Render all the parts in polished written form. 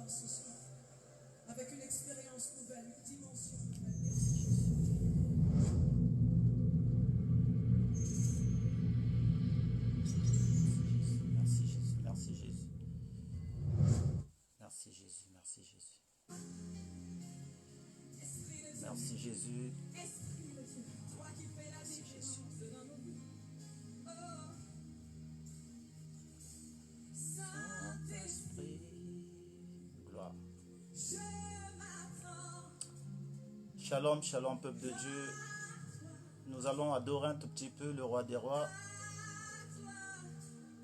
ce soir, avec une expérience nouvelle, une dimension nouvelle. Merci Jésus, merci Jésus. Merci Jésus, merci Jésus. Merci Jésus. Esprit de Dieu, toi qui fais la différence dans nos vies. Saint-Esprit, gloire. Je m'attends. Shalom, shalom, peuple de Dieu. Nous allons adorer un tout petit peu le roi des rois.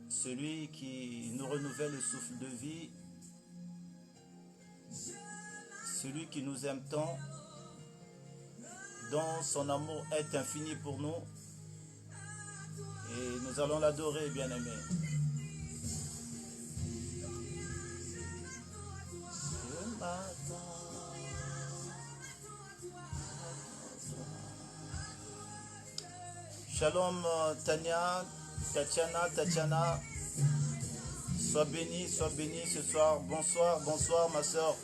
Celui qui nous renouvelle le souffle de vie. Celui qui nous aime tant, dont son amour est infini pour nous. Et nous allons l'adorer, bien-aimé. Je m'attends. Shalom Tania, Tatiana. Sois béni ce soir. Bonsoir, bonsoir ma soeur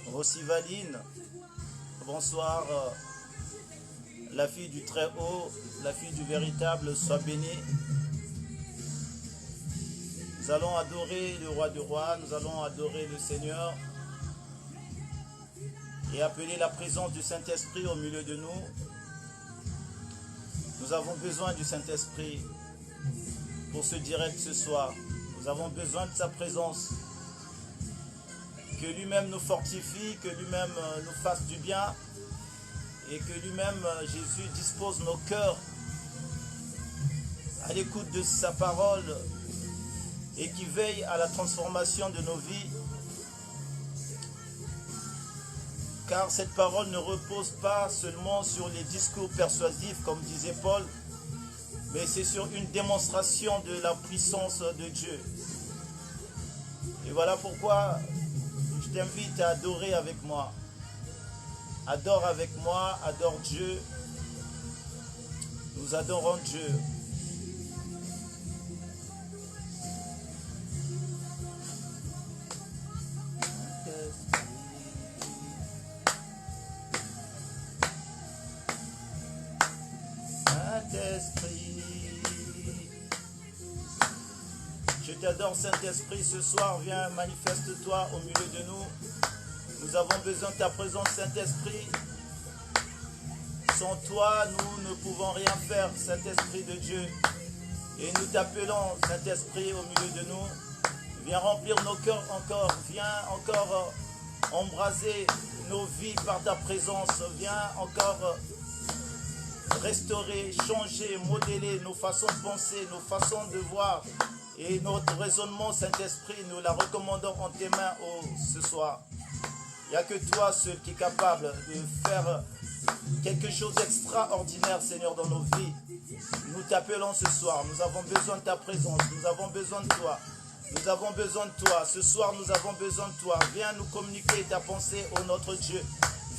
Rosivaline. Bonsoir la fille du Très-Haut, la fille du véritable, sois bénie. Nous allons adorer le roi du roi, nous allons adorer le Seigneur et appeler la présence du Saint-Esprit au milieu de nous. Nous avons besoin du Saint-Esprit pour ce direct ce soir. Nous avons besoin de sa présence. Que lui-même nous fortifie, que lui-même nous fasse du bien et que lui-même, Jésus, dispose nos cœurs à l'écoute de sa parole et qui veille à la transformation de nos vies. Car cette parole ne repose pas seulement sur les discours persuasifs, comme disait Paul, mais c'est sur une démonstration de la puissance de Dieu. Et voilà pourquoi je t'invite à adorer avec moi. Adore avec moi, adore Dieu. Nous adorons Dieu. Saint-Esprit, je t'adore Saint-Esprit, ce soir, viens, manifeste-toi au milieu de nous. Nous avons besoin de ta présence, Saint-Esprit. Sans toi, nous ne pouvons rien faire, Saint-Esprit de Dieu. Et nous t'appelons, Saint-Esprit, au milieu de nous. Viens remplir nos cœurs encore. Viens encore embraser nos vies par ta présence. Viens encore restaurer, changer, modeler nos façons de penser, nos façons de voir. Et notre raisonnement, Saint-Esprit, nous la recommandons en tes mains ce soir. Il n'y a que toi seul qui est capable de faire quelque chose d'extraordinaire, Seigneur, dans nos vies. Nous t'appelons ce soir. Nous avons besoin de ta présence. Nous avons besoin de toi. Nous avons besoin de toi. Ce soir, nous avons besoin de toi. Viens nous communiquer ta pensée, ô notre Dieu.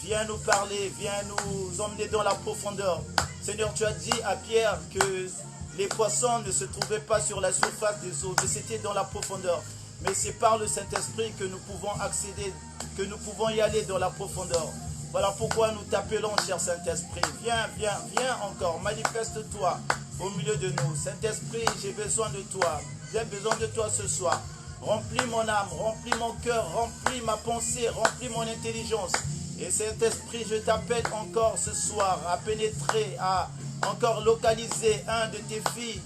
Viens nous parler. Viens nous emmener dans la profondeur. Seigneur, tu as dit à Pierre que les poissons ne se trouvaient pas sur la surface des eaux, mais c'était dans la profondeur. Mais c'est par le Saint-Esprit que nous pouvons accéder, que nous pouvons y aller dans la profondeur. Voilà pourquoi nous t'appelons, cher Saint-Esprit. Viens, viens, viens encore, manifeste-toi au milieu de nous. Saint-Esprit, j'ai besoin de toi. J'ai besoin de toi ce soir. Remplis mon âme, remplis mon cœur, remplis ma pensée, remplis mon intelligence. Et Saint-Esprit, je t'appelle encore ce soir à pénétrer, à encore localiser un de tes filles,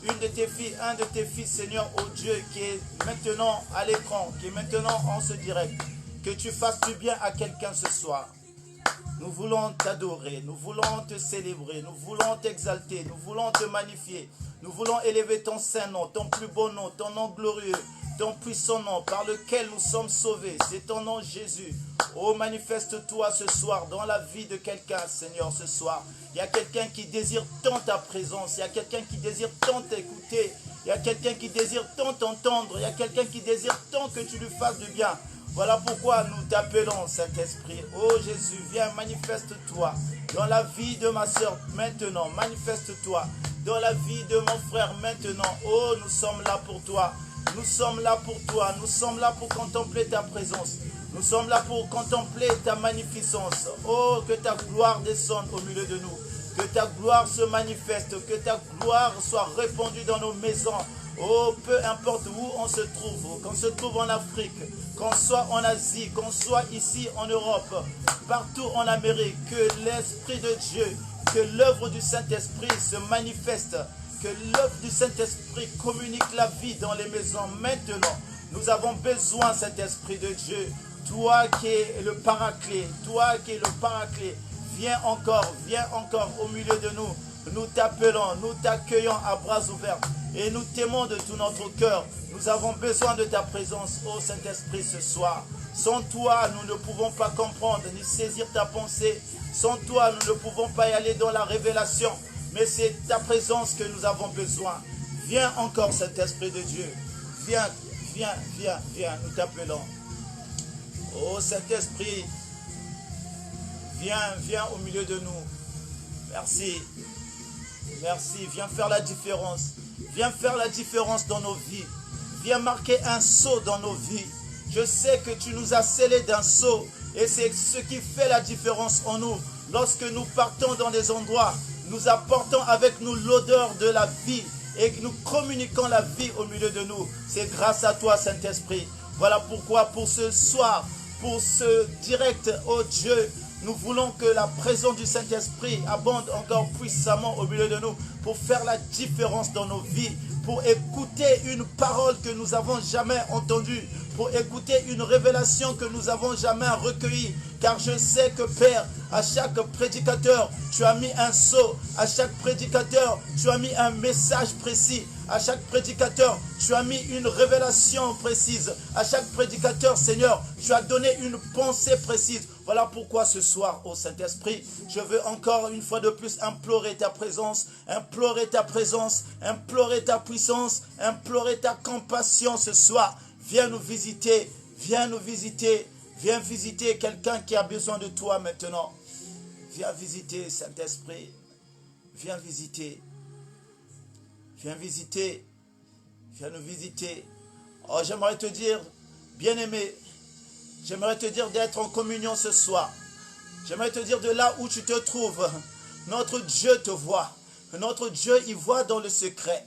une de tes filles, un de tes fils, Seigneur, oh Dieu, qui est maintenant à l'écran, qui est maintenant en ce direct. Que tu fasses du bien à quelqu'un ce soir. Nous voulons t'adorer, nous voulons te célébrer, nous voulons t'exalter, nous voulons te magnifier. Nous voulons élever ton saint nom, ton plus beau nom, ton nom glorieux, ton puissant nom par lequel nous sommes sauvés. C'est ton nom Jésus. Oh, manifeste-toi ce soir dans la vie de quelqu'un, Seigneur, ce soir. Il y a quelqu'un qui désire tant ta présence, il y a quelqu'un qui désire tant t'écouter, il y a quelqu'un qui désire tant t'entendre, il y a quelqu'un qui désire tant que tu lui fasses du bien. Voilà pourquoi nous t'appelons, Saint-Esprit. Oh Jésus, viens, manifeste-toi dans la vie de ma soeur maintenant. Manifeste-toi dans la vie de mon frère maintenant. Oh, nous sommes là pour toi. Nous sommes là pour toi. Nous sommes là pour contempler ta présence. Nous sommes là pour contempler ta magnificence. Oh, que ta gloire descende au milieu de nous. Que ta gloire se manifeste. Que ta gloire soit répandue dans nos maisons. Oh, peu importe où on se trouve, qu'on se trouve en Afrique, qu'on soit en Asie, qu'on soit ici en Europe, partout en Amérique, que l'Esprit de Dieu, que l'œuvre du Saint-Esprit se manifeste, que l'œuvre du Saint-Esprit communique la vie dans les maisons. Maintenant, nous avons besoin, Saint-Esprit de Dieu, toi qui es le Paraclet, viens encore au milieu de nous. Nous t'appelons, nous t'accueillons à bras ouverts et nous t'aimons de tout notre cœur. Nous avons besoin de ta présence, ô Saint-Esprit, ce soir. Sans toi, nous ne pouvons pas comprendre ni saisir ta pensée. Sans toi, nous ne pouvons pas y aller dans la révélation. Mais c'est ta présence que nous avons besoin. Viens encore, Saint-Esprit de Dieu. Viens, nous t'appelons. Ô Saint-Esprit, viens au milieu de nous. Merci. Merci, viens faire la différence. Viens faire la différence dans nos vies. Viens marquer un sceau dans nos vies. Je sais que tu nous as scellés d'un sceau. Et c'est ce qui fait la différence en nous. Lorsque nous partons dans des endroits, nous apportons avec nous l'odeur de la vie. Et nous communiquons la vie au milieu de nous. C'est grâce à toi, Saint-Esprit. Voilà pourquoi pour ce soir, pour ce direct, oh Dieu, nous voulons que la présence du Saint-Esprit abonde encore puissamment au milieu de nous pour faire la différence dans nos vies, pour écouter une parole que nous n'avons jamais entendue, pour écouter une révélation que nous n'avons jamais recueillie. Car je sais que Père, à chaque prédicateur, tu as mis un sceau. À chaque prédicateur, tu as mis un message précis. À chaque prédicateur, tu as mis une révélation précise. À chaque prédicateur, Seigneur, tu as donné une pensée précise. Voilà pourquoi ce soir, ô Saint-Esprit, je veux encore une fois de plus implorer ta présence, implorer ta présence, implorer ta puissance, implorer ta compassion ce soir. Viens nous visiter, viens nous visiter, viens visiter quelqu'un qui a besoin de toi maintenant. Viens visiter, Saint-Esprit, viens visiter, viens visiter, viens nous visiter. Oh, j'aimerais te dire, bien-aimé, j'aimerais te dire d'être en communion ce soir. J'aimerais te dire de là où tu te trouves, notre Dieu te voit. Notre Dieu, il voit dans le secret.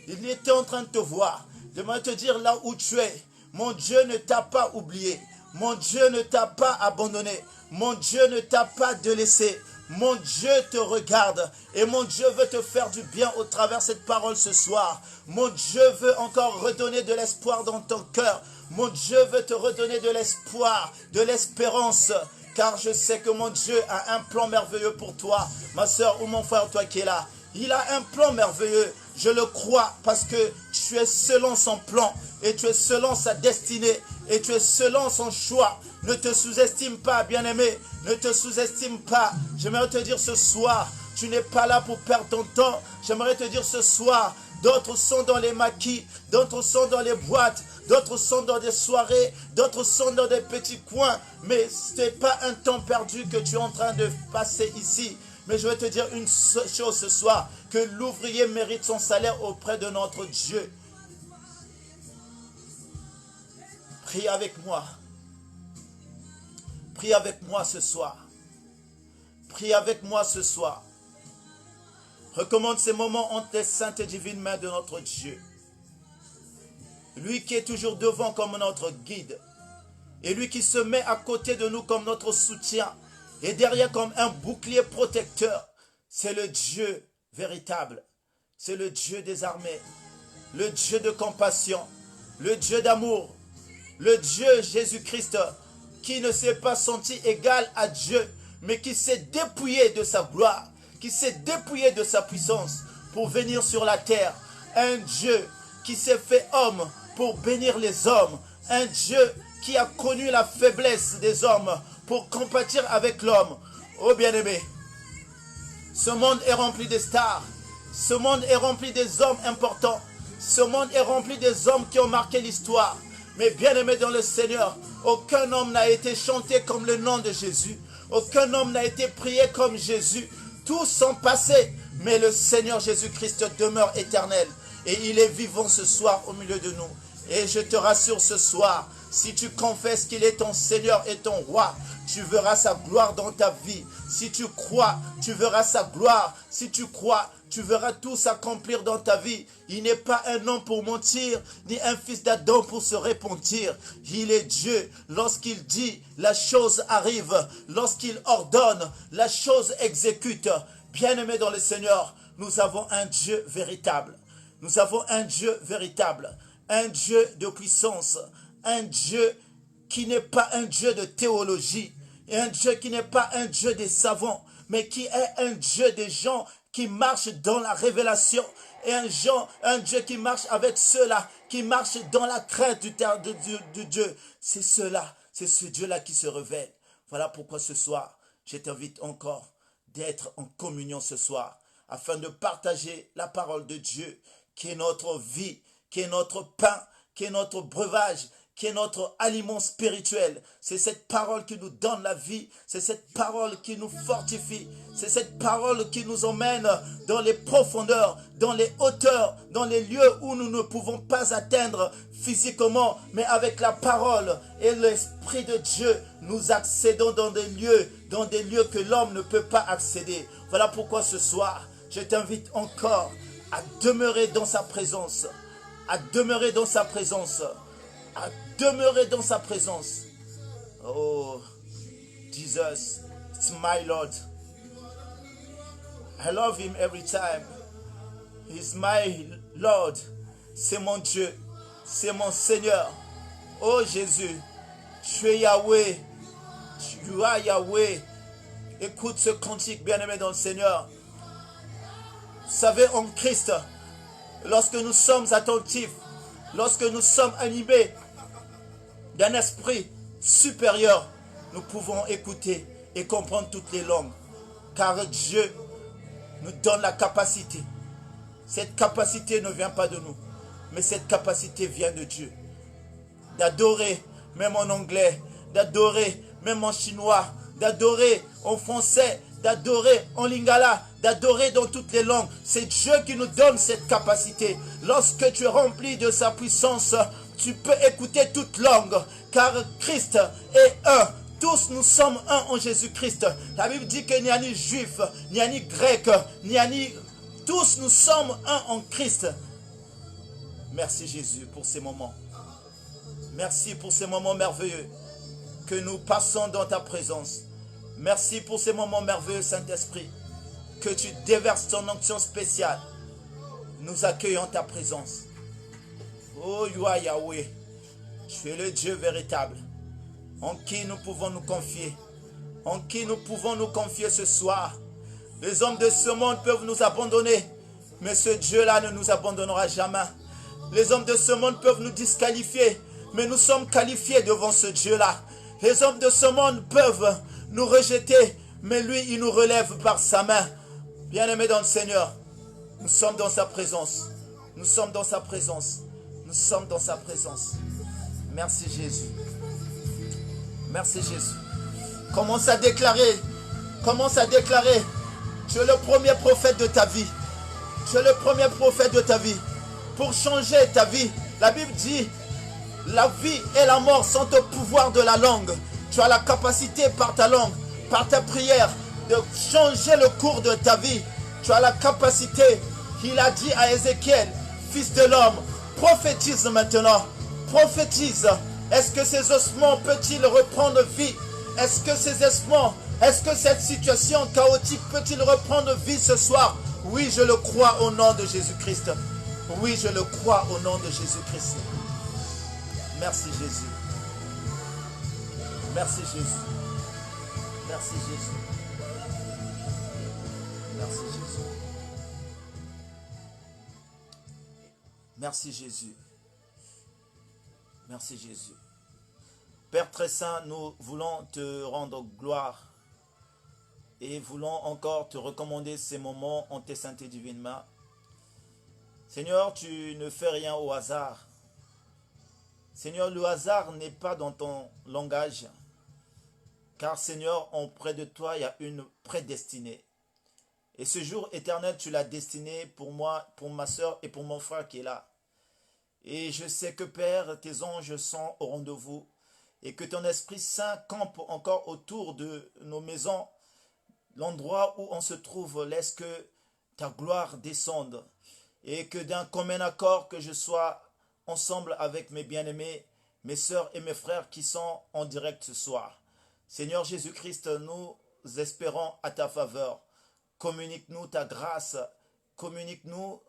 Il était en train de te voir. J'aimerais te dire là où tu es. Mon Dieu ne t'a pas oublié. Mon Dieu ne t'a pas abandonné. Mon Dieu ne t'a pas délaissé. Mon Dieu te regarde et mon Dieu veut te faire du bien au travers de cette parole ce soir. Mon Dieu veut encore redonner de l'espoir dans ton cœur. Mon Dieu veut te redonner de l'espoir, de l'espérance. Car je sais que mon Dieu a un plan merveilleux pour toi, ma soeur ou mon frère, toi qui es là. Il a un plan merveilleux, je le crois, parce que tu es selon son plan, et tu es selon sa destinée, et tu es selon son choix. Ne te sous-estime pas, bien-aimé, ne te sous-estime pas. J'aimerais te dire ce soir, tu n'es pas là pour perdre ton temps. J'aimerais te dire ce soir, d'autres sont dans les maquis, d'autres sont dans les boîtes, d'autres sont dans des soirées, d'autres sont dans des petits coins. Mais ce n'est pas un temps perdu que tu es en train de passer ici. Mais je vais te dire une chose ce soir, que l'ouvrier mérite son salaire auprès de notre Dieu. Prie avec moi. Prie avec moi ce soir. Prie avec moi ce soir. Recommande ces moments entre les saintes et divines mains de notre Dieu. Lui qui est toujours devant comme notre guide. Et lui qui se met à côté de nous comme notre soutien. Et derrière comme un bouclier protecteur. C'est le Dieu véritable. C'est le Dieu des armées. Le Dieu de compassion. Le Dieu d'amour. Le Dieu Jésus-Christ qui ne s'est pas senti égal à Dieu, mais qui s'est dépouillé de sa gloire, qui s'est dépouillé de sa puissance pour venir sur la terre. Un Dieu qui s'est fait homme pour bénir les hommes. Un Dieu qui a connu la faiblesse des hommes pour compatir avec l'homme. Oh bien-aimé, ce monde est rempli de stars. Ce monde est rempli des hommes importants. Ce monde est rempli des hommes qui ont marqué l'histoire. Mais bien-aimé dans le Seigneur, aucun homme n'a été chanté comme le nom de Jésus. Aucun homme n'a été prié comme Jésus. Tous sont passés, mais le Seigneur Jésus-Christ demeure éternel. Et il est vivant ce soir au milieu de nous. Et je te rassure ce soir, si tu confesses qu'il est ton Seigneur et ton roi, tu verras sa gloire dans ta vie. Si tu crois, tu verras sa gloire. Si tu crois, tu verras tout s'accomplir dans ta vie. Il n'est pas un homme pour mentir, ni un fils d'Adam pour se repentir. Il est Dieu. Lorsqu'il dit, la chose arrive. Lorsqu'il ordonne, la chose exécute. Bien-aimés dans le Seigneur, nous avons un Dieu véritable. Nous avons un Dieu véritable. Un Dieu de puissance. Un Dieu qui n'est pas un Dieu de théologie. Et un Dieu qui n'est pas un Dieu des savants, mais qui est un Dieu des gens qui marchent dans la révélation. Et un Dieu qui marche avec ceux-là, qui marchent dans la crainte de Dieu. C'est ceux-là, c'est ce Dieu-là qui se révèle. Voilà pourquoi ce soir, je t'invite encore d'être en communion ce soir, afin de partager la parole de Dieu, qui est notre vie, qui est notre pain, qui est notre breuvage, qui est notre aliment spirituel. C'est cette parole qui nous donne la vie. C'est cette parole qui nous fortifie. C'est cette parole qui nous emmène dans les profondeurs, dans les hauteurs, dans les lieux où nous ne pouvons pas atteindre physiquement. Mais avec la parole et l'Esprit de Dieu, nous accédons dans des lieux que l'homme ne peut pas accéder. Voilà pourquoi ce soir, je t'invite encore à demeurer dans sa présence. À demeurer dans sa présence. À demeurer dans sa présence. Oh, Jesus, it's my Lord. I love him every time. He's my Lord. C'est mon Dieu. C'est mon Seigneur. Oh Jésus, tu es Yahweh. Tu es Yahweh. Écoute ce cantique, bien-aimé dans le Seigneur. Vous savez, en Christ, lorsque nous sommes attentifs, lorsque nous sommes animés d'un esprit supérieur, nous pouvons écouter et comprendre toutes les langues. Car Dieu nous donne la capacité. Cette capacité ne vient pas de nous, mais cette capacité vient de Dieu. D'adorer, même en anglais, d'adorer, même en chinois, d'adorer en français, d'adorer en lingala, d'adorer dans toutes les langues. C'est Dieu qui nous donne cette capacité. Lorsque tu es rempli de sa puissance, tu peux écouter toute langue, car Christ est un. Tous nous sommes un en Jésus-Christ. La Bible dit qu'il n'y a ni juif, ni a ni grec, ni a ni... Tous nous sommes un en Christ. Merci Jésus pour ces moments. Merci pour ces moments merveilleux que nous passons dans ta présence. Merci pour ces moments merveilleux, Saint-Esprit, que tu déverses ton onction spéciale. Nous accueillons ta présence. Oh Yahweh, tu es le Dieu véritable, en qui nous pouvons nous confier, en qui nous pouvons nous confier ce soir. Les hommes de ce monde peuvent nous abandonner, mais ce Dieu-là ne nous abandonnera jamais. Les hommes de ce monde peuvent nous disqualifier, mais nous sommes qualifiés devant ce Dieu-là. Les hommes de ce monde peuvent nous rejeter, mais lui, il nous relève par sa main. Bien-aimés dans le Seigneur, nous sommes dans sa présence. Nous sommes dans sa présence. Nous sommes dans sa présence. Merci Jésus. Merci Jésus. Commence à déclarer. Commence à déclarer. Tu es le premier prophète de ta vie. Tu es le premier prophète de ta vie. Pour changer ta vie, la Bible dit, la vie et la mort sont au pouvoir de la langue. Tu as la capacité par ta langue, par ta prière, de changer le cours de ta vie. Tu as la capacité. Il a dit à Ézéchiel, fils de l'homme, prophétise maintenant. Prophétise. Est-ce que ces ossements peut-ils reprendre vie? Est-ce que ces ossements, est-ce que cette situation chaotique peut-il reprendre vie ce soir? Oui, je le crois au nom de Jésus-Christ. Oui, je le crois au nom de Jésus-Christ. Merci Jésus. Merci Jésus. Merci Jésus. Merci Jésus. Merci Jésus. Merci Jésus. Père très saint, nous voulons te rendre gloire et voulons encore te recommander ces moments en tes saintes et divines mains. Seigneur, tu ne fais rien au hasard. Seigneur, le hasard n'est pas dans ton langage. Car Seigneur, auprès de toi, il y a une prédestinée. Et ce jour éternel, tu l'as destiné pour moi, pour ma soeur et pour mon frère qui est là. Et je sais que, Père, tes anges sont au rendez-vous et que ton Esprit Saint campe encore autour de nos maisons, l'endroit où on se trouve. Laisse que ta gloire descende et que d'un commun accord que je sois ensemble avec mes bien-aimés, mes sœurs et mes frères qui sont en direct ce soir. Seigneur Jésus-Christ, nous espérons à ta faveur. Communique-nous ta grâce, communique-nous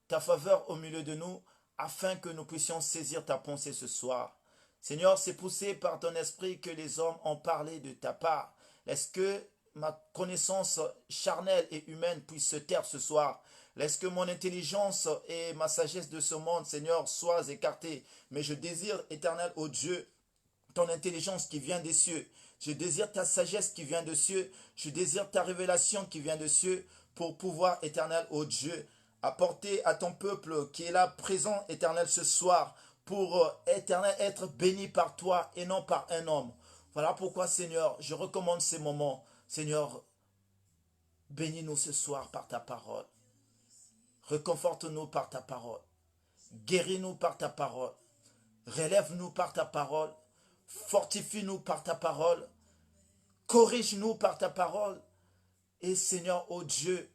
ta faveur au milieu de nous, afin que nous puissions saisir ta pensée ce soir. Seigneur, c'est poussé par ton esprit que les hommes ont parlé de ta part. Laisse que ma connaissance charnelle et humaine puisse se taire ce soir. Laisse que mon intelligence et ma sagesse de ce monde, Seigneur, soient écartées. Mais je désire, éternel, ô Dieu, ton intelligence qui vient des cieux. Je désire ta sagesse qui vient des cieux. Je désire ta révélation qui vient des cieux pour pouvoir, éternel, ô Dieu, apporter à ton peuple qui est là présent, éternel, ce soir, pour, éternel, être béni par toi et non par un homme. Voilà pourquoi, Seigneur, je recommande ces moments. Seigneur, bénis-nous ce soir par ta parole. Reconforte-nous par ta parole. Guéris-nous par ta parole. Relève-nous par ta parole. Fortifie-nous par ta parole. Corrige-nous par ta parole. Et Seigneur, ô Dieu,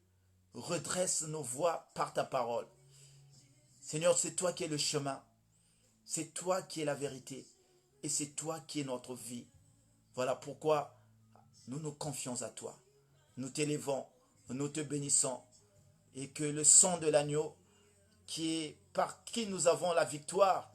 redresse nos voies par ta parole. Seigneur, c'est toi qui es le chemin. C'est toi qui es la vérité. Et c'est toi qui es notre vie. Voilà pourquoi nous nous confions à toi. Nous t'élevons, nous te bénissons. Et que le sang de l'agneau, par qui nous avons la victoire,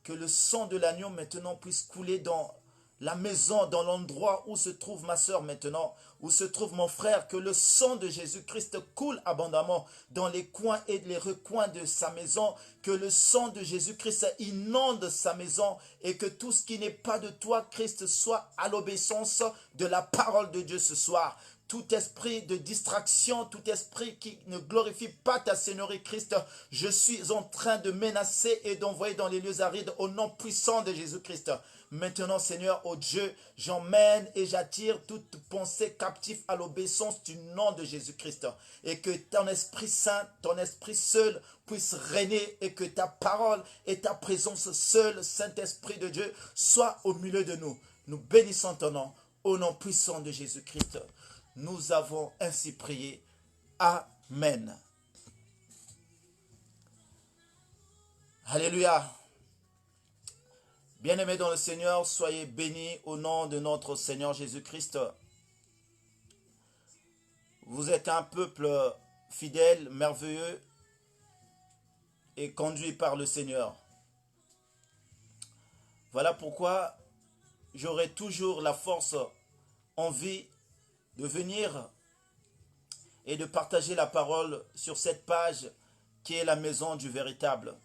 que le sang de l'agneau maintenant puisse couler dans la maison, dans l'endroit où se trouve ma soeur maintenant, où se trouve mon frère, que le sang de Jésus-Christ coule abondamment dans les coins et les recoins de sa maison, que le sang de Jésus-Christ inonde sa maison et que tout ce qui n'est pas de toi, Christ, soit à l'obéissance de la parole de Dieu ce soir. Tout esprit de distraction, tout esprit qui ne glorifie pas ta Seigneurie Christ, je suis en train de menacer et d'envoyer dans les lieux arides au nom puissant de Jésus-Christ. Maintenant, Seigneur, ô Dieu, j'emmène et j'attire toute pensée captive à l'obéissance du nom de Jésus-Christ. Et que ton Esprit Saint, ton Esprit seul puisse régner et que ta parole et ta présence seule, Saint-Esprit de Dieu, soient au milieu de nous. Nous bénissons ton nom, au nom puissant de Jésus-Christ. Nous avons ainsi prié. Amen. Alléluia. Bien-aimés dans le Seigneur, soyez bénis au nom de notre Seigneur Jésus-Christ. Vous êtes un peuple fidèle, merveilleux et conduit par le Seigneur. Voilà pourquoi j'aurai toujours la force, envie de venir et de partager la parole sur cette page qui est la maison du véritable.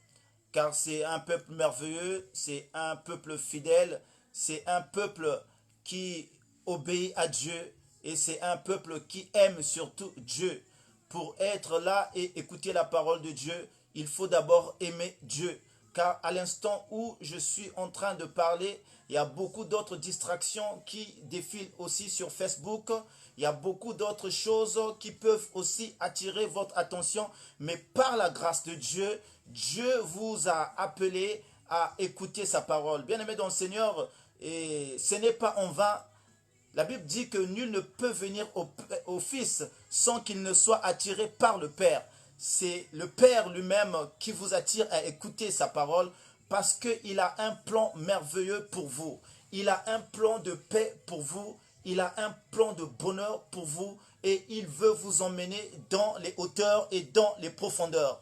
Car c'est un peuple merveilleux, c'est un peuple fidèle, c'est un peuple qui obéit à Dieu et c'est un peuple qui aime surtout Dieu. Pour être là et écouter la parole de Dieu, il faut d'abord aimer Dieu. Car à l'instant où je suis en train de parler, il y a beaucoup d'autres distractions qui défilent aussi sur Facebook. Il y a beaucoup d'autres choses qui peuvent aussi attirer votre attention. Mais par la grâce de Dieu, Dieu vous a appelé à écouter sa parole. Bien-aimés dans le Seigneur, et ce n'est pas en vain. La Bible dit que nul ne peut venir au Fils sans qu'il ne soit attiré par le Père. C'est le Père lui-même qui vous attire à écouter sa parole parce qu'il a un plan merveilleux pour vous. Il a un plan de paix pour vous. Il a un plan de bonheur pour vous et il veut vous emmener dans les hauteurs et dans les profondeurs.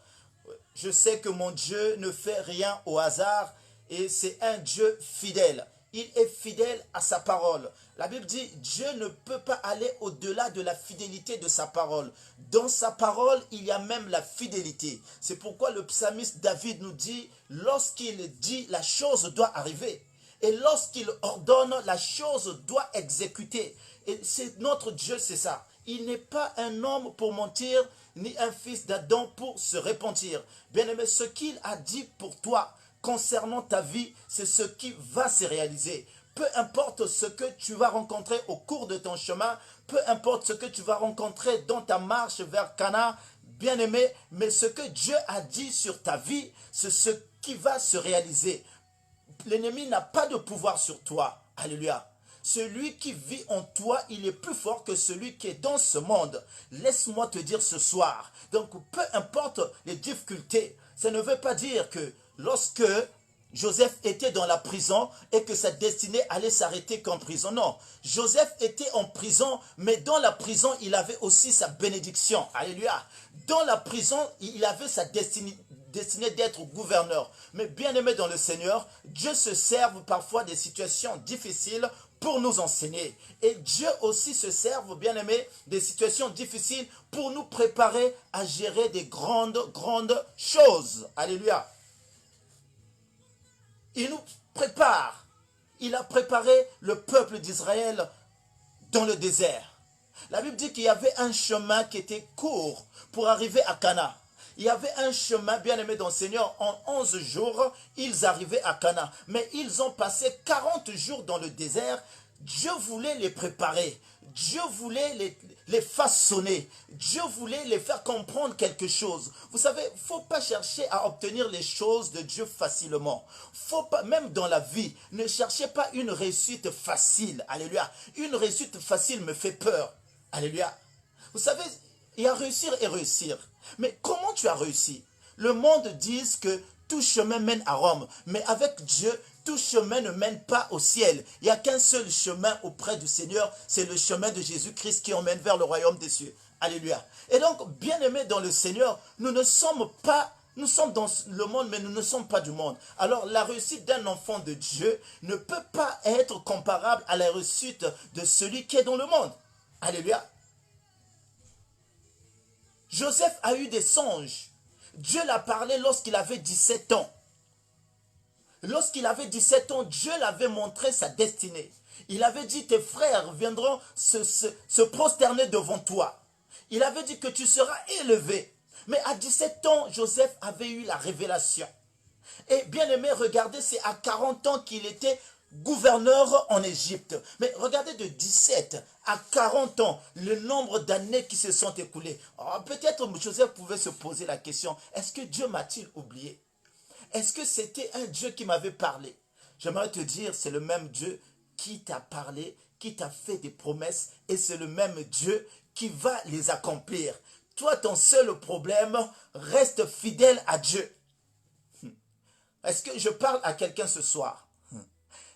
Je sais que mon Dieu ne fait rien au hasard et c'est un Dieu fidèle. Il est fidèle à sa parole. La Bible dit, Dieu ne peut pas aller au-delà de la fidélité de sa parole. Dans sa parole, il y a même la fidélité. C'est pourquoi le psalmiste David nous dit, lorsqu'il dit, la chose doit arriver. Et lorsqu'il ordonne, la chose doit exécuter. Et c'est notre Dieu, c'est ça. Il n'est pas un homme pour mentir, ni un fils d'Adam pour se repentir. Bien-aimé, ce qu'il a dit pour toi, concernant ta vie, c'est ce qui va se réaliser. Peu importe ce que tu vas rencontrer au cours de ton chemin, peu importe ce que tu vas rencontrer dans ta marche vers Cana, bien-aimé, mais ce que Dieu a dit sur ta vie, c'est ce qui va se réaliser. L'ennemi n'a pas de pouvoir sur toi. Alléluia. Celui qui vit en toi, il est plus fort que celui qui est dans ce monde. Laisse-moi te dire ce soir. Donc, peu importe les difficultés, ça ne veut pas dire que lorsque Joseph était dans la prison et que sa destinée allait s'arrêter qu'en prison. Non, Joseph était en prison, mais dans la prison, il avait aussi sa bénédiction. Alléluia. Dans la prison, il avait sa destinée d'être gouverneur. Mais bien aimé dans le Seigneur, Dieu se serve parfois des situations difficiles pour nous enseigner. Et Dieu aussi se serve, bien aimé, des situations difficiles pour nous préparer à gérer des grandes choses. Alléluia. Il nous prépare. Il a préparé le peuple d'Israël dans le désert. La Bible dit qu'il y avait un chemin qui était court pour arriver à Canaan. Il y avait un chemin, bien aimé dans le Seigneur, en 11 jours, ils arrivaient à Canaan. Mais ils ont passé 40 jours dans le désert. Dieu voulait les préparer. Dieu voulait les façonner. Dieu voulait les faire comprendre quelque chose. Vous savez, il ne faut pas chercher à obtenir les choses de Dieu facilement. Faut pas, même dans la vie, ne cherchez pas une réussite facile. Alléluia. Une réussite facile me fait peur. Alléluia. Vous savez, il y a réussir et réussir. Mais comment tu as réussi? Le monde dit que tout chemin mène à Rome. Mais avec Dieu, tout chemin ne mène pas au ciel. Il n'y a qu'un seul chemin auprès du Seigneur. C'est le chemin de Jésus-Christ qui emmène vers le royaume des cieux. Alléluia. Et donc, bien aimés dans le Seigneur, nous ne sommes pas... Nous sommes dans le monde, mais nous ne sommes pas du monde. Alors, la réussite d'un enfant de Dieu ne peut pas être comparable à la réussite de celui qui est dans le monde. Alléluia. Joseph a eu des songes. Dieu l'a parlé lorsqu'il avait 17 ans. Lorsqu'il avait 17 ans, Dieu l'avait montré sa destinée. Il avait dit, tes frères viendront se prosterner devant toi. Il avait dit que tu seras élevé. Mais à 17 ans, Joseph avait eu la révélation. Et bien aimé, regardez, c'est à 40 ans qu'il était gouverneur en Égypte. Mais regardez, de 17 à 40 ans, le nombre d'années qui se sont écoulées. Oh, peut-être Joseph pouvait se poser la question, est-ce que Dieu m'a-t-il oublié? Est-ce que c'était un Dieu qui m'avait parlé? J'aimerais te dire, c'est le même Dieu qui t'a parlé, qui t'a fait des promesses, et c'est le même Dieu qui va les accomplir. Toi, ton seul problème, reste fidèle à Dieu. Est-ce que je parle à quelqu'un ce soir?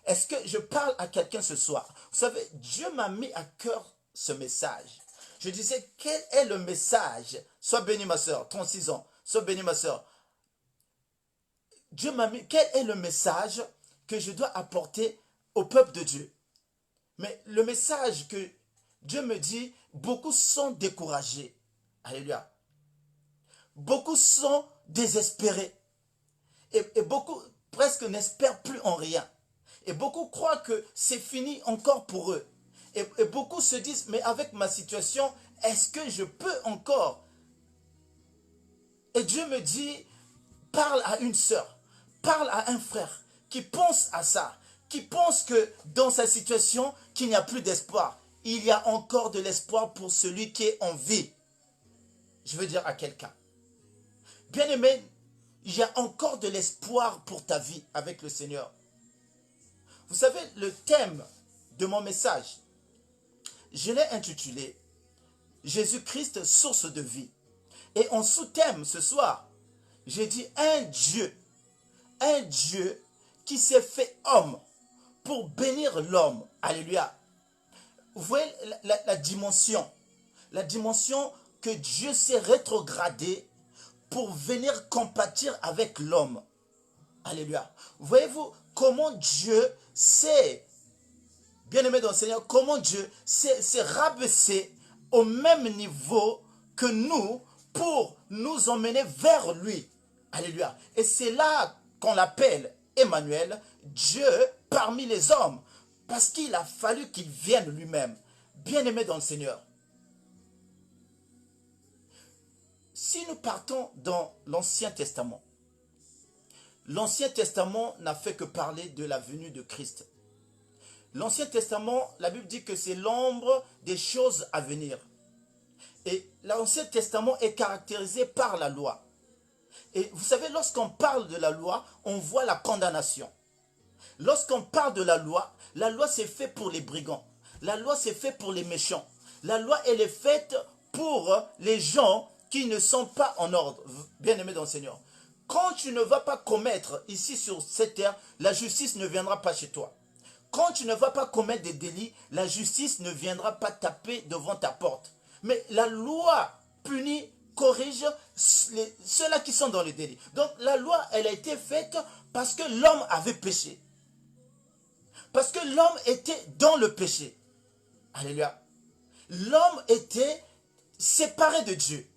Est-ce que je parle à quelqu'un ce soir? Vous savez, Dieu m'a mis à cœur ce message. Je disais, quel est le message? Sois béni ma soeur, 36 ans, sois béni ma soeur. Dieu m'a mis, quel est le message que je dois apporter au peuple de Dieu? Mais le message que Dieu me dit, beaucoup sont découragés. Alléluia. Beaucoup sont désespérés. Et beaucoup presque n'espèrent plus en rien. Et beaucoup croient que c'est fini encore pour eux. Et beaucoup se disent, mais avec ma situation, est-ce que je peux encore? Et Dieu me dit, parle à une sœur, parle à un frère qui pense à ça, qui pense que dans sa situation, qu'il n'y a plus d'espoir. Il y a encore de l'espoir pour celui qui est en vie. Je veux dire à quelqu'un. Bien-aimé, il y a encore de l'espoir pour ta vie avec le Seigneur. Vous savez, le thème de mon message, je l'ai intitulé « Jésus-Christ, source de vie ». Et en sous-thème ce soir, j'ai dit un Dieu qui s'est fait homme pour bénir l'homme. Alléluia. Vous voyez la dimension que Dieu s'est rétrogradé pour venir compatir avec l'homme. Alléluia. Voyez-vous comment Dieu s'est, bien aimé dans le Seigneur, comment Dieu s'est rabaissé au même niveau que nous pour nous emmener vers lui. Alléluia. Et c'est là qu'on l'appelle Emmanuel, Dieu parmi les hommes, parce qu'il a fallu qu'il vienne lui-même. Bien aimé dans le Seigneur. Si nous partons dans l'Ancien Testament, l'Ancien Testament n'a fait que parler de la venue de Christ. L'Ancien Testament, la Bible dit que c'est l'ombre des choses à venir. Et l'Ancien Testament est caractérisé par la loi. Et vous savez, lorsqu'on parle de la loi, on voit la condamnation. Lorsqu'on parle de la loi c'est fait pour les brigands. La loi c'est fait pour les méchants. La loi elle est faite pour les gens qui ne sont pas en ordre. Bien-aimés dans le Seigneur. Quand tu ne vas pas commettre ici sur cette terre, la justice ne viendra pas chez toi. Quand tu ne vas pas commettre des délits, la justice ne viendra pas taper devant ta porte. Mais la loi punit, corrige ceux-là qui sont dans le délit. Donc la loi, elle a été faite parce que l'homme avait péché. Parce que l'homme était dans le péché. Alléluia. L'homme était séparé de Dieu.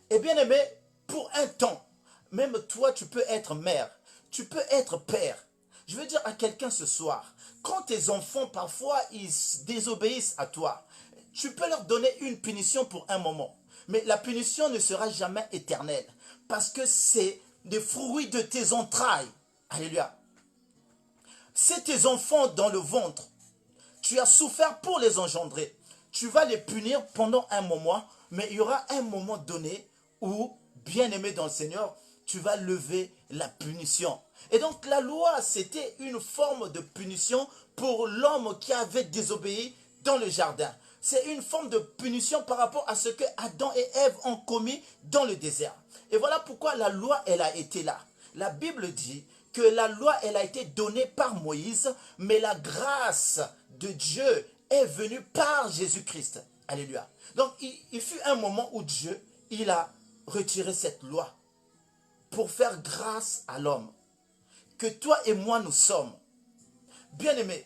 Et bien aimé, pour un temps, même toi, tu peux être mère, tu peux être père. Je veux dire à quelqu'un ce soir, quand tes enfants, parfois, ils désobéissent à toi, tu peux leur donner une punition pour un moment. Mais la punition ne sera jamais éternelle. Parce que c'est des fruits de tes entrailles. Alléluia. C'est tes enfants dans le ventre. Tu as souffert pour les engendrer. Tu vas les punir pendant un moment, mais il y aura un moment donné où, bien-aimé dans le Seigneur, tu vas lever la punition. Et donc la loi, c'était une forme de punition pour l'homme qui avait désobéi dans le jardin. C'est une forme de punition par rapport à ce que Adam et Ève ont commis dans le désert. Et voilà pourquoi la loi, elle a été là. La Bible dit que la loi, elle a été donnée par Moïse, mais la grâce de Dieu est venue par Jésus-Christ. Alléluia. Donc, il fut un moment où Dieu, il a retiré cette loi pour faire grâce à l'homme. Que toi et moi, nous sommes. Bien-aimés,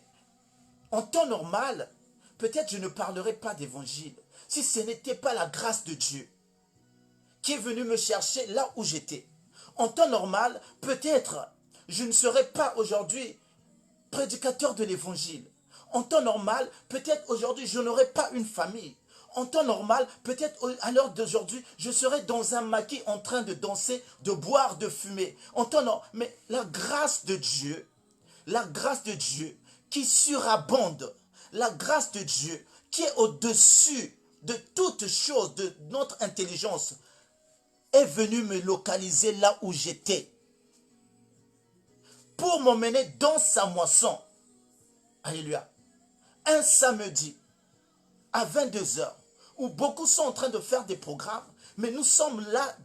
en temps normal, peut-être je ne parlerai pas d'évangile si ce n'était pas la grâce de Dieu qui est venu me chercher là où j'étais. En temps normal, peut-être je ne serais pas aujourd'hui prédicateur de l'évangile. En temps normal, peut-être aujourd'hui je n'aurais pas une famille. En temps normal, peut-être à l'heure d'aujourd'hui, je serais dans un maquis en train de danser, de boire, de fumer. En temps normal, mais la grâce de Dieu qui surabonde, la grâce de Dieu qui est au-dessus de toute chose, de notre intelligence, est venue me localiser là où j'étais pour m'emmener dans sa moisson. Alléluia. Un samedi à 22 heures, où beaucoup sont en train de faire des programmes, mais nous sommes là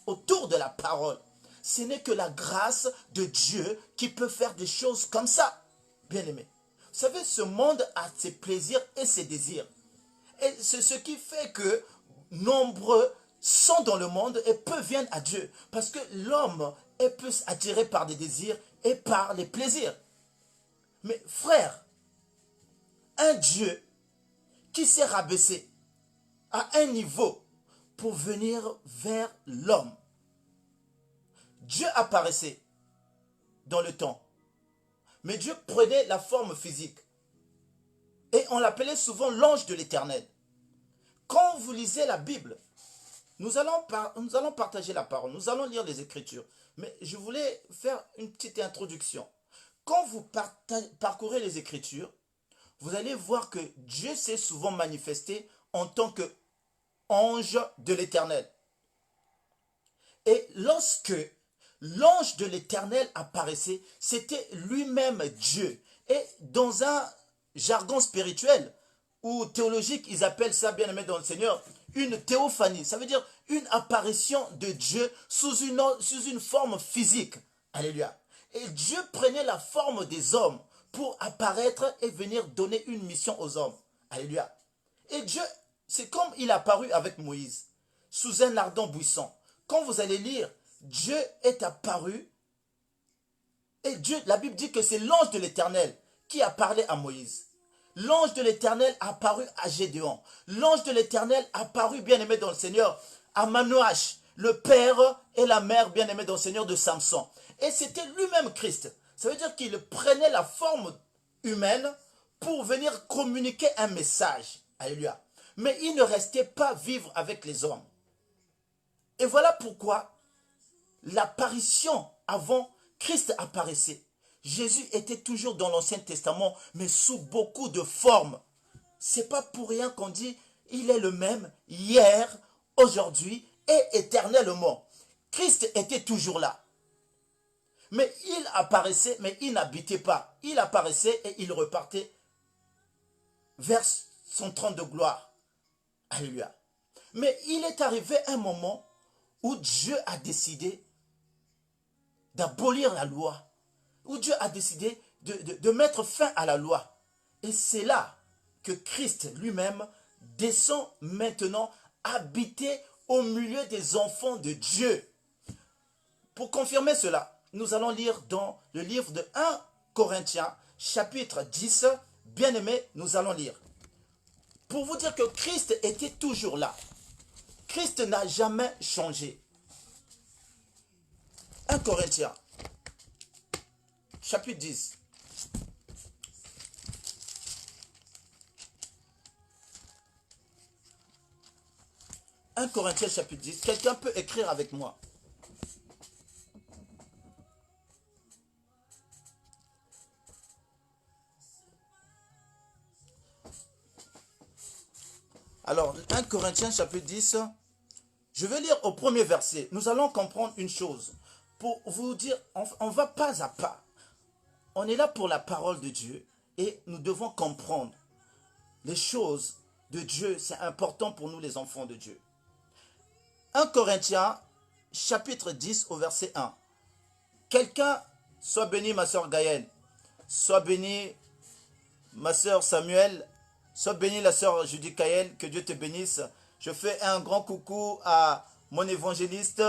autour de la parole. Ce n'est que la grâce de Dieu qui peut faire des choses comme ça. Bien-aimés, vous savez, ce monde a ses plaisirs et ses désirs. Et c'est ce qui fait que nombreux sont dans le monde et peu viennent à Dieu. Parce que l'homme est plus attiré par des désirs et par les plaisirs. Mais frère, un Dieu qui s'est rabaissé à un niveau pour venir vers l'homme. Dieu apparaissait dans le temps. Mais Dieu prenait la forme physique. Et on l'appelait souvent l'ange de l'Éternel. Quand vous lisez la Bible, nous allons partager la parole, nous allons lire les Écritures. Mais je voulais faire une petite introduction. Quand vous parcourez les Écritures, vous allez voir que Dieu s'est souvent manifesté en tant qu'ange de l'Éternel. Et lorsque l'ange de l'Éternel apparaissait, c'était lui-même Dieu. Et dans un jargon spirituel ou théologique, ils appellent ça, bien aimé dans le Seigneur, une théophanie. Ça veut dire une apparition de Dieu sous une forme physique. Alléluia. Et Dieu prenait la forme des hommes pour apparaître et venir donner une mission aux hommes. Alléluia. Et Dieu, c'est comme il est apparu avec Moïse, sous un ardent buisson. Quand vous allez lire, Dieu est apparu, et Dieu, la Bible dit que c'est l'ange de l'Éternel qui a parlé à Moïse. L'ange de l'Éternel a apparu à Gédéon. L'ange de l'Éternel a apparu, bien-aimé dans le Seigneur, à Manoach, le père et la mère, bien-aimé dans le Seigneur, de Samson. Et c'était lui-même Christ. Ça veut dire qu'il prenait la forme humaine pour venir communiquer un message. Alléluia. Mais il ne restait pas vivre avec les hommes. Et voilà pourquoi l'apparition avant Christ apparaissait. Jésus était toujours dans l'Ancien Testament, mais sous beaucoup de formes. C'est pas pour rien qu'on dit il est le même hier, aujourd'hui et éternellement. Christ était toujours là. Mais il apparaissait, mais il n'habitait pas. Il apparaissait et il repartait vers son trône de gloire. Alléluia. Mais il est arrivé un moment où Dieu a décidé d'abolir la loi, où Dieu a décidé de mettre fin à la loi. Et c'est là que Christ lui-même descend maintenant habiter au milieu des enfants de Dieu. Pour confirmer cela, nous allons lire dans le livre de 1 Corinthiens, chapitre 10. Bien-aimés, nous allons lire. Pour vous dire que Christ était toujours là. Christ n'a jamais changé. 1 Corinthiens, chapitre 10. « 1 Corinthiens chapitre 10. Quelqu'un peut écrire avec moi. Alors, 1 Corinthiens chapitre 10, je vais lire au premier verset. Nous allons comprendre une chose. Pour vous dire, on va pas à pas. On est là pour la parole de Dieu et nous devons comprendre les choses de Dieu. C'est important pour nous les enfants de Dieu. 1 Corinthiens chapitre 10 au verset 1. Quelqu'un, soit béni ma soeur Gaëlle, soit béni ma soeur Samuel, soit béni la soeur Judy Kaël, que Dieu te bénisse. Je fais un grand coucou à mon évangéliste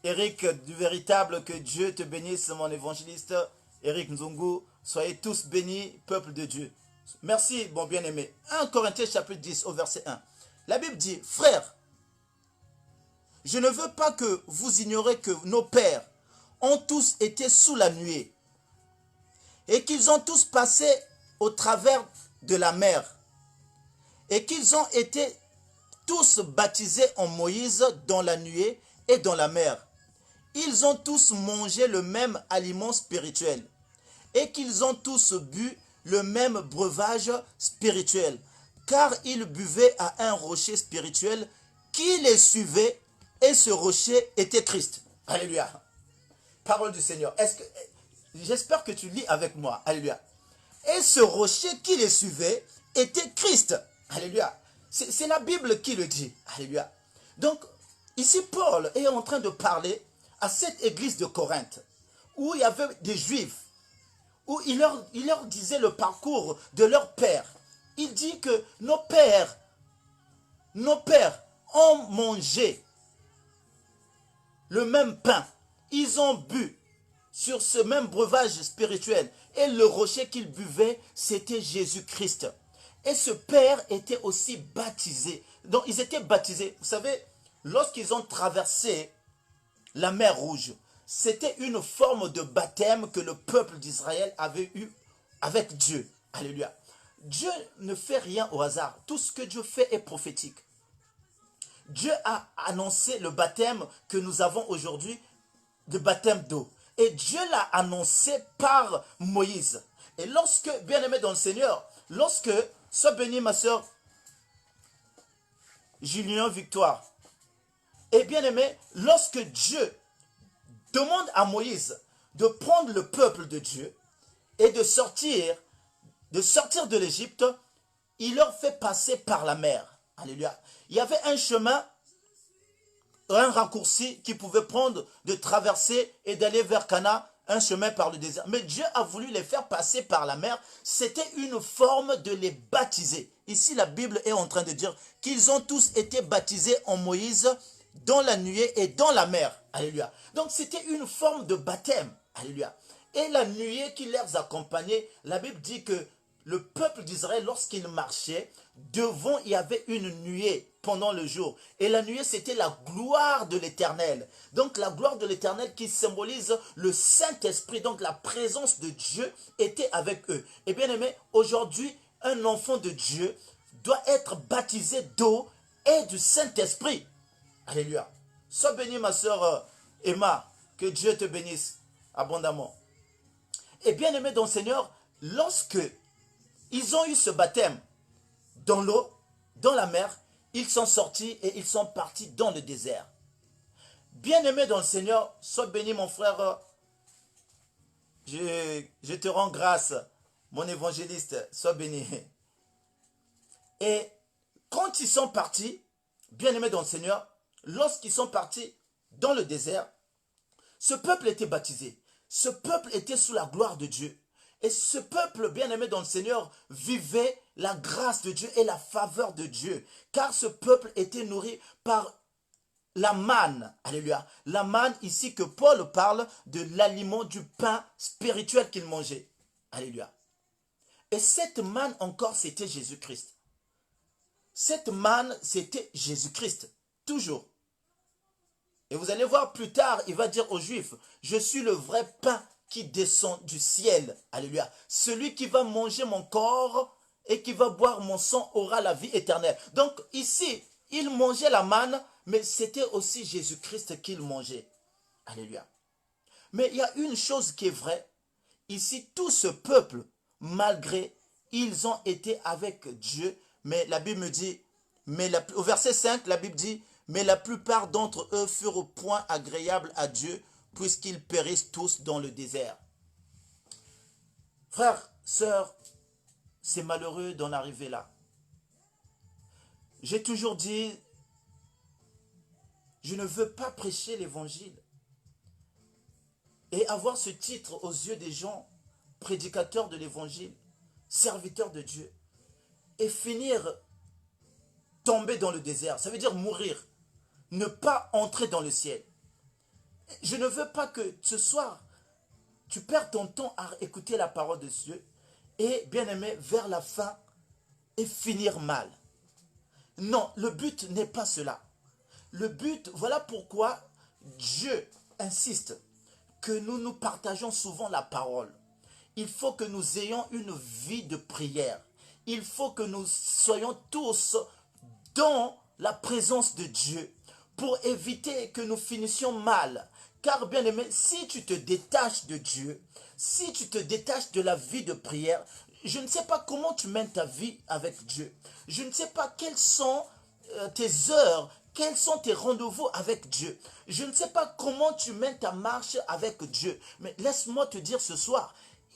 Eric du Véritable, que Dieu te bénisse, mon évangéliste Eric Nzungu. Soyez tous bénis, peuple de Dieu. Merci, bon bien-aimé. 1 Corinthiens chapitre 10 au verset 1. La Bible dit, frères, je ne veux pas que vous ignorez que nos pères ont tous été sous la nuée et qu'ils ont tous passé au travers de la mer et qu'ils ont été tous baptisés en Moïse dans la nuée et dans la mer. Ils ont tous mangé le même aliment spirituel et qu'ils ont tous bu le même breuvage spirituel, car ils buvaient à un rocher spirituel qui les suivait, et ce rocher était Christ. Alléluia. Parole du Seigneur. J'espère que tu lis avec moi. Alléluia. Et ce rocher qui les suivait était Christ. Alléluia. C'est la Bible qui le dit. Alléluia. Donc, ici, Paul est en train de parler à cette église de Corinthe, où il y avait des Juifs, où il leur disait le parcours de leur père. Il dit que nos pères ont mangé le même pain. Ils ont bu sur ce même breuvage spirituel. Et le rocher qu'ils buvaient, c'était Jésus-Christ. Et ce père était aussi baptisé. Donc, ils étaient baptisés. Vous savez, lorsqu'ils ont traversé la mer Rouge, c'était une forme de baptême que le peuple d'Israël avait eu avec Dieu. Alléluia. Dieu ne fait rien au hasard. Tout ce que Dieu fait est prophétique. Dieu a annoncé le baptême que nous avons aujourd'hui, le baptême d'eau. Et Dieu l'a annoncé par Moïse. Et lorsque, bien-aimé dans le Seigneur, lorsque, sois béni ma soeur Julien Victoire, et bien-aimé, lorsque Dieu demande à Moïse de prendre le peuple de Dieu et de sortir de l'Égypte, il leur fait passer par la mer. Alléluia. Il y avait un chemin, un raccourci qui pouvait prendre de traverser et d'aller vers Cana, un chemin par le désert. Mais Dieu a voulu les faire passer par la mer. C'était une forme de les baptiser. Ici, la Bible est en train de dire qu'ils ont tous été baptisés en Moïse dans la nuée et dans la mer. Alléluia. Donc, c'était une forme de baptême. Alléluia. Et la nuée qui les accompagnait, la Bible dit que le peuple d'Israël, lorsqu'il marchait, devant, il y avait une nuée pendant le jour. Et la nuée, c'était la gloire de l'Éternel. Donc, la gloire de l'Éternel qui symbolise le Saint-Esprit. Donc, la présence de Dieu était avec eux. Et bien aimé, aujourd'hui, un enfant de Dieu doit être baptisé d'eau et du Saint-Esprit. Alléluia. Sois bénie, ma soeur Emma. Que Dieu te bénisse abondamment. Et bien aimé dans le Seigneur, lorsque ils ont eu ce baptême dans l'eau, dans la mer, ils sont sortis et ils sont partis dans le désert. Bien-aimé dans le Seigneur, sois béni mon frère. Je te rends grâce, mon évangéliste, sois béni. Et quand ils sont partis, bien-aimés dans le Seigneur, lorsqu'ils sont partis dans le désert, ce peuple était baptisé. Ce peuple était sous la gloire de Dieu. Et ce peuple, bien-aimé dans le Seigneur, vivait la grâce de Dieu et la faveur de Dieu. Car ce peuple était nourri par la manne. Alléluia. La manne ici que Paul parle de l'aliment du pain spirituel qu'il mangeait. Alléluia. Et cette manne encore, c'était Jésus-Christ. Cette manne, c'était Jésus-Christ. Toujours. Et vous allez voir plus tard, il va dire aux Juifs, je suis le vrai pain qui descend du ciel. Alléluia. Celui qui va manger mon corps et qui va boire mon sang aura la vie éternelle. Donc ici, il mangeait la manne, mais c'était aussi Jésus-Christ qu'il mangeait. Alléluia. Mais il y a une chose qui est vraie. Ici, tout ce peuple, malgré, ils ont été avec Dieu. Mais la Bible me dit, au verset 5, la Bible dit, mais la plupart d'entre eux furent au point agréables à Dieu, puisqu'ils périssent tous dans le désert. Frères, sœurs, c'est malheureux d'en arriver là. J'ai toujours dit, je ne veux pas prêcher l'évangile et avoir ce titre aux yeux des gens, prédicateur de l'évangile, serviteur de Dieu, et finir tomber dans le désert. Ça veut dire mourir, ne pas entrer dans le ciel. Je ne veux pas que ce soir, tu perds ton temps à écouter la parole de Dieu et, bien aimé, vers la fin, et finir mal. Non, le but n'est pas cela. Le but, voilà pourquoi Dieu insiste que nous partageons souvent la parole. Il faut que nous ayons une vie de prière. Il faut que nous soyons tous dans la présence de Dieu pour éviter que nous finissions mal. Car bien aimé, si tu te détaches de Dieu, si tu te détaches de la vie de prière, je ne sais pas comment tu mènes ta vie avec Dieu. Je ne sais pas quelles sont tes heures, quels sont tes rendez-vous avec Dieu. Je ne sais pas comment tu mènes ta marche avec Dieu. Mais laisse-moi te dire ce soir,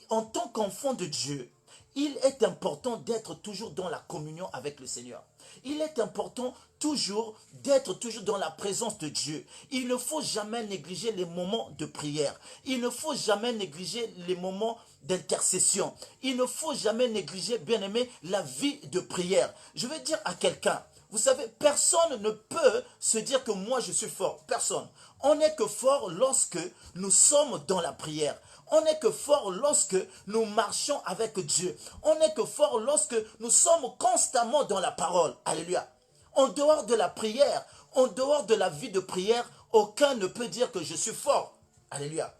en tant qu'enfant de Dieu, il est important d'être toujours dans la communion avec le Seigneur. Il est important d'être toujours dans la présence de Dieu. Il ne faut jamais négliger les moments de prière. Il ne faut jamais négliger les moments d'intercession. Il ne faut jamais négliger, bien aimé, la vie de prière. Je vais dire à quelqu'un, vous savez, personne ne peut se dire que moi je suis fort. Personne. On n'est que fort lorsque nous sommes dans la prière. On n'est que fort lorsque nous marchons avec Dieu. On n'est que fort lorsque nous sommes constamment dans la parole. Alléluia. En dehors de la prière, en dehors de la vie de prière, aucun ne peut dire que je suis fort. Alléluia.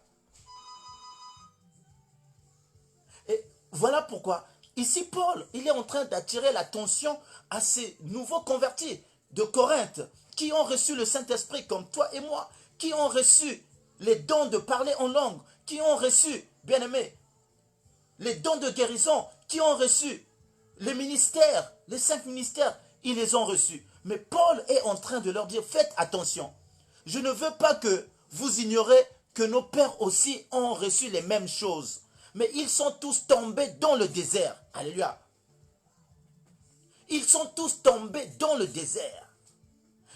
Et voilà pourquoi, ici Paul, il est en train d'attirer l'attention à ces nouveaux convertis de Corinthe, qui ont reçu le Saint-Esprit comme toi et moi, qui ont reçu les dons de parler en langue, qui ont reçu, bien aimé, les dons de guérison, qui ont reçu les ministères, les 5 ministères, ils les ont reçus. Mais Paul est en train de leur dire, faites attention. Je ne veux pas que vous ignorez que nos pères aussi ont reçu les mêmes choses. Mais ils sont tous tombés dans le désert. Alléluia. Ils sont tous tombés dans le désert.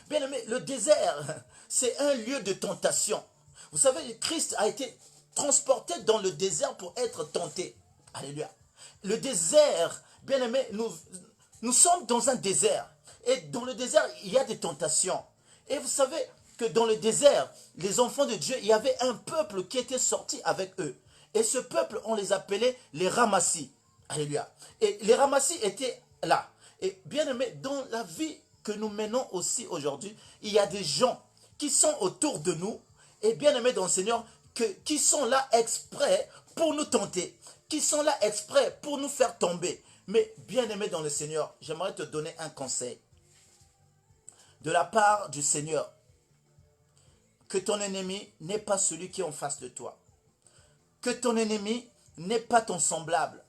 Bien aimé, le désert, c'est un lieu de tentation. Vous savez, Christ a été transporté dans le désert pour être tenté. Alléluia. Le désert, bien aimé, nous sommes dans un désert. Et dans le désert, il y a des tentations. Et vous savez que dans le désert, les enfants de Dieu, il y avait un peuple qui était sorti avec eux. Et ce peuple, on les appelait les Ramassis. Alléluia. Et les Ramassis étaient là. Et bien aimé, dans la vie que nous menons aussi aujourd'hui, il y a des gens qui sont autour de nous, et bien aimés dans le Seigneur, qui sont là exprès pour nous tenter, qui sont là exprès pour nous faire tomber. Mais bien aimé dans le Seigneur, j'aimerais te donner un conseil. De la part du Seigneur, que ton ennemi n'est pas celui qui est en face de toi. Que ton ennemi n'est pas ton semblable.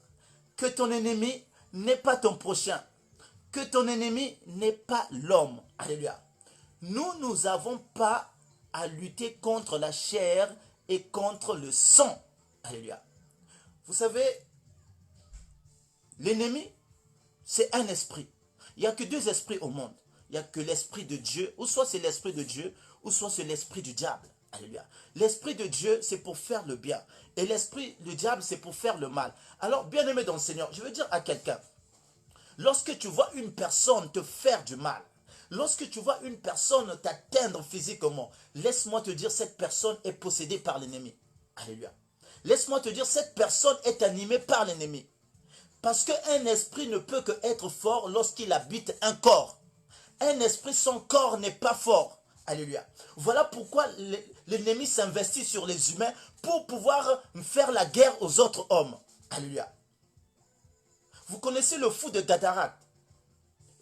Que ton ennemi n'est pas ton prochain. Que ton ennemi n'est pas l'homme. Alléluia. Nous n'avons pas à lutter contre la chair et contre le sang. Alléluia. Vous savez, l'ennemi, c'est un esprit. Il n'y a que deux esprits au monde. Il n'y a que l'esprit de Dieu, ou soit c'est l'esprit de Dieu, ou soit c'est l'esprit du diable. Alléluia. L'esprit de Dieu, c'est pour faire le bien. Et l'esprit du diable, c'est pour faire le mal. Alors, bien-aimé dans le Seigneur, je veux dire à quelqu'un, lorsque tu vois une personne te faire du mal, lorsque tu vois une personne t'atteindre physiquement, laisse-moi te dire, cette personne est possédée par l'ennemi. Alléluia. Laisse-moi te dire, cette personne est animée par l'ennemi. Parce qu'un esprit ne peut que être fort lorsqu'il habite un corps. Un esprit sans corps n'est pas fort. Alléluia. Voilà pourquoi l'ennemi s'investit sur les humains pour pouvoir faire la guerre aux autres hommes. Alléluia. Vous connaissez le fou de Gadara.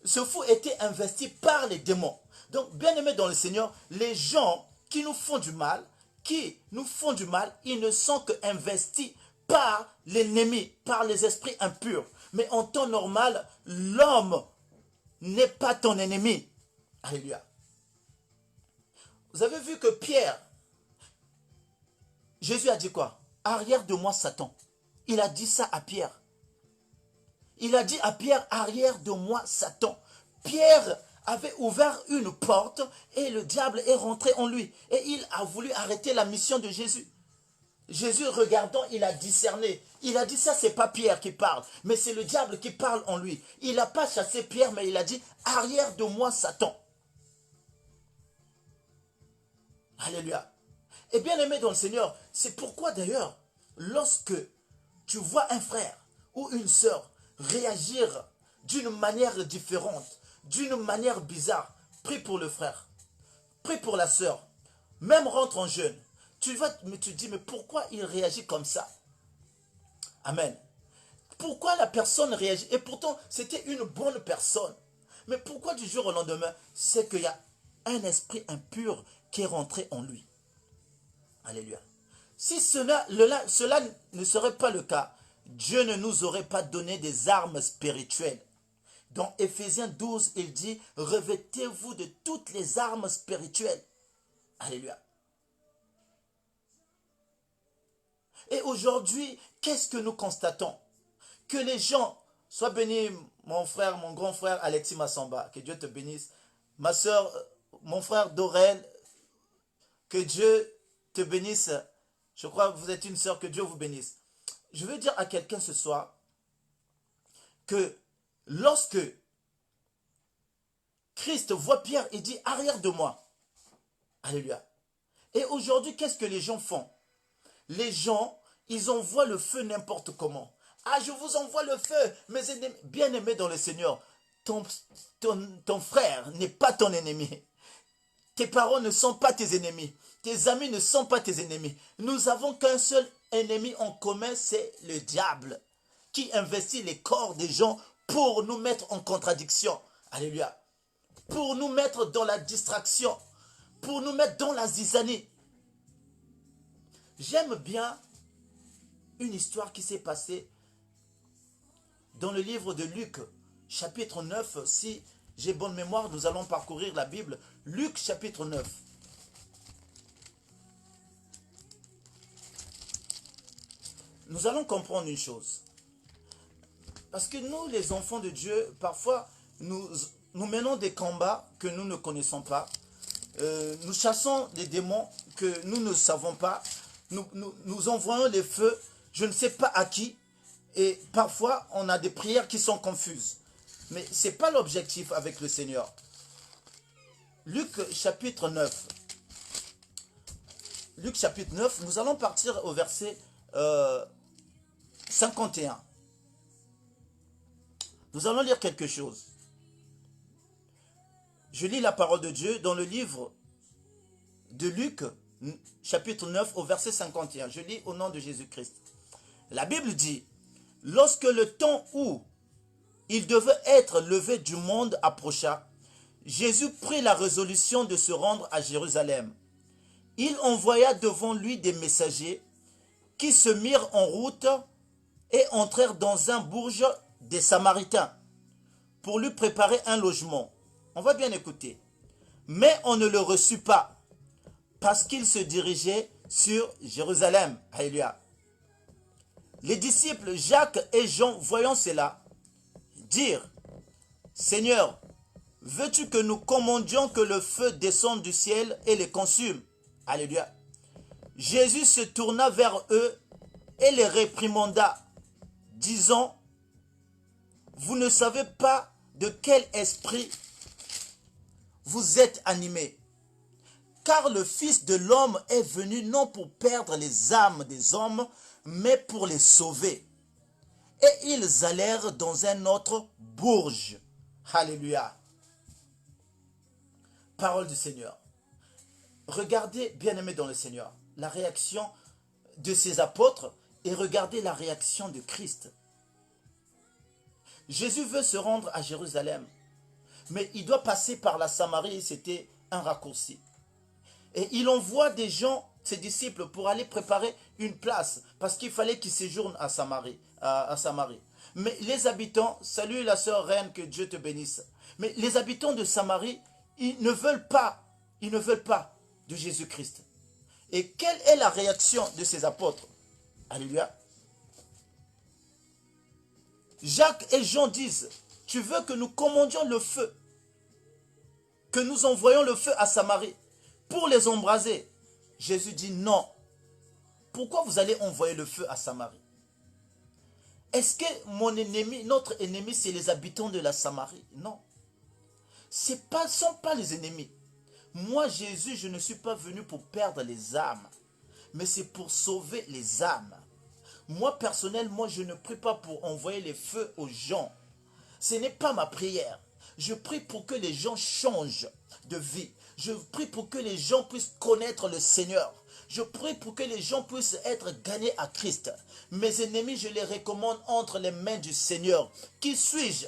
Ce fou était investi par les démons. Donc, bien aimés dans le Seigneur, les gens qui nous font du mal, ils ne sont qu'investis par l'ennemi, par les esprits impurs. Mais en temps normal, l'homme n'est pas ton ennemi. Alléluia. Vous avez vu que Pierre, Jésus a dit quoi? Arrière de moi, Satan. Il a dit ça à Pierre. Il a dit à Pierre, arrière de moi, Satan. Pierre avait ouvert une porte et le diable est rentré en lui. Et il a voulu arrêter la mission de Jésus. Jésus, regardant, il a discerné. Il a dit, ça, c'est pas Pierre qui parle, mais c'est le diable qui parle en lui. Il n'a pas chassé Pierre, mais il a dit, arrière de moi, Satan. Alléluia. Et bien aimé dans le Seigneur, c'est pourquoi d'ailleurs, lorsque tu vois un frère ou une sœur réagir d'une manière différente, d'une manière bizarre, prie pour le frère, prie pour la sœur, même rentre en jeûne. Tu te dis, mais pourquoi il réagit comme ça? Amen. Pourquoi la personne réagit? Et pourtant, c'était une bonne personne. Mais pourquoi du jour au lendemain? C'est qu'il y a un esprit impur qui est rentré en lui. Alléluia. Si cela ne serait pas le cas, Dieu ne nous aurait pas donné des armes spirituelles. Dans Éphésiens 12, il dit, revêtez-vous de toutes les armes spirituelles. Alléluia. Et aujourd'hui, qu'est-ce que nous constatons? Que les gens, soient bénis, mon frère, mon grand frère Alexis Massamba, que Dieu te bénisse. Ma soeur, mon frère Dorel, que Dieu te bénisse. Je crois que vous êtes une soeur, que Dieu vous bénisse. Je veux dire à quelqu'un ce soir que lorsque Christ voit Pierre, il dit, arrière de moi. Alléluia. Et aujourd'hui, qu'est-ce que les gens font? Les gens, ils envoient le feu n'importe comment. Ah, je vous envoie le feu, mes ennemis. Bien-aimés dans le Seigneur, ton frère n'est pas ton ennemi. Tes parents ne sont pas tes ennemis. Tes amis ne sont pas tes ennemis. Nous avons qu'un seul ennemi en commun, c'est le diable, qui investit les corps des gens pour nous mettre en contradiction. Alléluia. Pour nous mettre dans la distraction, pour nous mettre dans la zizanie. J'aime bien une histoire qui s'est passée dans le livre de Luc, chapitre 9. Si j'ai bonne mémoire, nous allons parcourir la Bible. Luc, chapitre 9. Nous allons comprendre une chose. Parce que nous, les enfants de Dieu, parfois, nous menons des combats que nous ne connaissons pas. Nous chassons des démons que nous ne savons pas. Nous envoyons les feux, je ne sais pas à qui. Et parfois, on a des prières qui sont confuses. Mais ce n'est pas l'objectif avec le Seigneur. Luc chapitre 9. Luc chapitre 9, nous allons partir au verset 51. Nous allons lire quelque chose. Je lis la parole de Dieu dans le livre de Luc, chapitre 9, au verset 51. Je lis au nom de Jésus-Christ. La Bible dit, « Lorsque le temps où il devait être levé du monde approcha, Jésus prit la résolution de se rendre à Jérusalem. Il envoya devant lui des messagers qui se mirent en route et entrèrent dans un bourg des Samaritains pour lui préparer un logement. » On va bien écouter. Mais on ne le reçut pas, parce qu'ils se dirigeaient sur Jérusalem. Alléluia. Les disciples Jacques et Jean, voyant cela, dirent, Seigneur, veux-tu que nous commandions que le feu descende du ciel et les consume? Alléluia. Jésus se tourna vers eux et les réprimanda, disant, vous ne savez pas de quel esprit vous êtes animés, car le Fils de l'homme est venu non pour perdre les âmes des hommes, mais pour les sauver. Et ils allèrent dans un autre bourg. Alléluia. Parole du Seigneur. Regardez, bien-aimés dans le Seigneur, la réaction de ces apôtres et regardez la réaction de Christ. Jésus veut se rendre à Jérusalem, mais il doit passer par la Samarie, c'était un raccourci. Et il envoie des gens, ses disciples, pour aller préparer une place, parce qu'il fallait qu'ils séjournent à Samarie. Mais les habitants, salut la sœur reine, que Dieu te bénisse. Mais les habitants de Samarie, ils ne veulent pas de Jésus-Christ. Et quelle est la réaction de ces apôtres? Alléluia. Jacques et Jean disent, tu veux que nous commandions le feu, que nous envoyions le feu à Samarie pour les embraser? Jésus dit non. Pourquoi vous allez envoyer le feu à Samarie? Est-ce que mon ennemi, notre ennemi, c'est les habitants de la Samarie? Non. Ce ne sont pas les ennemis. Moi, Jésus, je ne suis pas venu pour perdre les âmes, mais c'est pour sauver les âmes. Moi, personnellement, je ne prie pas pour envoyer les feux aux gens. Ce n'est pas ma prière. Je prie pour que les gens changent de vie. Je prie pour que les gens puissent connaître le Seigneur. Je prie pour que les gens puissent être gagnés à Christ. Mes ennemis, je les recommande entre les mains du Seigneur. Qui suis-je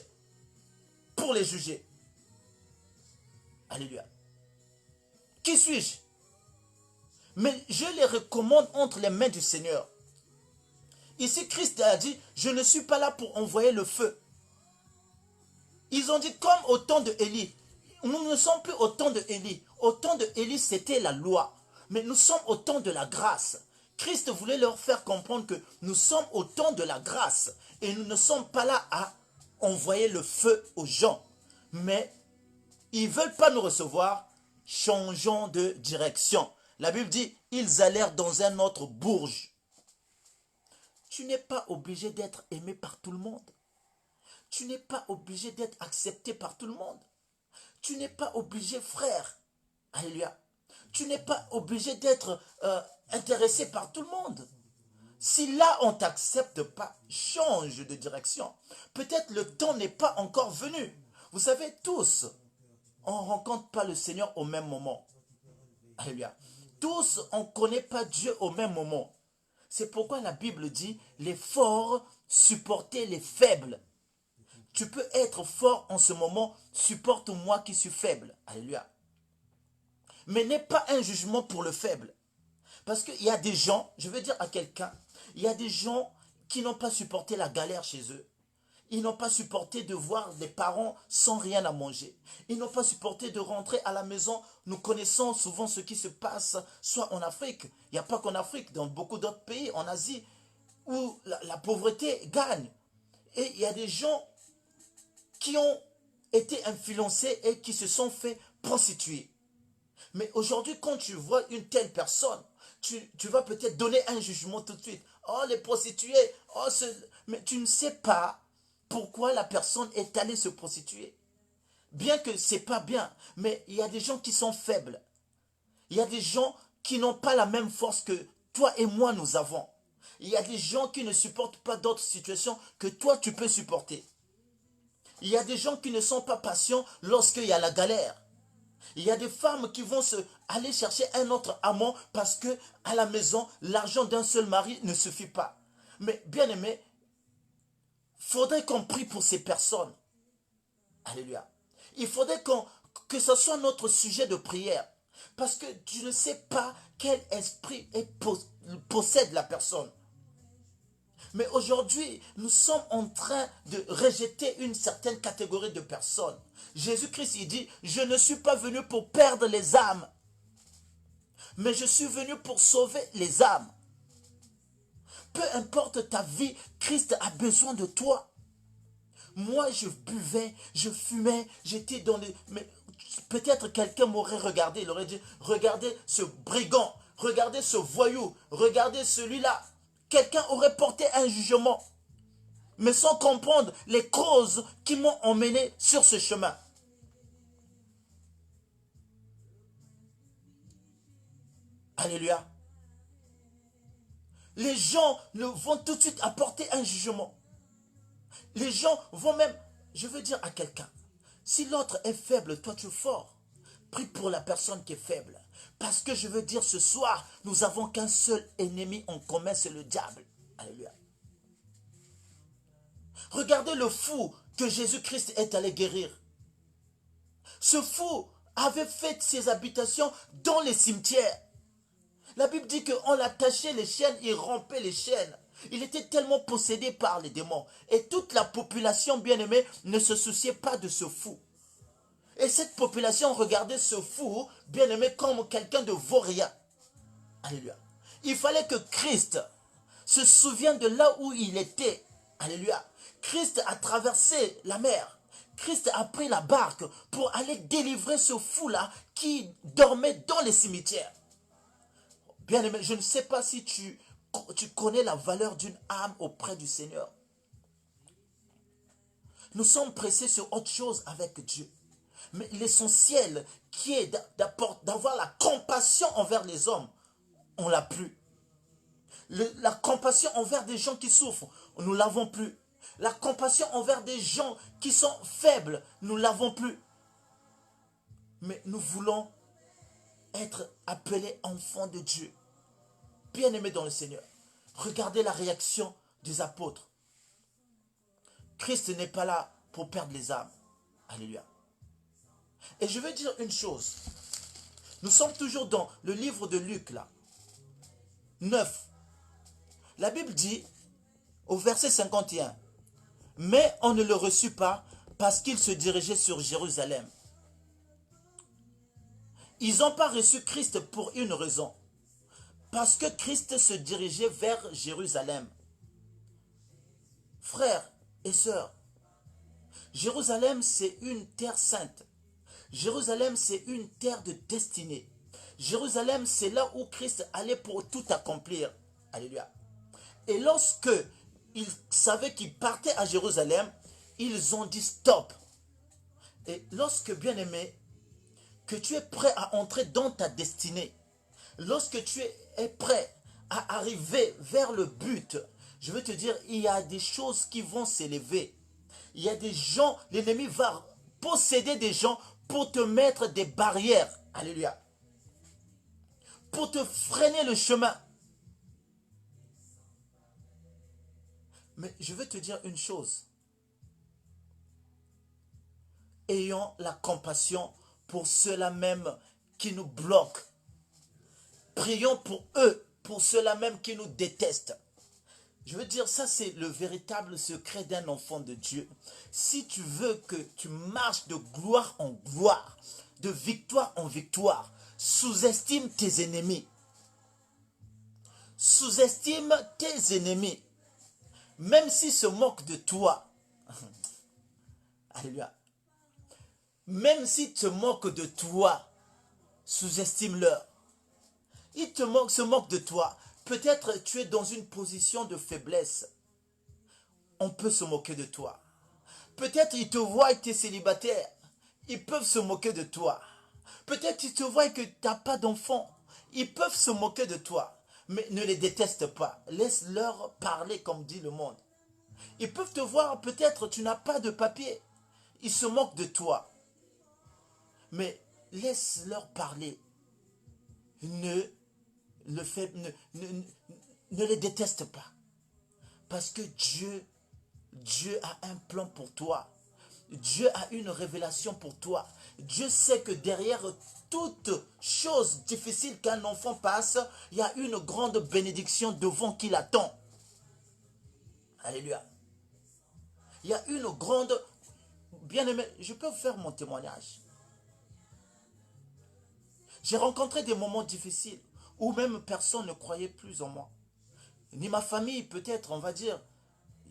pour les juger? Alléluia. Qui suis-je? Mais je les recommande entre les mains du Seigneur. Ici, Christ a dit, je ne suis pas là pour envoyer le feu. Ils ont dit, comme au temps de Élie. Nous ne sommes plus au temps de Élie. Au temps de Élie, c'était la loi. Mais nous sommes au temps de la grâce. Christ voulait leur faire comprendre que nous sommes au temps de la grâce. Et nous ne sommes pas là à envoyer le feu aux gens. Mais ils ne veulent pas nous recevoir. Changeons de direction. La Bible dit, ils allèrent dans un autre bourg. Tu n'es pas obligé d'être aimé par tout le monde. Tu n'es pas obligé d'être accepté par tout le monde. Tu n'es pas obligé, frère. Alléluia. Tu n'es pas obligé d'être intéressé par tout le monde. Si là, on ne t'accepte pas, change de direction. Peut-être le temps n'est pas encore venu. Vous savez, tous, on ne rencontre pas le Seigneur au même moment. Alléluia. Tous, on ne connaît pas Dieu au même moment. C'est pourquoi la Bible dit, les forts supportez les faibles. Tu peux être fort en ce moment, supporte moi qui suis faible. Alléluia. Mais n'est pas un jugement pour le faible. Parce qu'il y a des gens, je veux dire à quelqu'un, il y a des gens qui n'ont pas supporté la galère chez eux. Ils n'ont pas supporté de voir des parents sans rien à manger. Ils n'ont pas supporté de rentrer à la maison. Nous connaissons souvent ce qui se passe, soit en Afrique. Il n'y a pas qu'en Afrique, dans beaucoup d'autres pays, en Asie, où la pauvreté gagne. Et il y a des gens qui ont été influencés et qui se sont fait prostituer. Mais aujourd'hui, quand tu vois une telle personne, tu vas peut-être donner un jugement tout de suite. Oh, les prostituées, oh, mais tu ne sais pas pourquoi la personne est allée se prostituer. Bien que ce n'est pas bien, mais il y a des gens qui sont faibles. Il y a des gens qui n'ont pas la même force que toi et moi nous avons. Il y a des gens qui ne supportent pas d'autres situations que toi tu peux supporter. Il y a des gens qui ne sont pas patients lorsqu'il y a la galère. Il y a des femmes qui vont aller chercher un autre amant parce que à la maison, l'argent d'un seul mari ne suffit pas. Mais bien aimé, il faudrait qu'on prie pour ces personnes. Alléluia. Il faudrait que ce soit notre sujet de prière. Parce que tu ne sais pas quel esprit possède la personne. Mais aujourd'hui, nous sommes en train de rejeter une certaine catégorie de personnes. Jésus-Christ, il dit, je ne suis pas venu pour perdre les âmes. mais je suis venu pour sauver les âmes. Peu importe ta vie, Christ a besoin de toi. Moi, je buvais, je fumais, j'étais dans les... Mais peut-être quelqu'un m'aurait regardé, il aurait dit, regardez ce brigand, regardez ce voyou, regardez celui-là. Quelqu'un aurait porté un jugement, mais sans comprendre les causes qui m'ont emmené sur ce chemin. Alléluia. Les gens vont tout de suite apporter un jugement. Les gens vont même, je veux dire à quelqu'un, si l'autre est faible, toi tu es fort. Prie pour la personne qui est faible. Parce que je veux dire ce soir, nous n'avons qu'un seul ennemi en commun, c'est le diable. Alléluia. Regardez le fou que Jésus-Christ est allé guérir. Ce fou avait fait ses habitations dans les cimetières. La Bible dit qu'on l'attachait les chaînes, il rompait les chaînes. Il était tellement possédé par les démons. Et toute la population, bien-aimée, ne se souciait pas de ce fou. Et cette population regardait ce fou, bien-aimé, comme quelqu'un de vaurien. Alléluia. Il fallait que Christ se souvienne de là où il était. Alléluia. Christ a traversé la mer. Christ a pris la barque pour aller délivrer ce fou-là qui dormait dans les cimetières. Bien-aimé, je ne sais pas si tu connais la valeur d'une âme auprès du Seigneur. Nous sommes pressés sur autre chose avec Dieu. Mais l'essentiel qui est d'avoir la compassion envers les hommes, on ne l'a plus. La compassion envers des gens qui souffrent, nous ne l'avons plus. La compassion envers des gens qui sont faibles, nous ne l'avons plus. Mais nous voulons être appelés enfants de Dieu. Bien-aimés dans le Seigneur. Regardez la réaction des apôtres. Christ n'est pas là pour perdre les âmes. Alléluia. Et je veux dire une chose. Nous sommes toujours dans le livre de Luc, là. 9. La Bible dit, au verset 51, « Mais on ne le reçut pas parce qu'il se dirigeait sur Jérusalem. » Ils n'ont pas reçu Christ pour une raison. Parce que Christ se dirigeait vers Jérusalem. Frères et sœurs, Jérusalem, c'est une terre sainte. Jérusalem, c'est une terre de destinée. Jérusalem, c'est là où Christ allait pour tout accomplir. Alléluia. Et lorsque ils savaient qu'ils partaient à Jérusalem, ils ont dit stop. Et lorsque, bien-aimé, que tu es prêt à entrer dans ta destinée, lorsque tu es prêt à arriver vers le but, je veux te dire, il y a des choses qui vont s'élever. Il y a des gens, l'ennemi va posséder des gens pour te mettre des barrières. Alléluia. Pour te freiner le chemin. Mais je veux te dire une chose. Ayons la compassion pour ceux-là même qui nous bloquent. Prions pour eux, pour ceux-là même qui nous détestent. Je veux dire, ça c'est le véritable secret d'un enfant de Dieu. Si tu veux que tu marches de gloire en gloire, de victoire en victoire, sous-estime tes ennemis. Sous-estime tes ennemis. Même s'ils se moquent de toi. Alléluia. Même s'ils se moquent de toi, sous-estime-leur. Ils se moquent de toi. Peut-être tu es dans une position de faiblesse. On peut se moquer de toi. Peut-être ils te voient que tu es célibataire. Ils peuvent se moquer de toi. Peut-être ils te voient que tu n'as pas d'enfant. Ils peuvent se moquer de toi. Mais ne les déteste pas. Laisse-leur parler comme dit le monde. Ils peuvent te voir, peut-être tu n'as pas de papier. Ils se moquent de toi. Mais laisse-leur parler. Ne les déteste pas. Parce que Dieu a un plan pour toi. Dieu a une révélation pour toi. Dieu sait que derrière toute chose difficile qu'un enfant passe, il y a une grande bénédiction devant qui l'attend. Alléluia. Il y a une grande... Bien-aimé, je peux faire mon témoignage. J'ai rencontré des moments difficiles où même personne ne croyait plus en moi. Ni ma famille, peut-être, on va dire,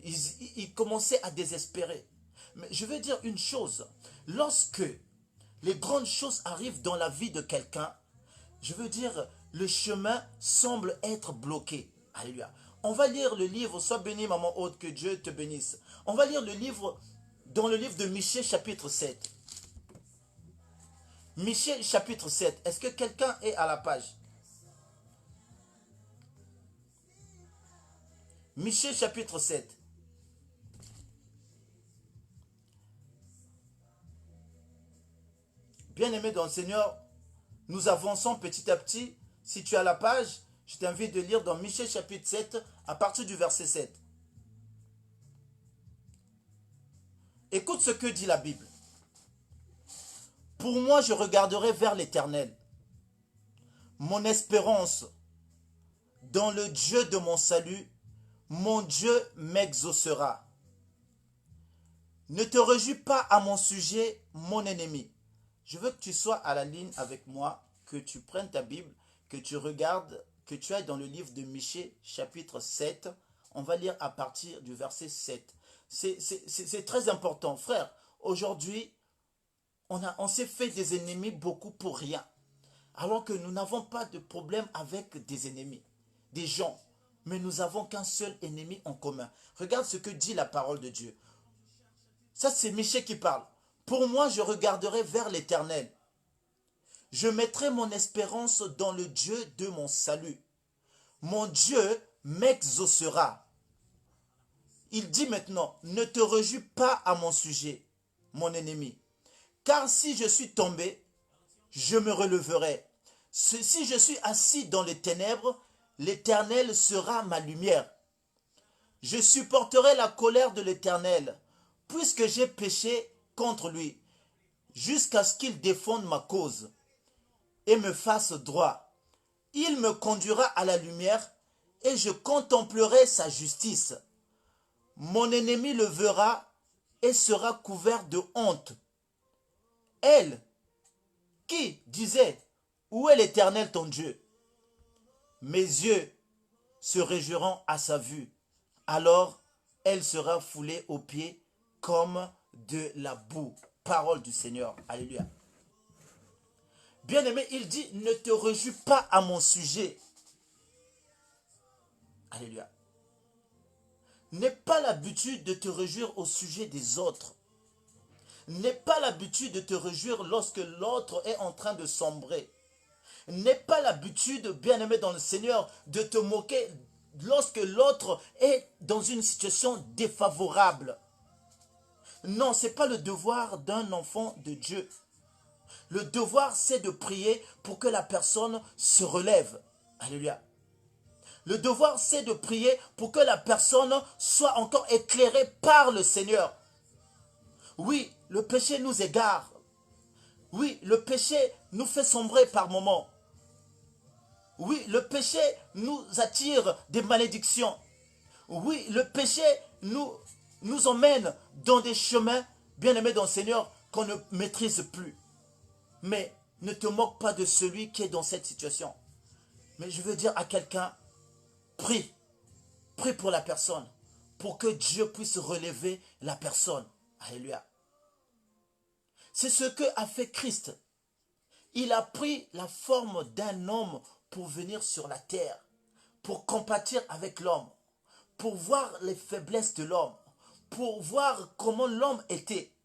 ils commençaient à désespérer. Mais je veux dire une chose, lorsque les grandes choses arrivent dans la vie de quelqu'un, je veux dire, le chemin semble être bloqué. Alléluia. On va lire le livre, sois béni maman haute, que Dieu te bénisse. On va lire le livre, dans le livre de Michée chapitre 7. Michée chapitre 7, est-ce que quelqu'un est à la page? Michée chapitre 7. Bien-aimé dans le Seigneur, nous avançons petit à petit. Si tu as la page, je t'invite de lire dans Michée chapitre 7 à partir du verset 7. Écoute ce que dit la Bible. Pour moi, je regarderai vers l'Éternel. Mon espérance dans le Dieu de mon salut, mon Dieu m'exaucera. Ne te réjouis pas à mon sujet, mon ennemi. Je veux que tu sois à la ligne avec moi, que tu prennes ta Bible, que tu regardes, que tu ailles dans le livre de Michée, chapitre 7. On va lire à partir du verset 7. C'est très important. Frère, aujourd'hui, on s'est fait des ennemis beaucoup pour rien. Alors que nous n'avons pas de problème avec des ennemis, des gens. Mais nous n'avons qu'un seul ennemi en commun. Regarde ce que dit la parole de Dieu. Ça, c'est Michée qui parle. Pour moi, je regarderai vers l'Éternel. Je mettrai mon espérance dans le Dieu de mon salut. Mon Dieu m'exaucera. Il dit maintenant, ne te réjouis pas à mon sujet, mon ennemi. Car si je suis tombé, je me releverai. Si je suis assis dans les ténèbres, l'Éternel sera ma lumière. Je supporterai la colère de l'Éternel, puisque j'ai péché contre lui, jusqu'à ce qu'il défende ma cause et me fasse droit. Il me conduira à la lumière et je contemplerai sa justice. Mon ennemi le verra et sera couvert de honte. Elle, qui disait, où est l'Éternel ton Dieu? Mes yeux se réjouiront à sa vue. Alors, elle sera foulée aux pieds comme de la boue. Parole du Seigneur. Alléluia. Bien-aimé, il dit, ne te réjouis pas à mon sujet. Alléluia. N'aie pas l'habitude de te réjouir au sujet des autres. N'aie pas l'habitude de te réjouir lorsque l'autre est en train de sombrer. N'aie pas l'habitude, bien-aimé dans le Seigneur, de te moquer lorsque l'autre est dans une situation défavorable. Non, ce n'est pas le devoir d'un enfant de Dieu. Le devoir, c'est de prier pour que la personne se relève. Alléluia. Le devoir, c'est de prier pour que la personne soit encore éclairée par le Seigneur. Oui, le péché nous égare. Oui, le péché nous fait sombrer par moments. Oui, le péché nous attire des malédictions. Oui, le péché nous emmène dans des chemins, bien-aimés dans le Seigneur, qu'on ne maîtrise plus. Mais ne te moque pas de celui qui est dans cette situation. Mais je veux dire à quelqu'un, prie. Prie pour la personne. Pour que Dieu puisse relever la personne. Alléluia. C'est ce que a fait Christ. Il a pris la forme d'un homme pour venir sur la terre. Pour compatir avec l'homme. Pour voir les faiblesses de l'homme. Pour voir comment l'homme était.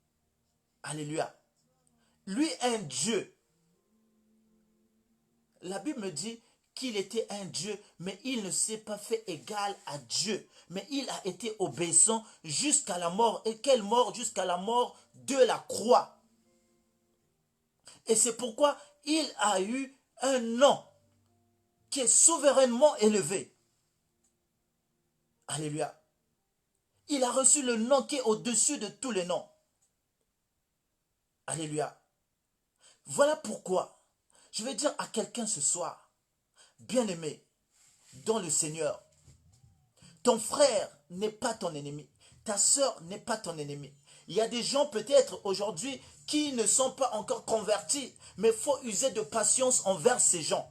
Alléluia. Lui, un Dieu. La Bible me dit qu'il était un Dieu, mais il ne s'est pas fait égal à Dieu. Mais il a été obéissant jusqu'à la mort. Et quelle mort? Jusqu'à la mort de la croix. Et c'est pourquoi il a eu un nom qui est souverainement élevé. Alléluia. Il a reçu le nom qui est au-dessus de tous les noms. Alléluia. Voilà pourquoi je vais dire à quelqu'un ce soir, bien-aimé, dans le Seigneur, ton frère n'est pas ton ennemi, ta sœur n'est pas ton ennemi. Il y a des gens peut-être aujourd'hui qui ne sont pas encore convertis, mais il faut user de patience envers ces gens.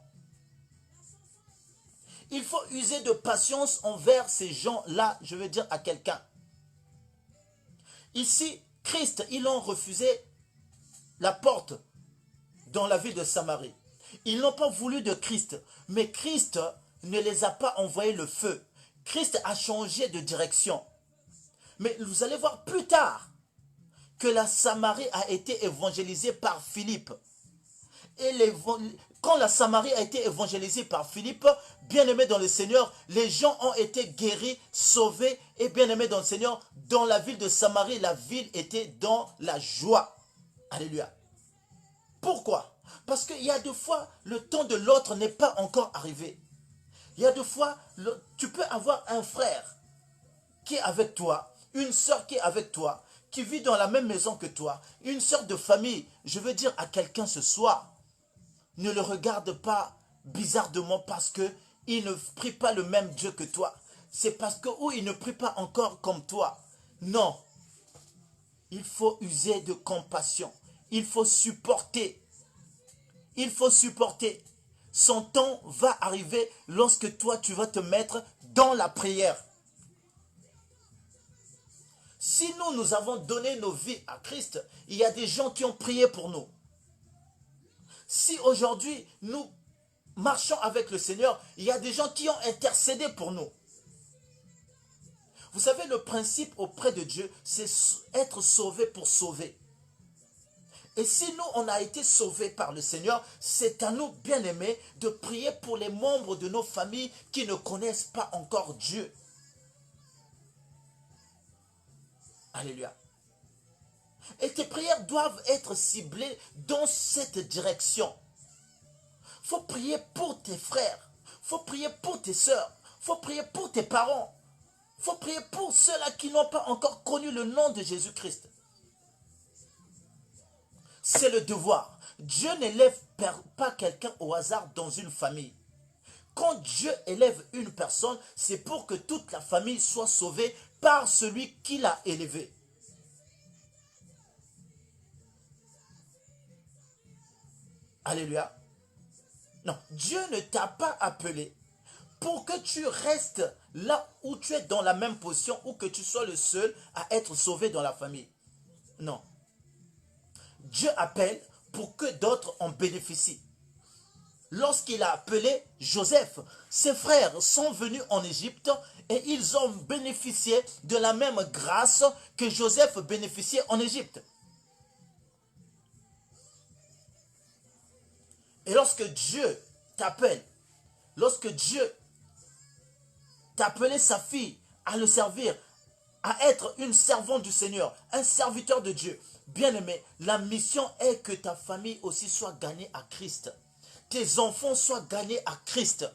Il faut user de patience envers ces gens-là, je veux dire à quelqu'un. Ici, Christ, ils ont refusé la porte dans la ville de Samarie. Ils n'ont pas voulu de Christ, mais Christ ne les a pas envoyé le feu. Christ a changé de direction. Mais vous allez voir plus tard que la Samarie a été évangélisée par Philippe. Et quand la Samarie a été évangélisée par Philippe, bien-aimés dans le Seigneur, les gens ont été guéris, sauvés et bien-aimés dans le Seigneur. Dans la ville de Samarie, la ville était dans la joie. Alléluia. Pourquoi? Parce qu'il y a deux fois, le temps de l'autre n'est pas encore arrivé. Il y a deux fois, tu peux avoir un frère qui est avec toi, une sœur qui est avec toi, qui vit dans la même maison que toi, une sœur de famille. Je veux dire à quelqu'un ce soir, ne le regarde pas bizarrement parce qu'il ne prie pas le même Dieu que toi. C'est parce que ou il ne prie pas encore comme toi. Non. Il faut user de compassion. Il faut supporter. Il faut supporter. Son temps va arriver lorsque toi tu vas te mettre dans la prière. Si nous avons donné nos vies à Christ, il y a des gens qui ont prié pour nous. Si aujourd'hui nous marchons avec le Seigneur, il y a des gens qui ont intercédé pour nous. Vous savez, le principe auprès de Dieu, c'est être sauvé pour sauver. Et si nous, on a été sauvés par le Seigneur, c'est à nous, bien-aimés, de prier pour les membres de nos familles qui ne connaissent pas encore Dieu. Alléluia. Et tes prières doivent être ciblées dans cette direction. Il faut prier pour tes frères. Il faut prier pour tes sœurs. Il faut prier pour tes parents. Il faut prier pour ceux-là qui n'ont pas encore connu le nom de Jésus-Christ. C'est le devoir. Dieu n'élève pas quelqu'un au hasard dans une famille. Quand Dieu élève une personne, c'est pour que toute la famille soit sauvée par celui qui l'a élevé. Alléluia. Non, Dieu ne t'a pas appelé pour que tu restes là où tu es dans la même position ou que tu sois le seul à être sauvé dans la famille. Non. Dieu appelle pour que d'autres en bénéficient. Lorsqu'il a appelé Joseph, ses frères sont venus en Égypte et ils ont bénéficié de la même grâce que Joseph bénéficiait en Égypte. Et lorsque Dieu t'appelle, lorsque Dieu t'a appelé sa fille à le servir, à être une servante du Seigneur, un serviteur de Dieu, bien-aimé, la mission est que ta famille aussi soit gagnée à Christ. Tes enfants soient gagnés à Christ.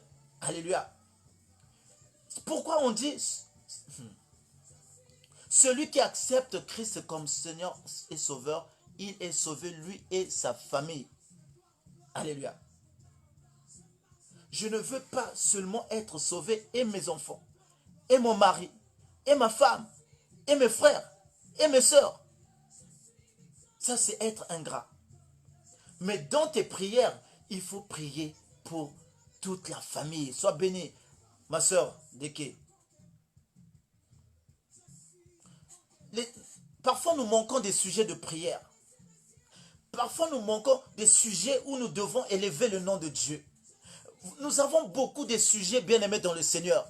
Alléluia. Pourquoi on dit celui qui accepte Christ comme Seigneur et Sauveur, il est sauvé lui et sa famille. Alléluia. Je ne veux pas seulement être sauvé et mes enfants, et mon mari, et ma femme, et mes frères, et mes sœurs. Ça, c'est être ingrat. Mais dans tes prières, il faut prier pour toute la famille. Sois béni, ma sœur Deke. Parfois, nous manquons des sujets de prière. Parfois, nous manquons des sujets où nous devons élever le nom de Dieu. Nous avons beaucoup de sujets bien-aimés dans le Seigneur.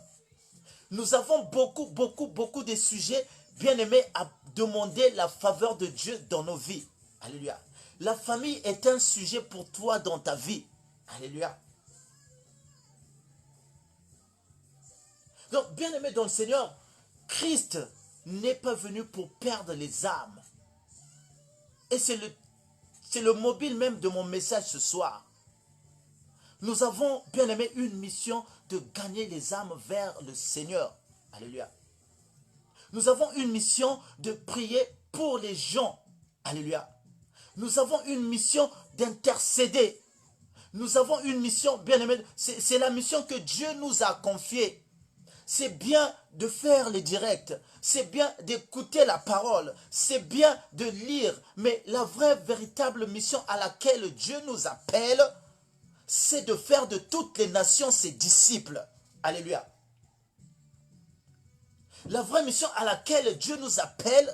Nous avons beaucoup de sujets bien-aimés à demander la faveur de Dieu dans nos vies. Alléluia. La famille est un sujet pour toi dans ta vie. Alléluia. Donc, bien-aimés dans le Seigneur, Christ n'est pas venu pour perdre les âmes. Et c'est le mobile même de mon message ce soir. Nous avons, bien aimé, une mission de gagner les âmes vers le Seigneur. Alléluia. Nous avons une mission de prier pour les gens. Alléluia. Nous avons une mission d'intercéder. Nous avons une mission, bien aimé, c'est la mission que Dieu nous a confiée. C'est bien de faire les directs. C'est bien d'écouter la parole. C'est bien de lire. Mais la vraie, véritable mission à laquelle Dieu nous appelle, c'est de faire de toutes les nations ses disciples. Alléluia. La vraie mission à laquelle Dieu nous appelle,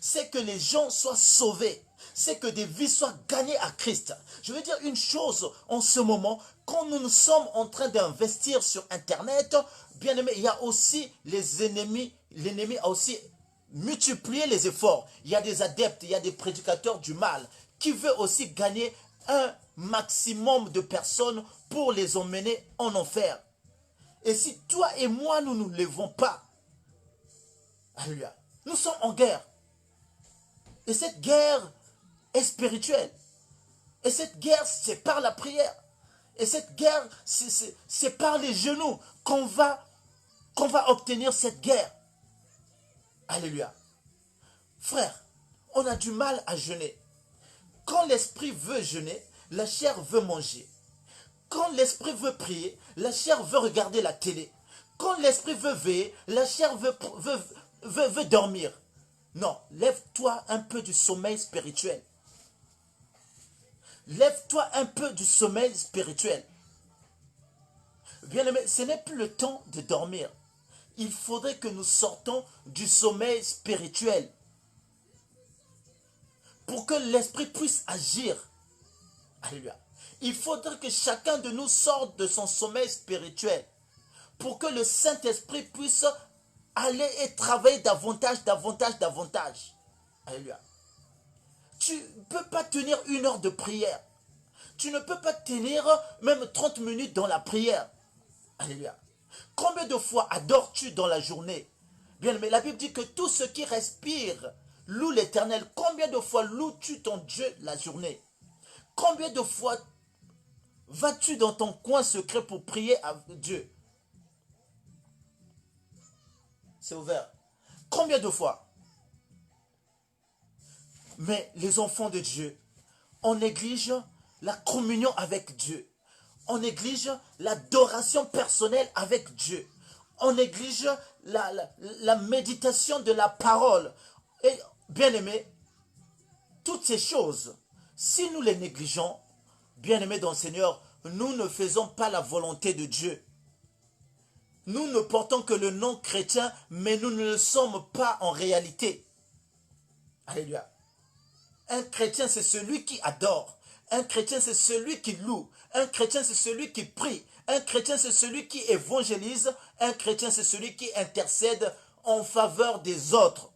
c'est que les gens soient sauvés. C'est que des vies soient gagnées à Christ. Je veux dire une chose en ce moment, quand nous sommes en train d'investir sur Internet, bien aimé, il y a aussi les ennemis. L'ennemi a aussi multiplié les efforts. Il y a des adeptes, il y a des prédicateurs du mal qui veulent aussi gagner un maximum de personnes pour les emmener en enfer. Et si toi et moi, nous ne nous levons pas, alléluia, nous sommes en guerre. Et cette guerre est spirituelle. Et cette guerre, c'est par la prière. Et cette guerre, c'est par les genoux qu'on va obtenir cette guerre. Alléluia. Frère, on a du mal à jeûner. Quand l'esprit veut jeûner, la chair veut manger. Quand l'esprit veut prier, la chair veut regarder la télé. Quand l'esprit veut veiller, la chair veut dormir. Non, lève-toi un peu du sommeil spirituel. Lève-toi un peu du sommeil spirituel. Bien-aimé, ce n'est plus le temps de dormir. Il faudrait que nous sortons du sommeil spirituel pour que l'esprit puisse agir. Alléluia. Il faudrait que chacun de nous sorte de son sommeil spirituel pour que le Saint-Esprit puisse aller et travailler davantage. Alléluia. Tu ne peux pas tenir 1 heure de prière. Tu ne peux pas tenir même 30 minutes dans la prière. Alléluia. Combien de fois adores-tu dans la journée? Bien, mais la Bible dit que tout ce qui respire loue l'Éternel. Combien de fois loues-tu ton Dieu la journée? Combien de fois vas-tu dans ton coin secret pour prier à Dieu? C'est ouvert. Combien de fois? Mais les enfants de Dieu, on néglige la communion avec Dieu. On néglige l'adoration personnelle avec Dieu. On néglige la méditation de la parole. Et bien aimé, toutes ces choses, si nous les négligeons, bien aimé dans le Seigneur, nous ne faisons pas la volonté de Dieu. Nous ne portons que le nom chrétien, mais nous ne le sommes pas en réalité. Alléluia. Un chrétien, c'est celui qui adore. Un chrétien, c'est celui qui loue. Un chrétien, c'est celui qui prie. Un chrétien, c'est celui qui évangélise. Un chrétien, c'est celui qui intercède en faveur des autres.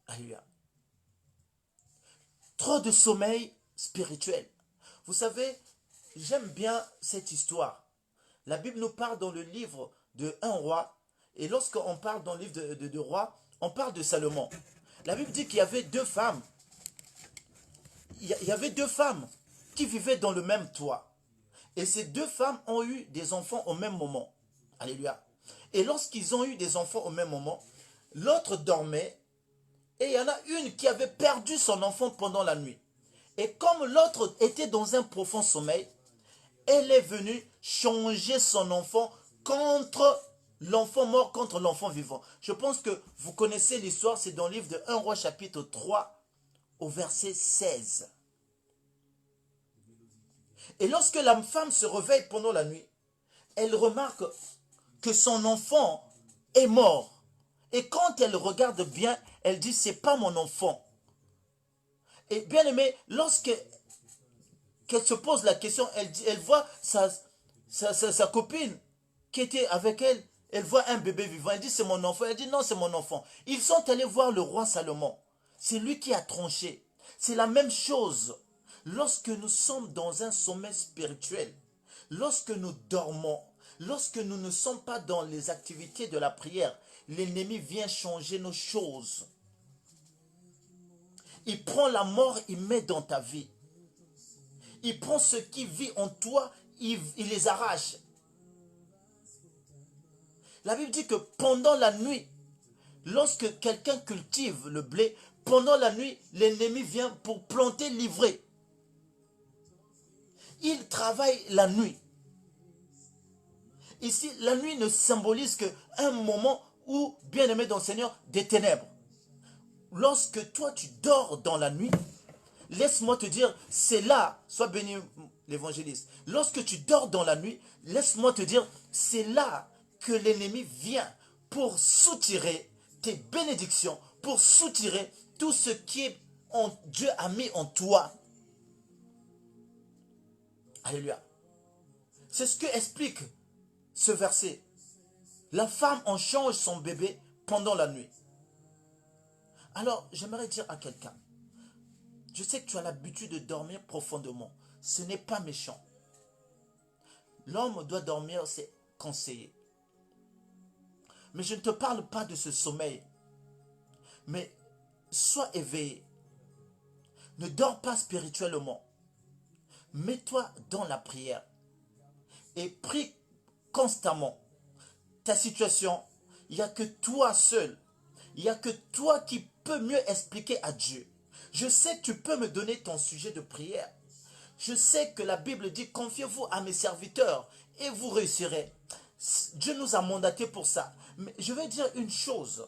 Alléluia. Trop de sommeil spirituel. Vous savez, j'aime bien cette histoire. La Bible nous parle dans le livre de 1 roi. Et lorsqu'on parle dans le livre de roi, on parle de Salomon. La Bible dit qu'il y avait 2 femmes. Il y avait 2 femmes qui vivaient dans le même toit. Et ces 2 femmes ont eu des enfants au même moment. Alléluia. Et lorsqu'ils ont eu des enfants au même moment, l'autre dormait. Et il y en a une qui avait perdu son enfant pendant la nuit. Et comme l'autre était dans un profond sommeil, elle est venue changer son enfant contre l'enfant mort, contre l'enfant vivant. Je pense que vous connaissez l'histoire, c'est dans le livre de 1 roi chapitre 3 au verset 16. Et lorsque la femme se réveille pendant la nuit, elle remarque que son enfant est mort. Et quand elle regarde bien, elle dit, c'est pas mon enfant. Et bien aimé, qu'elle se pose la question, elle voit sa copine qui était avec elle, elle voit un bébé vivant, elle dit c'est mon enfant, elle dit non c'est mon enfant. Ils sont allés voir le roi Salomon, c'est lui qui a tranché. C'est la même chose lorsque nous sommes dans un sommeil spirituel, lorsque nous dormons, lorsque nous ne sommes pas dans les activités de la prière, l'ennemi vient changer nos choses. Il prend la mort, il met dans ta vie. Il prend ce qui vit en toi, il les arrache. La Bible dit que pendant la nuit, lorsque quelqu'un cultive le blé, pendant la nuit, l'ennemi vient pour planter l'ivraie. Il travaille la nuit. Ici, la nuit ne symbolise qu'un moment où, bien-aimé dans le Seigneur, des ténèbres. Lorsque toi, tu dors dans la nuit, laisse-moi te dire, c'est là, sois béni l'évangéliste, lorsque tu dors dans la nuit, laisse-moi te dire, c'est là que l'ennemi vient pour soutirer tes bénédictions, pour soutirer tout ce qui Dieu a mis en toi. Alléluia. C'est ce que explique ce verset. La femme en change son bébé pendant la nuit. Alors, j'aimerais dire à quelqu'un, je sais que tu as l'habitude de dormir profondément. Ce n'est pas méchant. L'homme doit dormir, c'est conseillé. Mais je ne te parle pas de ce sommeil. Mais sois éveillé. Ne dors pas spirituellement. Mets-toi dans la prière. Et prie constamment. Ta situation, il n'y a que toi seul. Il n'y a que toi qui peux mieux expliquer à Dieu. Je sais que tu peux me donner ton sujet de prière. Je sais que la Bible dit, confiez-vous à mes serviteurs et vous réussirez. Dieu nous a mandatés pour ça. Mais je vais dire une chose.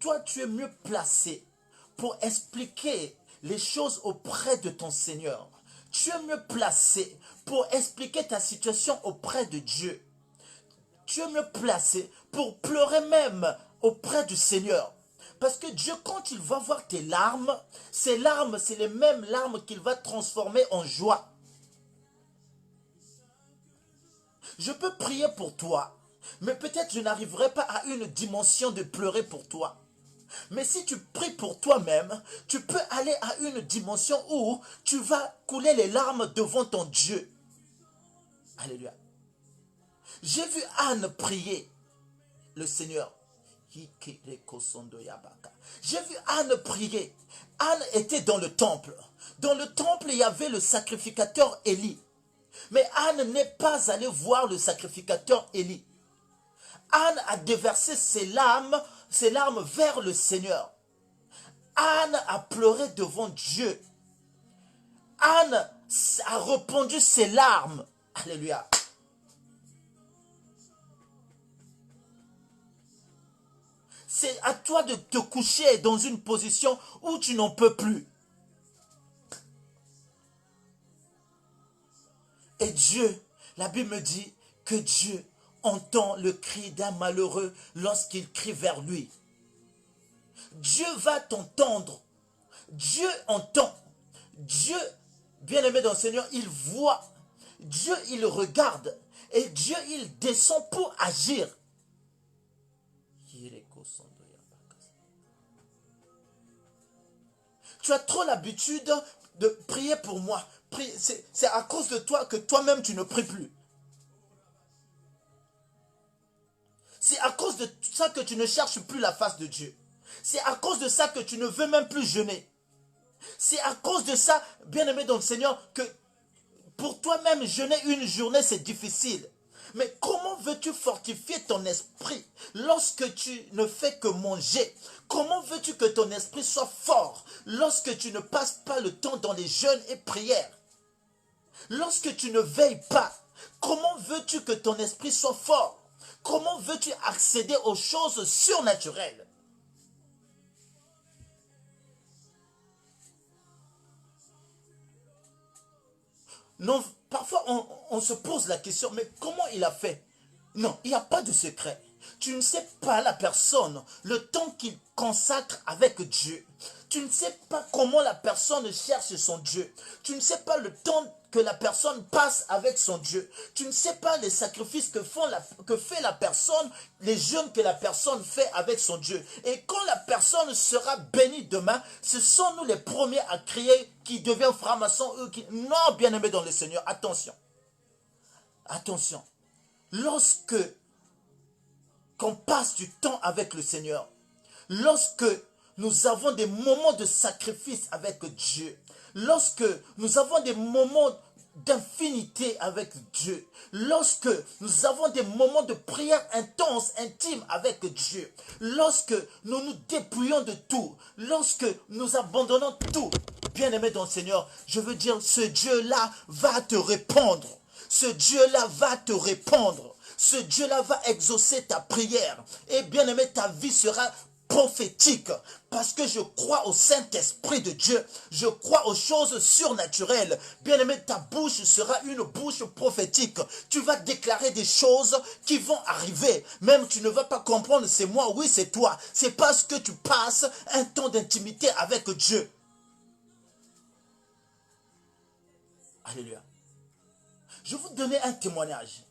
Toi, tu es mieux placé pour expliquer les choses auprès de ton Seigneur. Tu es mieux placé pour expliquer ta situation auprès de Dieu. Tu es mieux placé pour pleurer même auprès du Seigneur. Parce que Dieu, quand il va voir tes larmes, ces larmes, c'est les mêmes larmes qu'il va transformer en joie. Je peux prier pour toi, mais peut-être je n'arriverai pas à une dimension de pleurer pour toi. Mais si tu pries pour toi-même, tu peux aller à une dimension où tu vas couler les larmes devant ton Dieu. Alléluia. J'ai vu Anne prier le Seigneur. J'ai vu Anne prier. Anne était dans le temple. Dans le temple, il y avait le sacrificateur Élie. Mais Anne n'est pas allée voir le sacrificateur Élie. Anne a déversé ses larmes vers le Seigneur. Anne a pleuré devant Dieu. Anne a répandu ses larmes. Alléluia. C'est à toi de te coucher dans une position où tu n'en peux plus. Et Dieu, la Bible me dit que Dieu entend le cri d'un malheureux lorsqu'il crie vers lui. Dieu va t'entendre. Dieu entend. Dieu, bien-aimé dans le Seigneur, il voit. Dieu, il regarde. Et Dieu, il descend pour agir. Tu as trop l'habitude de prier pour moi. C'est à cause de toi que toi-même tu ne pries plus. C'est à cause de ça que tu ne cherches plus la face de Dieu. C'est à cause de ça que tu ne veux même plus jeûner. C'est à cause de ça, bien-aimé dans le Seigneur, que pour toi-même jeûner une journée c'est difficile. Mais comment veux-tu fortifier ton esprit lorsque tu ne fais que manger? Comment veux-tu que ton esprit soit fort lorsque tu ne passes pas le temps dans les jeûnes et prières? Lorsque tu ne veilles pas, comment veux-tu que ton esprit soit fort? Comment veux-tu accéder aux choses surnaturelles? Non, parfois on se pose la question, mais comment il a fait? Non, il n'y a pas de secret. Tu ne sais pas la personne, le temps qu'il consacre avec Dieu. Tu ne sais pas comment la personne cherche son Dieu. Tu ne sais pas le temps que la personne passe avec son Dieu. Tu ne sais pas les sacrifices que fait la personne, les jeûnes que la personne fait avec son Dieu. Et quand la personne sera bénie demain, ce sont nous les premiers à crier qui devient franc-maçon. Non, bien-aimés dans le Seigneur, attention. Attention. Lorsque qu'on passe du temps avec le Seigneur, lorsque nous avons des moments de sacrifice avec Dieu, lorsque nous avons des moments d'infinité avec Dieu, lorsque nous avons des moments de prière intense, intime avec Dieu, lorsque nous nous dépouillons de tout, lorsque nous abandonnons tout, bien-aimé dans le Seigneur, je veux dire, ce Dieu-là va te répondre. Ce Dieu-là va te répondre. ce Dieu-là va exaucer ta prière. Et bien aimé, ta vie sera prophétique, parce que je crois au Saint-Esprit de Dieu, je crois aux choses surnaturelles. Bien aimé, ta bouche sera une bouche prophétique. Tu vas déclarer des choses qui vont arriver. Même tu ne vas pas comprendre, c'est moi, oui c'est toi. C'est parce que tu passes un temps d'intimité avec Dieu. Alléluia. Je vais vous donner un témoignage.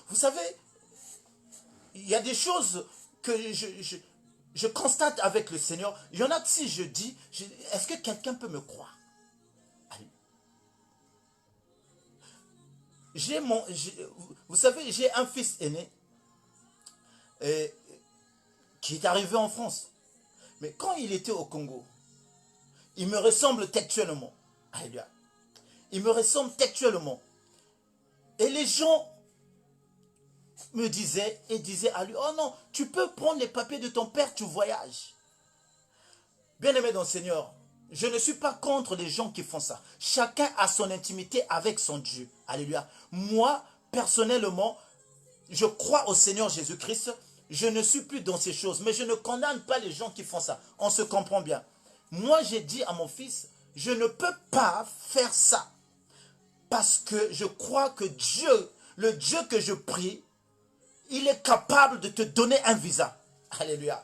Vous savez, il y a des choses que je constate avec le Seigneur. Il y en a que si je dis, est-ce que quelqu'un peut me croire? Vous savez, j'ai un fils aîné qui est arrivé en France. Mais quand il était au Congo, il me ressemble textuellement. Alléluia. Il me ressemble textuellement. Et les gens me disaient à lui, oh non, tu peux prendre les papiers de ton père, tu voyages. Bien-aimé dans le Seigneur, je ne suis pas contre les gens qui font ça. Chacun a son intimité avec son Dieu. Alléluia. Moi, personnellement, je crois au Seigneur Jésus-Christ. Je ne suis plus dans ces choses. Mais je ne condamne pas les gens qui font ça. On se comprend bien. Moi, j'ai dit à mon fils, je ne peux pas faire ça. Parce que je crois que Dieu, le Dieu que je prie, il est capable de te donner un visa. Alléluia.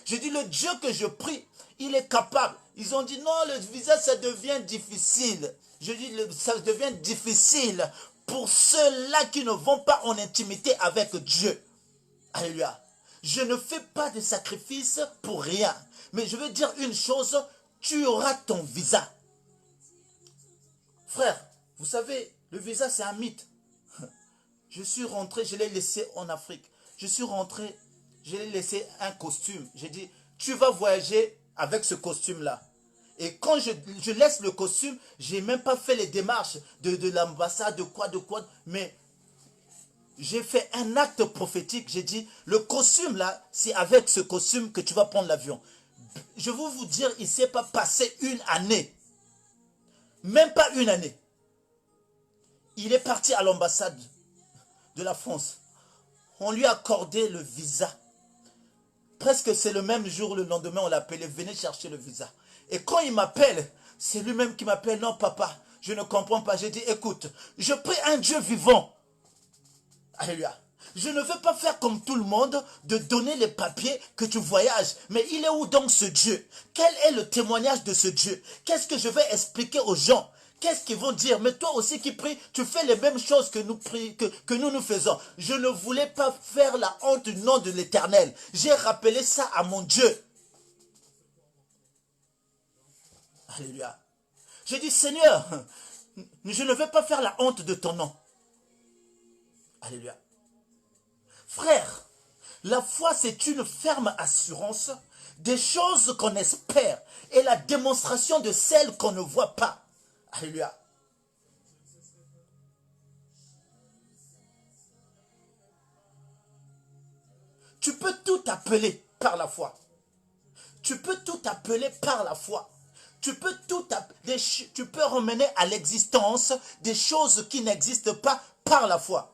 Je dis, le Dieu que je prie, il est capable. Ils ont dit, non, le visa, ça devient difficile. Je dis, ça devient difficile pour ceux-là qui ne vont pas en intimité avec Dieu. Alléluia. Je ne fais pas de sacrifice pour rien. Mais je veux dire une chose, tu auras ton visa. Frère, vous savez, le visa, c'est un mythe. Je suis rentré, je l'ai laissé en Afrique. Je suis rentré, je l'ai laissé un costume. J'ai dit, tu vas voyager avec ce costume-là. Et quand je laisse le costume, je n'ai même pas fait les démarches de l'ambassade, de quoi. Mais j'ai fait un acte prophétique. J'ai dit, le costume-là, c'est avec ce costume que tu vas prendre l'avion. Je veux vous dire, il ne s'est pas passé une année. Même pas une année. Il est parti à l'ambassade de la France. On lui a accordé le visa. Presque c'est le même jour, le lendemain, on l'appelait, venez chercher le visa. Et quand il m'appelle, c'est lui-même qui m'appelle, non papa, je ne comprends pas. J'ai dit, écoute, je prie un Dieu vivant. Alléluia. Je ne veux pas faire comme tout le monde, de donner les papiers que tu voyages. Mais il est où donc ce Dieu? Quel est le témoignage de ce Dieu? Qu'est-ce que je vais expliquer aux gens? Qu'est-ce qu'ils vont dire? Mais toi aussi qui pries, tu fais les mêmes choses que nous faisons. Je ne voulais pas faire la honte du nom de l'Éternel. J'ai rappelé ça à mon Dieu. Alléluia. J'ai dit, Seigneur, je ne veux pas faire la honte de ton nom. Alléluia. Frère, la foi c'est une ferme assurance des choses qu'on espère et la démonstration de celles qu'on ne voit pas. Alléluia. Tu peux tout appeler par la foi. Tu peux tout appeler par la foi. Tu peux ramener à l'existence des choses qui n'existent pas par la foi.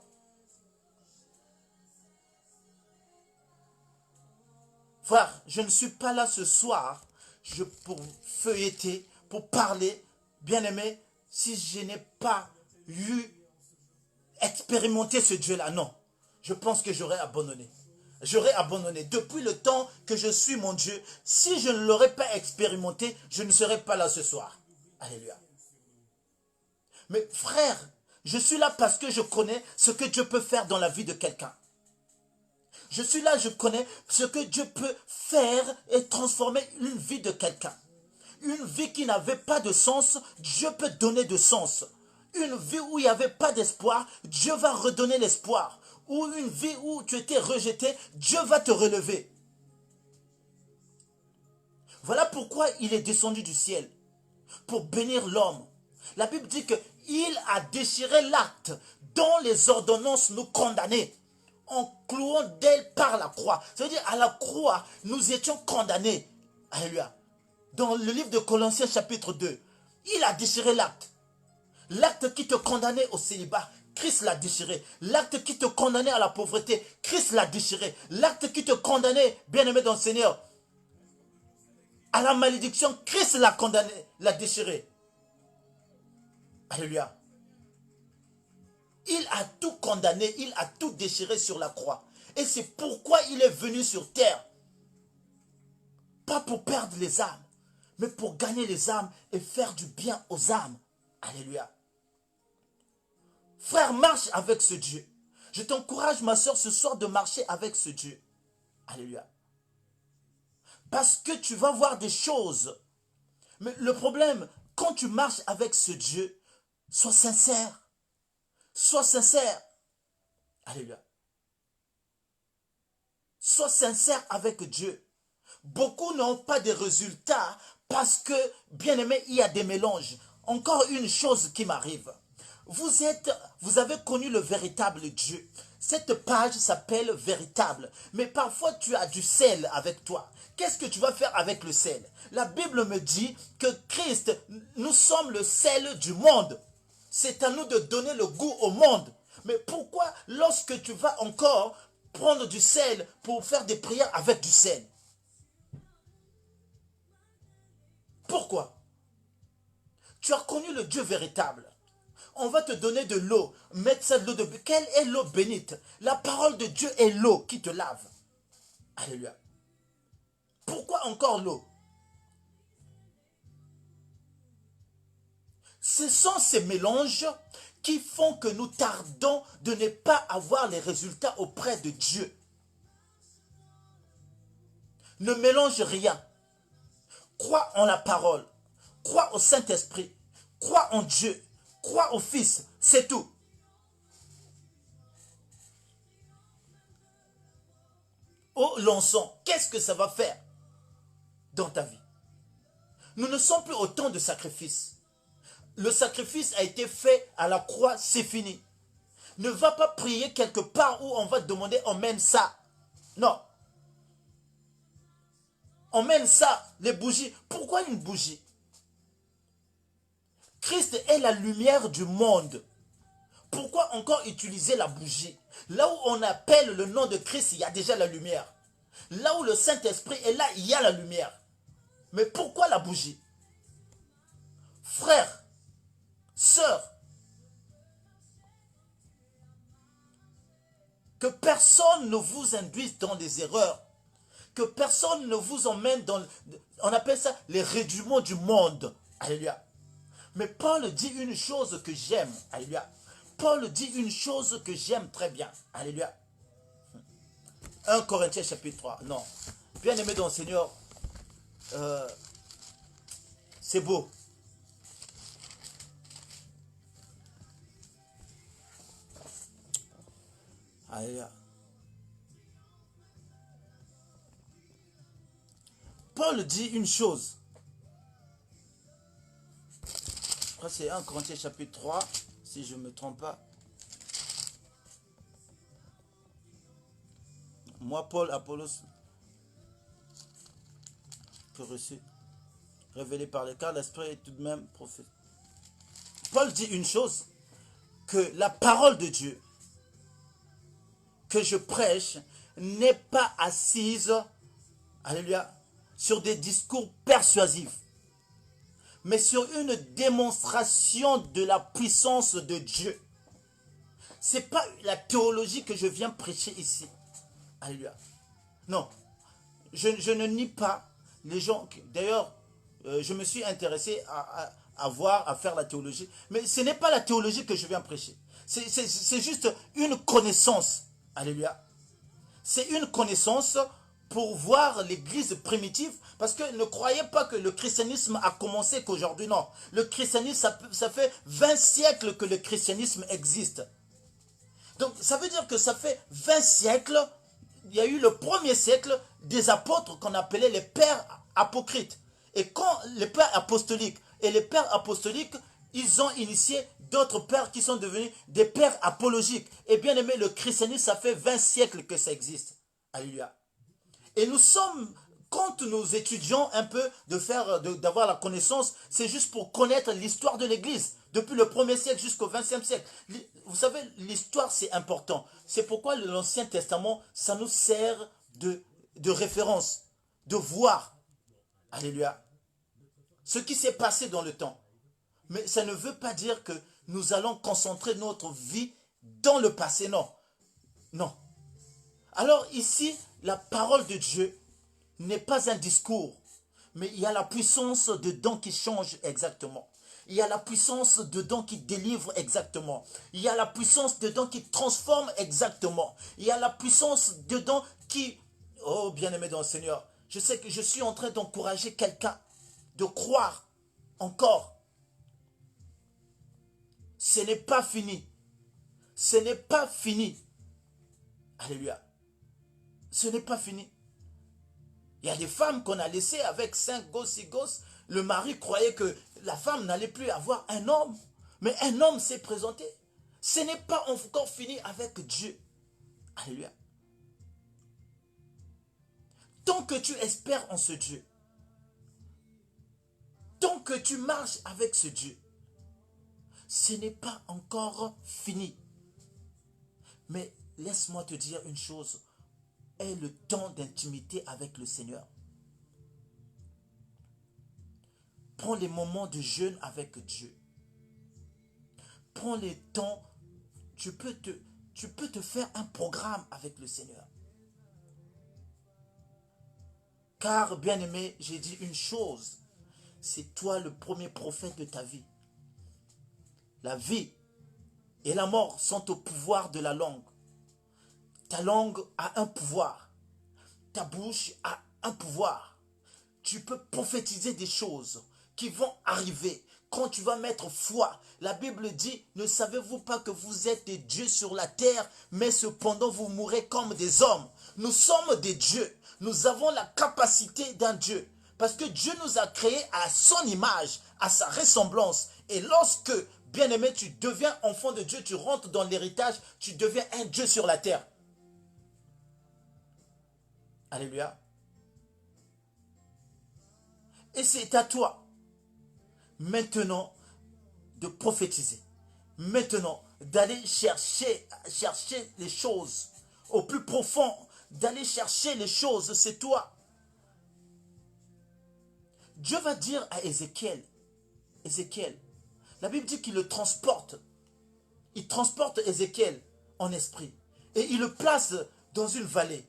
Frère, je ne suis pas là ce soir pour feuilleter, pour parler. Bien-aimé, si je n'ai pas expérimenté ce Dieu-là, non. Je pense que j'aurais abandonné. J'aurais abandonné. Depuis le temps que je suis mon Dieu, si je ne l'aurais pas expérimenté, je ne serais pas là ce soir. Alléluia. Mais frère, je suis là parce que je connais ce que Dieu peut faire dans la vie de quelqu'un. Je suis là, je connais ce que Dieu peut faire et transformer une vie de quelqu'un. Une vie qui n'avait pas de sens, Dieu peut donner de sens. Une vie où il n'y avait pas d'espoir, Dieu va redonner l'espoir. Ou une vie où tu étais rejeté, Dieu va te relever. Voilà pourquoi il est descendu du ciel, pour bénir l'homme. La Bible dit qu'il a déchiré l'acte dont les ordonnances nous condamnaient, en clouant d'elle par la croix. C'est-à-dire, à la croix, nous étions condamnés. Alléluia. Dans le livre de Colossiens chapitre 2, il a déchiré l'acte. L'acte qui te condamnait au célibat, Christ l'a déchiré. L'acte qui te condamnait à la pauvreté, Christ l'a déchiré. L'acte qui te condamnait, bien-aimé dans le Seigneur, à la malédiction, Christ l'a condamné, l'a déchiré. Alléluia. Il a tout condamné, il a tout déchiré sur la croix. Et c'est pourquoi il est venu sur terre. Pas pour perdre les âmes, mais pour gagner les âmes et faire du bien aux âmes. Alléluia. Frère, marche avec ce Dieu. Je t'encourage, ma soeur, ce soir de marcher avec ce Dieu. Alléluia. Parce que tu vas voir des choses. Mais le problème, quand tu marches avec ce Dieu, sois sincère. Sois sincère. Alléluia. Sois sincère avec Dieu. Beaucoup n'ont pas de résultats parce que, bien aimé, il y a des mélanges. Encore une chose qui m'arrive. Vous avez connu le véritable Dieu. Cette page s'appelle véritable. Mais parfois tu as du sel avec toi. Qu'est-ce que tu vas faire avec le sel? La Bible me dit que Christ, nous sommes le sel du monde. C'est à nous de donner le goût au monde. Mais pourquoi lorsque tu vas encore prendre du sel pour faire des prières avec du sel? Pourquoi? Tu as connu le Dieu véritable. On va te donner de l'eau. Mettre ça de l'eau de... Quelle est l'eau bénite? La parole de Dieu est l'eau qui te lave. Alléluia. Pourquoi encore l'eau? Ce sont ces mélanges qui font que nous tardons de ne pas avoir les résultats auprès de Dieu. Ne mélange rien. Crois en la parole. Crois au Saint-Esprit. Crois en Dieu. Crois au Fils. C'est tout. Oh, l'encens, qu'est-ce que ça va faire dans ta vie? Nous ne sommes plus au temps de sacrifice. Le sacrifice a été fait à la croix, c'est fini. Ne va pas prier quelque part où on va te demander, emmène ça. Non. Emmène ça, les bougies. Pourquoi une bougie? Christ est la lumière du monde. Pourquoi encore utiliser la bougie? Là où on appelle le nom de Christ, il y a déjà la lumière. Là où le Saint-Esprit est là, il y a la lumière. Mais pourquoi la bougie? Frère, sœur, que personne ne vous induise dans les erreurs. Que personne ne vous emmène dans... On appelle ça les rudiments du monde. Alléluia. Mais Paul dit une chose que j'aime. Alléluia. Paul dit une chose que j'aime très bien. Alléluia. 1 Corinthiens chapitre 3. Non. Bien aimé dans le Seigneur, c'est beau. Alléluia. Paul dit une chose. Je crois que c'est 1 Corinthiens chapitre 3, si je ne me trompe pas. Moi, Paul, Apollos, que reçu, révélé par les cas, l'esprit est tout de même prophète. Paul dit une chose, que la parole de Dieu que je prêche n'est pas assise, alléluia, sur des discours persuasifs, mais sur une démonstration de la puissance de Dieu. Ce n'est pas la théologie que je viens prêcher ici. Alléluia. Non, je ne nie pas les gens. D'ailleurs, je me suis intéressé à faire la théologie. Mais ce n'est pas la théologie que je viens prêcher. C'est juste une connaissance. Alléluia. C'est une connaissance pour voir l'église primitive. Parce que ne croyez pas que le christianisme a commencé qu'aujourd'hui. Non. Le christianisme, ça fait 20 siècles que le christianisme existe. Donc, ça veut dire que ça fait 20 siècles. Il y a eu le premier siècle des apôtres qu'on appelait les pères apocryphes. Et quand les pères apostoliques et les pères apostoliques, ils ont initié d'autres pères qui sont devenus des pères apologiques. Et bien aimé, le christianisme, ça fait 20 siècles que ça existe. Alléluia. Et nous sommes, quand nous étudions un peu d'avoir la connaissance, c'est juste pour connaître l'histoire de l'église. Depuis le 1er siècle jusqu'au 20e siècle. Vous savez, l'histoire, c'est important. C'est pourquoi l'Ancien Testament, ça nous sert de référence, de voir, alléluia, ce qui s'est passé dans le temps. Mais ça ne veut pas dire que nous allons concentrer notre vie dans le passé, non. Non. Alors ici, la parole de Dieu n'est pas un discours, mais il y a la puissance dedans qui change exactement. Il y a la puissance dedans qui délivre exactement. Il y a la puissance dedans qui transforme exactement. Il y a la puissance dedans qui... Oh, bien-aimé dans le Seigneur, je sais que je suis en train d'encourager quelqu'un de croire encore. Ce n'est pas fini. Ce n'est pas fini. Alléluia. Ce n'est pas fini. Il y a des femmes qu'on a laissées avec 5 gosses, 6 gosses. Le mari croyait que la femme n'allait plus avoir un homme. Mais un homme s'est présenté. Ce n'est pas encore fini avec Dieu. Alléluia. Tant que tu espères en ce Dieu, tant que tu marches avec ce Dieu, ce n'est pas encore fini. Mais laisse-moi te dire une chose. Aie le temps d'intimité avec le Seigneur. Prends les moments de jeûne avec Dieu. Prends les temps. Tu peux te faire un programme avec le Seigneur. Car, bien-aimé, j'ai dit une chose. C'est toi le premier prophète de ta vie. La vie et la mort sont au pouvoir de la langue. Ta langue a un pouvoir. Ta bouche a un pouvoir. Tu peux prophétiser des choses qui vont arriver quand tu vas mettre foi. La Bible dit, ne savez-vous pas que vous êtes des dieux sur la terre, mais cependant vous mourrez comme des hommes. Nous sommes des dieux. Nous avons la capacité d'un Dieu. Parce que Dieu nous a créés à son image, à sa ressemblance. Et lorsque, bien-aimé, tu deviens enfant de Dieu, tu rentres dans l'héritage, tu deviens un Dieu sur la terre. Alléluia. Et c'est à toi, maintenant, de prophétiser. Maintenant, d'aller chercher les choses au plus profond. D'aller chercher les choses, c'est toi. Dieu va dire à Ézéchiel, la Bible dit qu'il le transporte. Il transporte Ézéchiel en esprit. Et il le place dans une vallée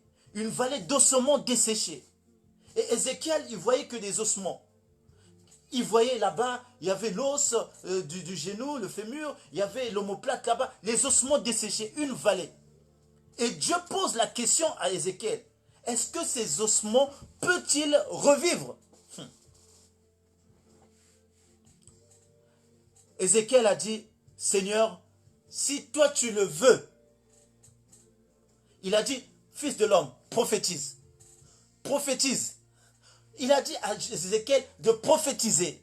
d'ossements desséchés. Et Ézéchiel, il voyait que des ossements. Il voyait là-bas, il y avait l'os du genou, le fémur, il y avait l'omoplate là-bas, les ossements desséchés, une vallée. Et Dieu pose la question à Ézéchiel. Est-ce que ces ossements peuvent-ils revivre? Ézéchiel a dit, Seigneur, si toi tu le veux, il a dit, fils de l'homme, prophétise. Prophétise. Il a dit à Ézéchiel de prophétiser.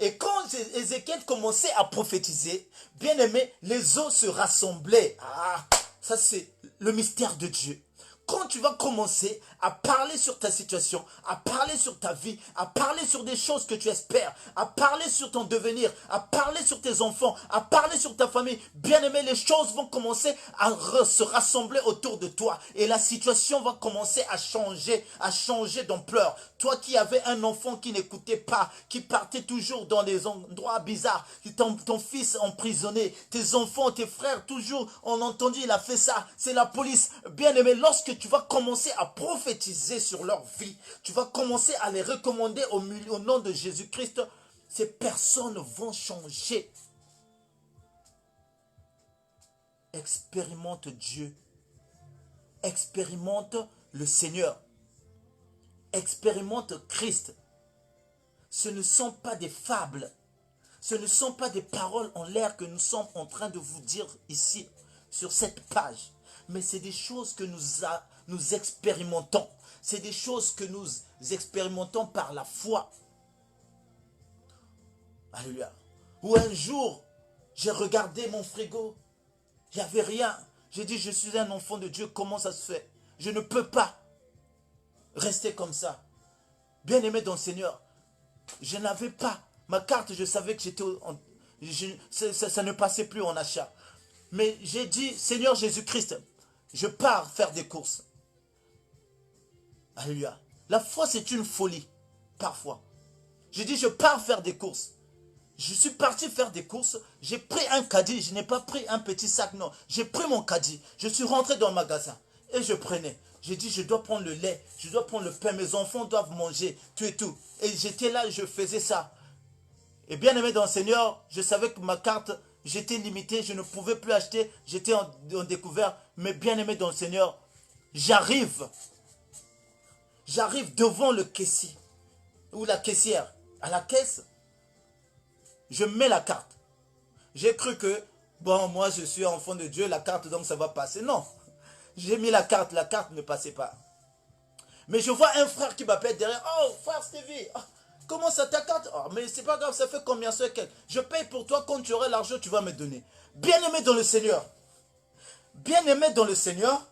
Et quand Ézéchiel commençait à prophétiser, bien aimé, les eaux se rassemblaient. Ah, ça c'est le mystère de Dieu. Quand tu vas commencer à parler sur ta situation, à parler sur ta vie, à parler sur des choses que tu espères, à parler sur ton devenir, à parler sur tes enfants, à parler sur ta famille, bien aimé, les choses vont commencer à se rassembler autour de toi. Et la situation va commencer à changer d'ampleur. Toi qui avais un enfant qui n'écoutait pas, qui partait toujours dans les endroits bizarres, ton fils emprisonné, tes enfants, tes frères, toujours on entendu, il a fait ça, c'est la police. Bien aimé, lorsque tu vas commencer à prophétiser sur leur vie, tu vas commencer à les recommander au nom de Jésus-Christ, ces personnes vont changer. Expérimente Dieu. Expérimente le Seigneur. Expérimente Christ. Ce ne sont pas des fables. Ce ne sont pas des paroles en l'air que nous sommes en train de vous dire ici, sur cette page. Mais c'est des choses que nous expérimentons. C'est des choses que nous expérimentons par la foi. Alléluia. Ou un jour, j'ai regardé mon frigo. Il n'y avait rien. J'ai dit, je suis un enfant de Dieu. Comment ça se fait? Je ne peux pas rester comme ça. Bien aimé dans le Seigneur, je n'avais pas ma carte. Je savais que Ça ne passait plus en achat. Mais j'ai dit, Seigneur Jésus-Christ, je pars faire des courses. Alléluia. La foi, c'est une folie, parfois. J'ai dit, je pars faire des courses. Je suis parti faire des courses. J'ai pris un caddie. Je n'ai pas pris un petit sac, non. J'ai pris mon caddie. Je suis rentré dans le magasin. Et je prenais. J'ai dit, je dois prendre le lait. Je dois prendre le pain. Mes enfants doivent manger. Tout et tout. Et j'étais là, je faisais ça. Et bien aimé dans le Seigneur, je savais que ma carte, j'étais limité. Je ne pouvais plus acheter. J'étais en découvert. Mais bien aimé dans le Seigneur, j'arrive. J'arrive devant le caissier. Ou la caissière. À la caisse. Je mets la carte. J'ai cru que, bon, moi je suis enfant de Dieu, la carte donc ça va passer. Non. J'ai mis la carte ne passait pas. Mais je vois un frère qui m'appelle derrière. Oh, frère Stevie, oh, comment ça ta carte? Oh, mais c'est pas grave, ça fait combien ça? Je paye pour toi, quand tu auras l'argent, tu vas me donner. Bien-aimé dans le Seigneur. Bien-aimé dans le Seigneur.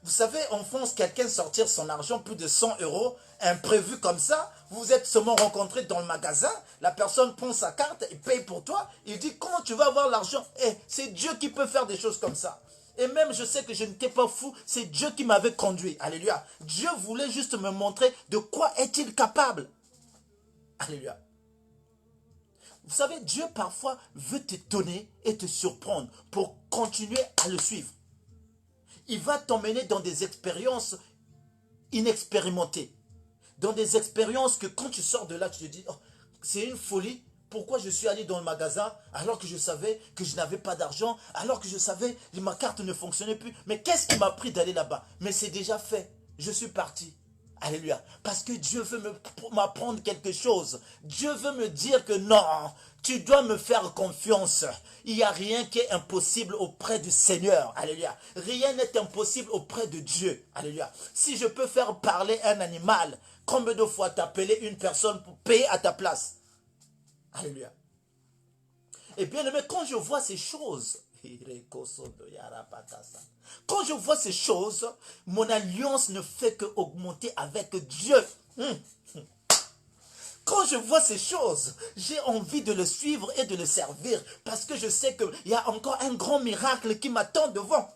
Vous savez, en France, quelqu'un sortir son argent, plus de 100 €, imprévu comme ça, vous êtes seulement rencontré dans le magasin, la personne prend sa carte, il paye pour toi, il dit, comment tu vas avoir l'argent? Eh, c'est Dieu qui peut faire des choses comme ça. Et même, je sais que je n'étais pas fou, c'est Dieu qui m'avait conduit. Alléluia. Dieu voulait juste me montrer de quoi est-il capable. Alléluia. Vous savez, Dieu parfois veut t'étonner et te surprendre pour continuer à le suivre. Il va t'emmener dans des expériences inexpérimentées. Dans des expériences que quand tu sors de là, tu te dis, oh, c'est une folie. Pourquoi je suis allé dans le magasin alors que je savais que je n'avais pas d'argent, alors que je savais que ma carte ne fonctionnait plus. Mais qu'est-ce qui m'a pris d'aller là-bas? Mais c'est déjà fait. Je suis parti. Alléluia. Parce que Dieu veut m'apprendre quelque chose. Dieu veut me dire que non, tu dois me faire confiance. Il n'y a rien qui est impossible auprès du Seigneur. Alléluia. Rien n'est impossible auprès de Dieu. Alléluia. Si je peux faire parler un animal, combien de fois t'appeler une personne pour payer à ta place? Alléluia. Et bien aimé, quand je vois ces choses, quand je vois ces choses, mon alliance ne fait qu'augmenter avec Dieu. Quand je vois ces choses, j'ai envie de le suivre et de le servir parce que je sais qu'il y a encore un grand miracle qui m'attend devant.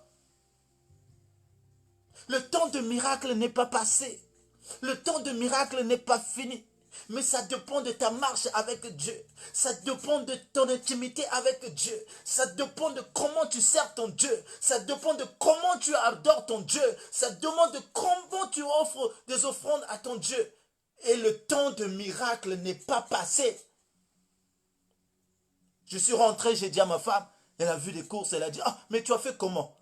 Le temps de miracle n'est pas passé. Le temps de miracle n'est pas fini. Mais ça dépend de ta marche avec Dieu. Ça dépend de ton intimité avec Dieu. Ça dépend de comment tu sers ton Dieu. Ça dépend de comment tu adores ton Dieu. Ça demande de comment tu offres des offrandes à ton Dieu. Et le temps de miracle n'est pas passé. Je suis rentré, j'ai dit à ma femme, elle a vu les courses, elle a dit, ah, mais tu as fait comment?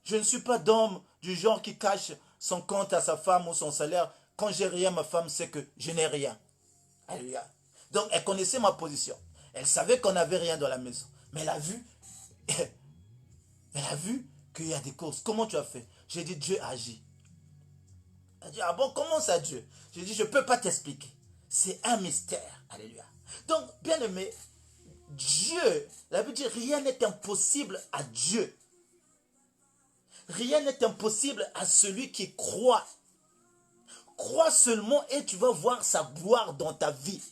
Je ne suis pas d'homme du genre qui cache son compte à sa femme ou son salaire. Quand j'ai rien, ma femme sait que je n'ai rien. Alléluia. Donc, elle connaissait ma position. Elle savait qu'on n'avait rien dans la maison. Mais elle a vu qu'il y a des courses. Comment tu as fait? J'ai dit, Dieu agit. Elle a dit, ah bon, comment ça Dieu? J'ai dit, je ne peux pas t'expliquer. C'est un mystère. Alléluia. Donc, bien aimé, Dieu, la Bible dit, rien n'est impossible à Dieu. Rien n'est impossible à celui qui croit. Crois seulement et tu vas voir sa gloire dans ta vie.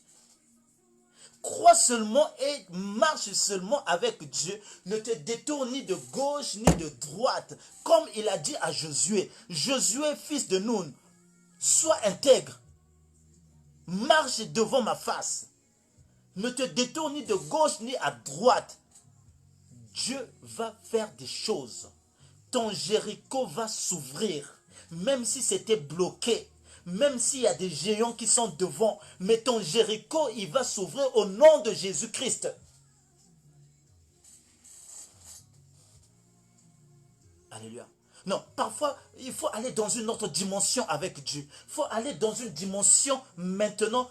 Crois seulement et marche seulement avec Dieu. Ne te détourne ni de gauche ni de droite. Comme il a dit à Josué. Josué, fils de Nun, sois intègre. Marche devant ma face. Ne te détourne ni de gauche ni à droite. Dieu va faire des choses. Ton Jéricho va s'ouvrir. Même si c'était bloqué. Même s'il y a des géants qui sont devant, mais ton Jéricho, il va s'ouvrir au nom de Jésus-Christ. Alléluia. Non, parfois, il faut aller dans une autre dimension avec Dieu. Il faut aller dans une dimension maintenant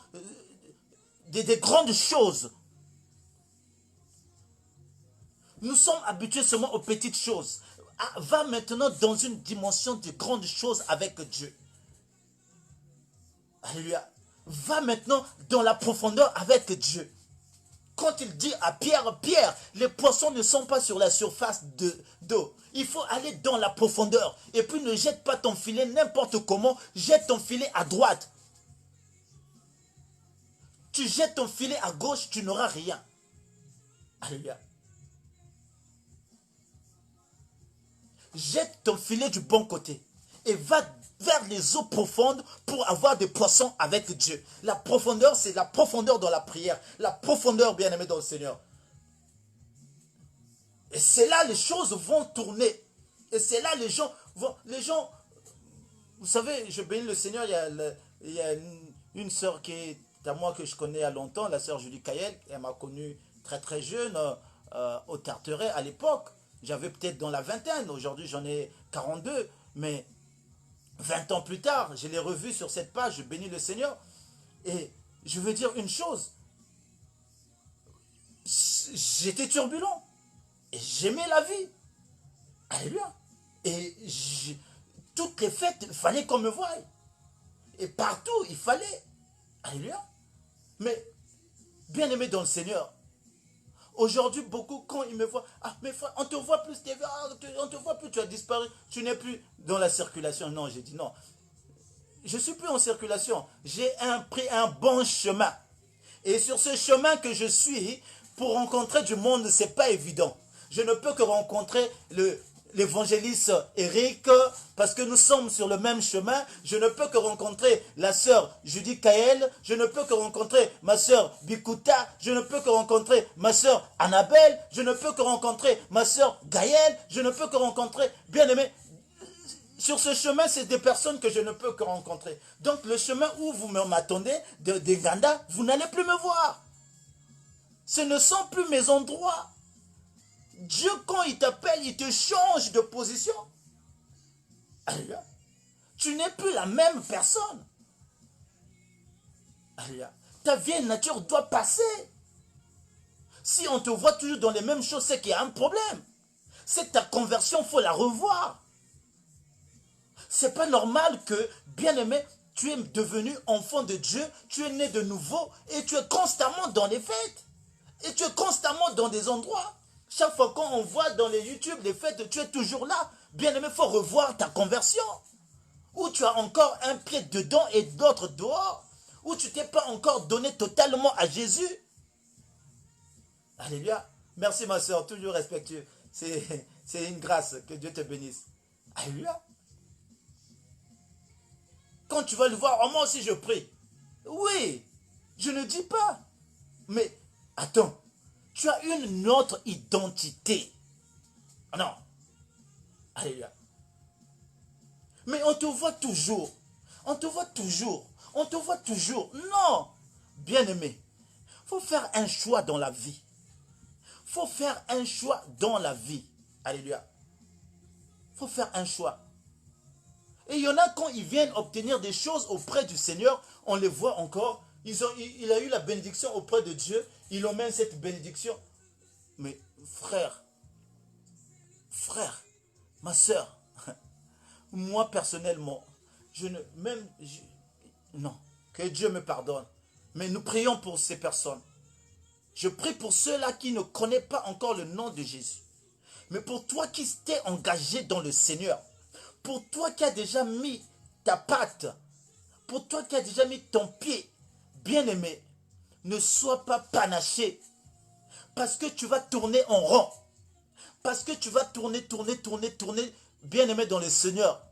des grandes choses. Nous sommes habitués seulement aux petites choses. Va maintenant dans une dimension de grandes choses avec Dieu. Alléluia. Va maintenant dans la profondeur avec Dieu. Quand il dit à Pierre, Pierre, les poissons ne sont pas sur la surface d'eau. Il faut aller dans la profondeur. Et puis ne jette pas ton filet n'importe comment. Jette ton filet à droite. Tu jettes ton filet à gauche, tu n'auras rien. Alléluia. Jette ton filet du bon côté et va vers les eaux profondes pour avoir des poissons avec Dieu. La profondeur, c'est la profondeur dans la prière. La profondeur, bien-aimé dans le Seigneur. Et c'est là les choses vont tourner. Et c'est là les gens vont... Vous savez, je bénis le Seigneur, il y a une sœur qui est à moi que je connais il y a longtemps, la sœur Julie Kael. Elle m'a connu très très jeune au Tarteret à l'époque. J'avais peut-être dans la vingtaine, aujourd'hui j'en ai 42, mais 20 ans plus tard, je l'ai revue sur cette page, je bénis le Seigneur. Et je veux dire une chose, j'étais turbulent, et j'aimais la vie. Alléluia. Et toutes les fêtes, il fallait qu'on me voie. Et partout, il fallait. Alléluia. Mais, bien aimé dans le Seigneur, aujourd'hui, beaucoup, quand ils me voient, ah, mais on te voit plus, on te voit plus, tu as disparu, tu n'es plus dans la circulation. Non, j'ai dit non. Je ne suis plus en circulation. J'ai pris un bon chemin. Et sur ce chemin que je suis, pour rencontrer du monde, ce n'est pas évident. Je ne peux que rencontrer l'évangéliste Eric, parce que nous sommes sur le même chemin. Je ne peux que rencontrer la sœur Judy Kael, je ne peux que rencontrer ma sœur Bikuta, je ne peux que rencontrer ma sœur Annabelle, je ne peux que rencontrer ma sœur Gaëlle, je ne peux que rencontrer, bien aimé, sur ce chemin, c'est des personnes que je ne peux que rencontrer. Donc le chemin où vous m'attendez, de Ganda, vous n'allez plus me voir. Ce ne sont plus mes endroits. Dieu, quand il t'appelle, il te change de position. Alléluia. Tu n'es plus la même personne. Alléluia. Ta vieille nature doit passer. Si on te voit toujours dans les mêmes choses, c'est qu'il y a un problème. C'est que ta conversion, il faut la revoir. C'est pas normal que, bien-aimé, tu es devenu enfant de Dieu, tu es né de nouveau et tu es constamment dans les fêtes. Et tu es constamment dans des endroits. Chaque fois qu'on voit dans les YouTube les fêtes, tu es toujours là. Bien-aimé, il faut revoir ta conversion. Ou tu as encore un pied dedans et l'autre dehors. Ou tu t'es pas encore donné totalement à Jésus. Alléluia. Merci ma soeur, toujours respectueux. C'est une grâce, que Dieu te bénisse. Alléluia. Quand tu vas le voir, oh, moi aussi je prie. Oui, je ne dis pas. Mais, attends, tu as une autre identité. Non. Alléluia. Mais on te voit toujours. On te voit toujours. On te voit toujours. Non. Bien-aimé, il faut faire un choix dans la vie. Il faut faire un choix dans la vie. Alléluia. Il faut faire un choix. Et il y en a quand ils viennent obtenir des choses auprès du Seigneur, on les voit encore. Il a eu la bénédiction auprès de Dieu. Il emmène cette bénédiction. Mais frère, ma soeur, moi personnellement, non, que Dieu me pardonne. Mais nous prions pour ces personnes. Je prie pour ceux-là qui ne connaissent pas encore le nom de Jésus. Mais pour toi qui t'es engagé dans le Seigneur, pour toi qui as déjà mis ta patte, pour toi qui as déjà mis ton pied, bien-aimé, ne sois pas panaché. Parce que tu vas tourner en rond. Parce que tu vas tourner, bien-aimé dans le Seigneur.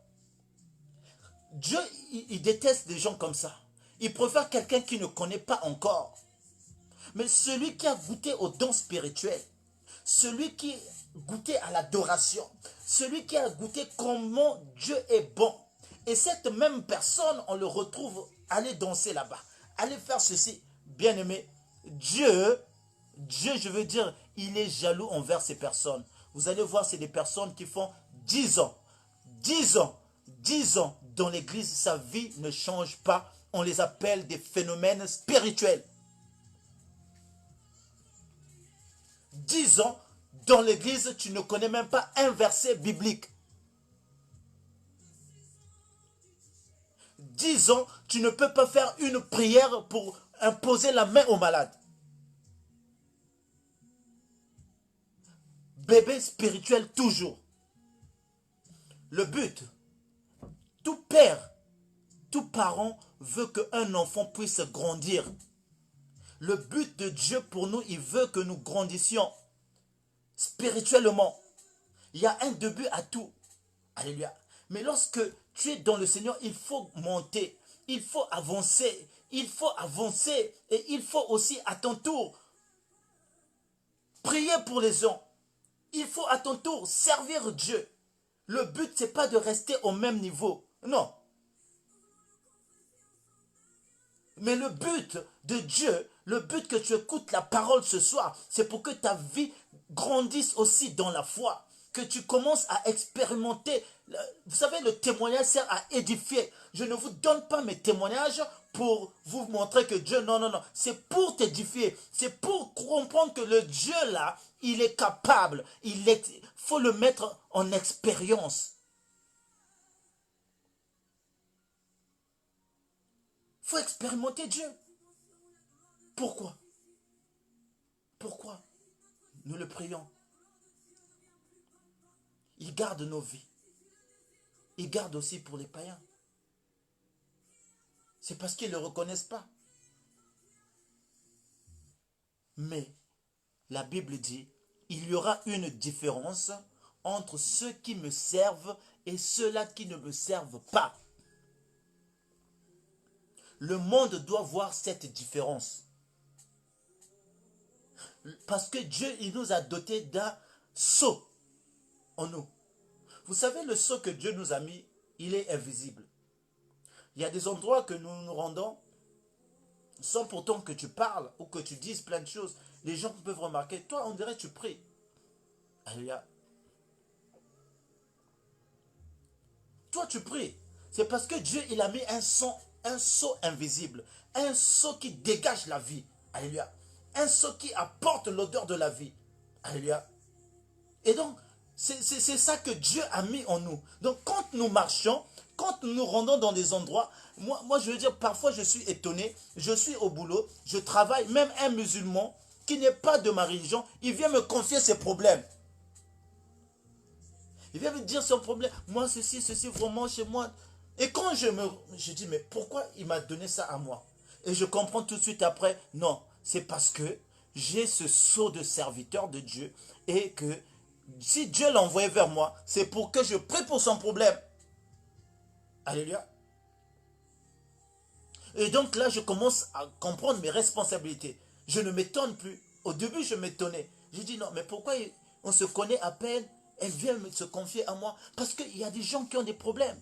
Dieu, il déteste des gens comme ça. Il préfère quelqu'un qui ne connaît pas encore. Mais celui qui a goûté aux dons spirituels, celui qui a goûté à l'adoration, celui qui a goûté comment Dieu est bon. Et cette même personne, on le retrouve, aller danser là-bas, aller faire ceci. Bien-aimé, Dieu, je veux dire, il est jaloux envers ces personnes. Vous allez voir, c'est des personnes qui font 10 ans dans l'église, sa vie ne change pas. On les appelle des phénomènes spirituels. 10 ans dans l'église, tu ne connais même pas un verset biblique. 10 ans, tu ne peux pas faire une prière pour imposer la main au malade. Bébé spirituel toujours. Le but, tout père, tout parent veut qu'un enfant puisse grandir. Le but de Dieu pour nous, il veut que nous grandissions. spirituellement. Il y a un début à tout. Alléluia. Mais lorsque tu es dans le Seigneur, il faut monter, il faut avancer, et il faut aussi à ton tour prier pour les gens. Il faut à ton tour servir Dieu. Le but, ce n'est pas de rester au même niveau. Non. Mais le but de Dieu, le but que tu écoutes la parole ce soir, c'est pour que ta vie grandisse aussi dans la foi. Que tu commences à expérimenter. Vous savez, le témoignage sert à édifier. Je ne vous donne pas mes témoignages pour vous montrer que Dieu... Non, non, non. C'est pour t'édifier. C'est pour comprendre que le Dieu là, il est capable. Il faut le mettre en expérience. Il faut expérimenter Dieu. Pourquoi? Pourquoi nous le prions? Il garde nos vies. Il garde aussi pour les païens. C'est parce qu'ils ne le reconnaissent pas. Mais la Bible dit, il y aura une différence entre ceux qui me servent et ceux-là qui ne me servent pas. Le monde doit voir cette différence. Parce que Dieu, il nous a dotés d'un sceau en nous. Vous savez, le sceau que Dieu nous a mis, il est invisible. Il y a des endroits que nous nous rendons, sans pourtant que tu parles ou que tu dises plein de choses. Les gens peuvent remarquer, toi, on dirait que tu pries. Alléluia. Toi, tu pries. C'est parce que Dieu, il a mis un sceau invisible. Un sceau qui dégage la vie. Alléluia. Un sceau qui apporte l'odeur de la vie. Alléluia. Et donc, c'est ça que Dieu a mis en nous. Donc, quand nous marchons, quand nous nous rendons dans des endroits, moi je veux dire, parfois je suis étonné, je suis au boulot, je travaille, même un musulman qui n'est pas de ma religion, il vient me confier ses problèmes. Il vient me dire son problème. Moi, ceci, vraiment chez moi. Et quand je dis, mais pourquoi il m'a donné ça à moi? Et je comprends tout de suite après, non, c'est parce que j'ai ce sceau de serviteur de Dieu et que si Dieu l'a envoyé vers moi, c'est pour que je prie pour son problème. Alléluia. Et donc là, je commence à comprendre mes responsabilités. Je ne m'étonne plus. Au début, je m'étonnais. Je dis non, mais pourquoi on se connaît à peine? Elle vient se confier à moi. Parce qu'il y a des gens qui ont des problèmes.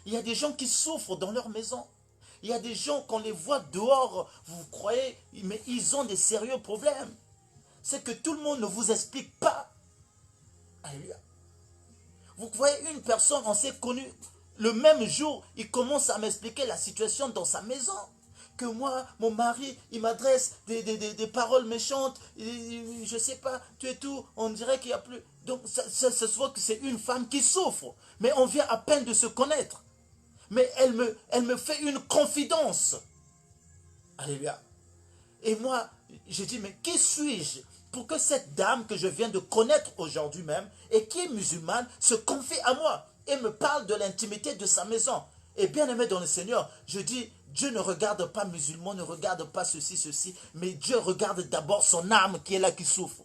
Il y a des gens qui souffrent dans leur maison. Il y a des gens, qu'on les voit dehors, vous croyez, mais ils ont des sérieux problèmes. C'est que tout le monde ne vous explique pas. Alléluia. Vous voyez une personne, on s'est connu, le même jour, il commence à m'expliquer la situation dans sa maison. Que moi, mon mari, il m'adresse des paroles méchantes, je ne sais pas, tu es tout, on dirait qu'il n'y a plus. Donc, ça se voit que c'est une femme qui souffre. Mais on vient à peine de se connaître. Mais elle me fait une confidence. Alléluia. Et moi, je dis, mais qui suis-je pour que cette dame que je viens de connaître aujourd'hui même, et qui est musulmane, se confie à moi et me parle de l'intimité de sa maison. Et bien aimé dans le Seigneur, je dis, Dieu ne regarde pas musulman, ne regarde pas ceci, mais Dieu regarde d'abord son âme qui est là, qui souffre.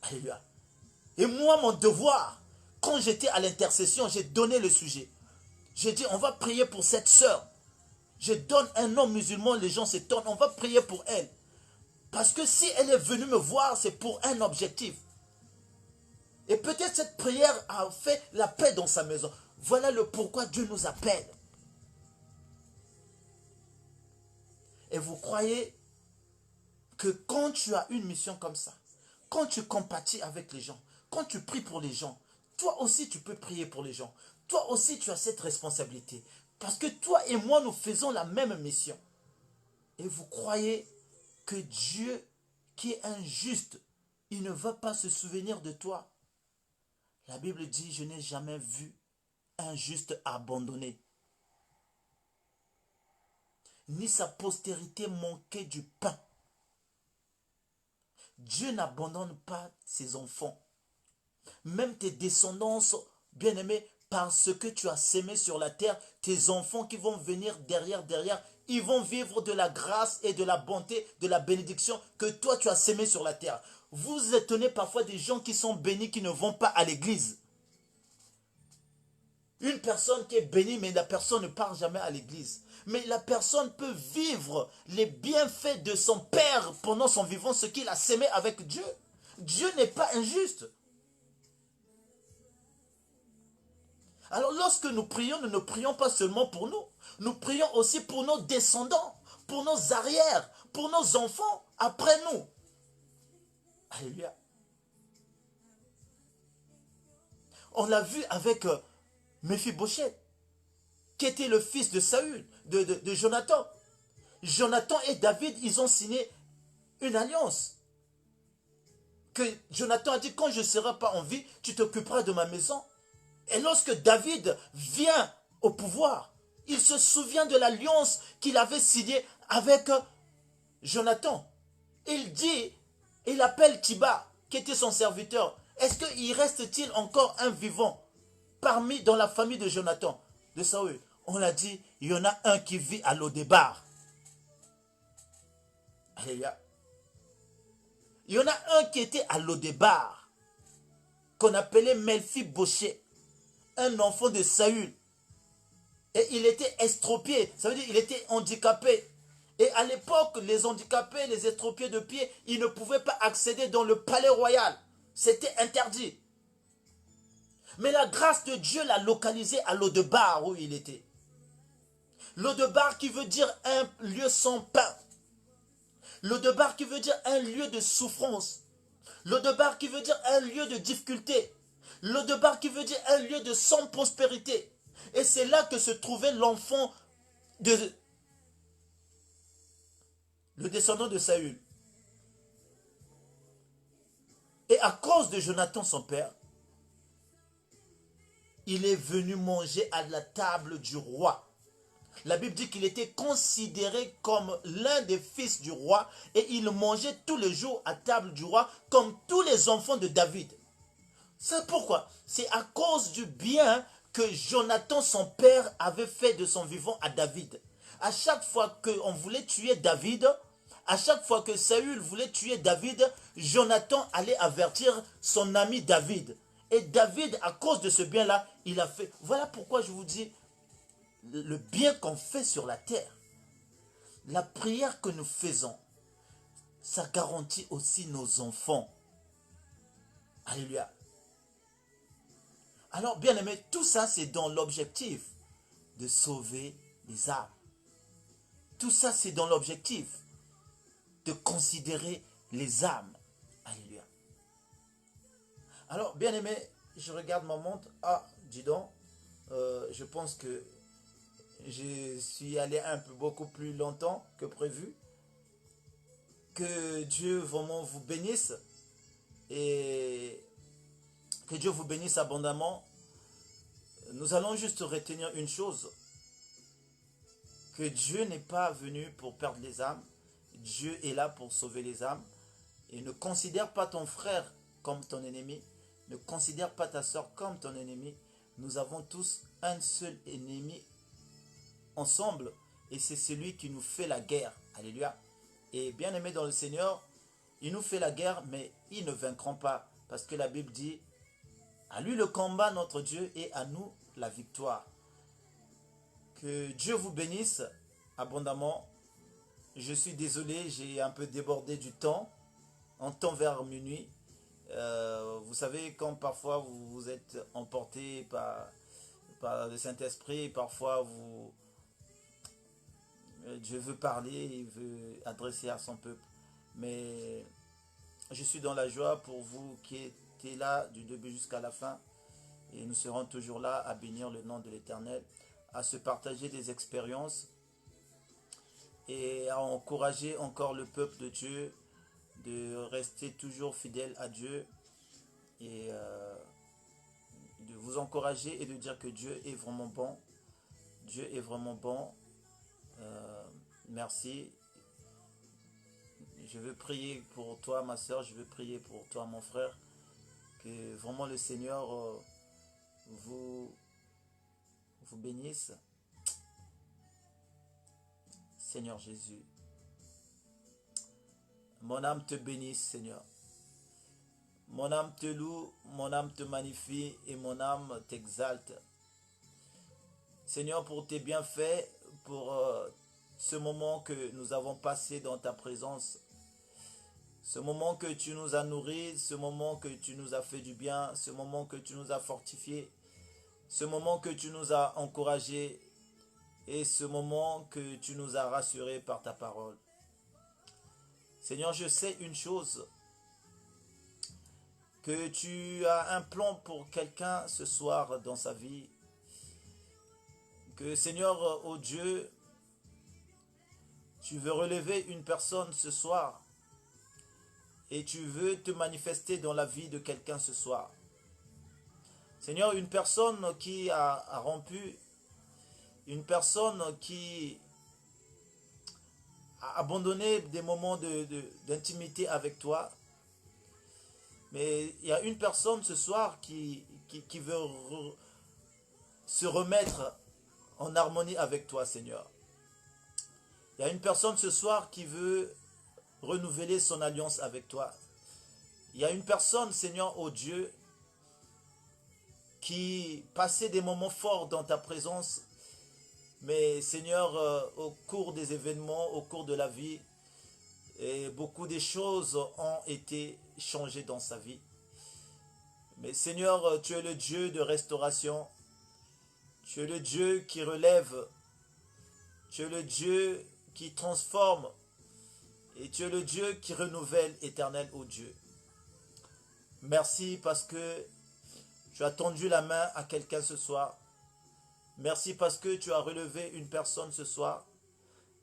Alléluia. Et moi, mon devoir, quand j'étais à l'intercession, j'ai donné le sujet. J'ai dit, on va prier pour cette sœur. Je donne un nom musulman, les gens s'étonnent, on va prier pour elle. Parce que si elle est venue me voir, c'est pour un objectif. Et peut-être cette prière a fait la paix dans sa maison. Voilà le pourquoi Dieu nous appelle. Et vous croyez que quand tu as une mission comme ça, quand tu compatis avec les gens, quand tu pries pour les gens, toi aussi tu peux prier pour les gens. Toi aussi tu as cette responsabilité. Parce que toi et moi, nous faisons la même mission. Et vous croyez que Dieu, qui est injuste, il ne va pas se souvenir de toi. La Bible dit, je n'ai jamais vu un juste abandonné, ni sa postérité manquer du pain. Dieu n'abandonne pas ses enfants. Même tes descendants, bien-aimés, parce que tu as sémé sur la terre, tes enfants qui vont venir derrière, ils vont vivre de la grâce et de la bonté, de la bénédiction que toi tu as sémé sur la terre. Vous étonnez parfois des gens qui sont bénis, qui ne vont pas à l'église. Une personne qui est bénie, mais la personne ne part jamais à l'église. Mais la personne peut vivre les bienfaits de son Père pendant son vivant, ce qu'il a sémé avec Dieu. Dieu n'est pas injuste. Alors lorsque nous prions, nous ne prions pas seulement pour nous. Nous prions aussi pour nos descendants, pour nos arrières, pour nos enfants après nous. Alléluia. On l'a vu avec Méphibosheth, qui était le fils de Saül, de Jonathan. Jonathan et David, ils ont signé une alliance. Que Jonathan a dit, quand je ne serai pas en vie, tu t'occuperas de ma maison. Et lorsque David vient au pouvoir, il se souvient de l'alliance qu'il avait signée avec Jonathan. Il dit, il appelle Tiba, qui était son serviteur. Est-ce qu'il reste-t-il encore un vivant dans la famille de Jonathan, de Saül? On a dit, il y en a un qui vit à Lodébar. Alléluia. Il y en a un qui était à Lodébar, qu'on appelait Méphibosheth, un enfant de Saül. Et il était estropié, ça veut dire qu'il était handicapé. Et à l'époque, les handicapés, les estropiés de pied, ils ne pouvaient pas accéder dans le palais royal. C'était interdit. Mais la grâce de Dieu l'a localisé à Lodébar où il était. Lodébar qui veut dire un lieu sans pain. Lodébar qui veut dire un lieu de souffrance. Lodébar qui veut dire un lieu de difficulté. Lodébar qui veut dire un lieu de sans prospérité. Et c'est là que se trouvait l'enfant le descendant de Saül. Et à cause de Jonathan, son père, il est venu manger à la table du roi. La Bible dit qu'il était considéré comme l'un des fils du roi et il mangeait tous les jours à table du roi comme tous les enfants de David. C'est pourquoi? C'est à cause du bien que Jonathan, son père, avait fait de son vivant à David. À chaque fois qu'on voulait tuer David, à chaque fois que Saül voulait tuer David, Jonathan allait avertir son ami David. Et David, à cause de ce bien-là, il a fait. Voilà pourquoi je vous dis, le bien qu'on fait sur la terre, la prière que nous faisons, ça garantit aussi nos enfants. Alléluia. Alors, bien aimé, tout ça, c'est dans l'objectif de sauver les âmes. Tout ça, c'est dans l'objectif de considérer les âmes. Alléluia. Alors, bien aimé, je regarde ma montre. Ah, dis donc, je pense que je suis allé beaucoup plus longtemps que prévu. Que Dieu vraiment vous bénisse. Et que Dieu vous bénisse abondamment. Nous allons juste retenir une chose. Que Dieu n'est pas venu pour perdre les âmes. Dieu est là pour sauver les âmes. Et ne considère pas ton frère comme ton ennemi. Ne considère pas ta soeur comme ton ennemi. Nous avons tous un seul ennemi ensemble. Et c'est celui qui nous fait la guerre. Alléluia. Et bien aimé dans le Seigneur, il nous fait la guerre, mais ils ne vaincront pas. Parce que la Bible dit, à lui le combat, notre Dieu, et à nous la victoire. Que Dieu vous bénisse abondamment. Je suis désolé, j'ai un peu débordé du temps. En temps vers minuit. Vous savez, quand parfois vous êtes emporté par le Saint-Esprit, parfois Dieu veut parler, il veut adresser à son peuple. Mais je suis dans la joie pour vous qui étiez là du début jusqu'à la fin. Et nous serons toujours là à bénir le nom de l'Éternel, à se partager des expériences et à encourager encore le peuple de Dieu de rester toujours fidèle à Dieu et de vous encourager et de dire que Dieu est vraiment bon. Dieu est vraiment bon. Merci. Je veux prier pour toi, ma soeur. Je veux prier pour toi, mon frère. Que vraiment le Seigneur vous bénisse. Seigneur Jésus. Mon âme te bénisse, Seigneur. Mon âme te loue, mon âme te magnifie et mon âme t'exalte. Seigneur, pour tes bienfaits, pour ce moment que nous avons passé dans ta présence, ce moment que tu nous as nourris, ce moment que tu nous as fait du bien, ce moment que tu nous as fortifiés, ce moment que tu nous as encouragés et ce moment que tu nous as rassurés par ta parole. Seigneur, je sais une chose, que tu as un plan pour quelqu'un ce soir dans sa vie. Que Seigneur, oh Dieu, tu veux relever une personne ce soir et tu veux te manifester dans la vie de quelqu'un ce soir. Seigneur, une personne qui a rompu, une personne qui a abandonné des moments d'intimité avec toi. Mais il y a une personne ce soir qui veut se remettre en harmonie avec toi, Seigneur. Il y a une personne ce soir qui veut renouveler son alliance avec toi. Il y a une personne, Seigneur, oh Dieu, qui passait des moments forts dans ta présence, mais Seigneur, au cours des événements, au cours de la vie, et beaucoup de choses ont été changées dans sa vie. Mais Seigneur, tu es le Dieu de restauration, tu es le Dieu qui relève, tu es le Dieu qui transforme, et tu es le Dieu qui renouvelle, éternel, ô Dieu. Merci parce que tu as tendu la main à quelqu'un ce soir. Merci parce que tu as relevé une personne ce soir.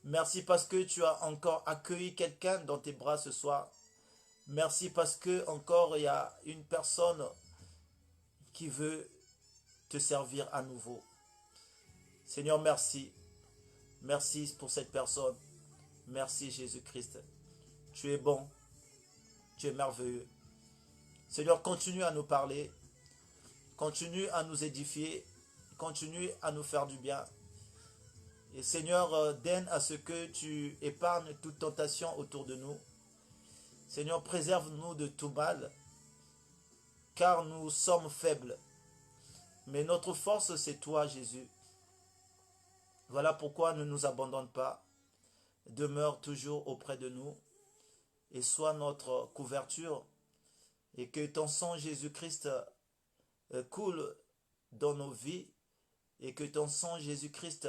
Merci parce que tu as encore accueilli quelqu'un dans tes bras ce soir. Merci parce que encore il y a une personne qui veut te servir à nouveau. Seigneur, merci. Merci pour cette personne. Merci Jésus-Christ. Tu es bon. Tu es merveilleux. Seigneur, continue à nous parler. Continue à nous édifier. Continue à nous faire du bien. Et Seigneur, daigne à ce que tu épargnes toute tentation autour de nous. Seigneur, préserve-nous de tout mal, car nous sommes faibles. Mais notre force, c'est toi, Jésus. Voilà pourquoi ne nous abandonne pas. Demeure toujours auprès de nous et sois notre couverture. Et que ton sang, Jésus-Christ, coule dans nos vies. Et que ton sang, Jésus-Christ,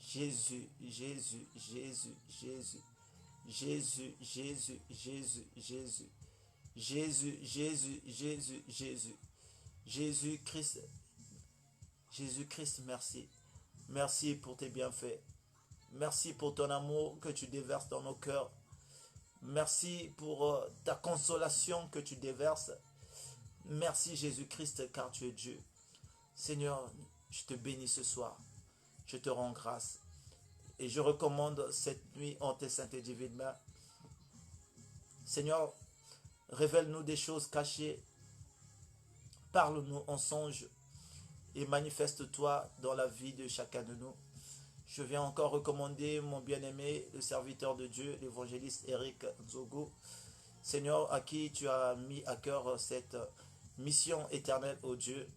Jésus, Jésus, Jésus, Jésus, Jésus, Jésus, Jésus, Jésus, Jésus, Jésus, Jésus, Jésus, Jésus-Christ, Jésus-Christ, merci. Merci pour tes bienfaits. Merci pour ton amour que tu déverses dans nos cœurs. Merci pour ta consolation que tu déverses. Merci Jésus-Christ, car tu es Dieu. Seigneur, je te bénis ce soir. Je te rends grâce. Et je recommande cette nuit en tes saintes et divines mains. Seigneur, révèle-nous des choses cachées. Parle-nous en songe. Et manifeste-toi dans la vie de chacun de nous. Je viens encore recommander mon bien-aimé, le serviteur de Dieu, l'évangéliste Eric Nzogo. Seigneur, à qui tu as mis à cœur cette mission éternelle, ô Dieu.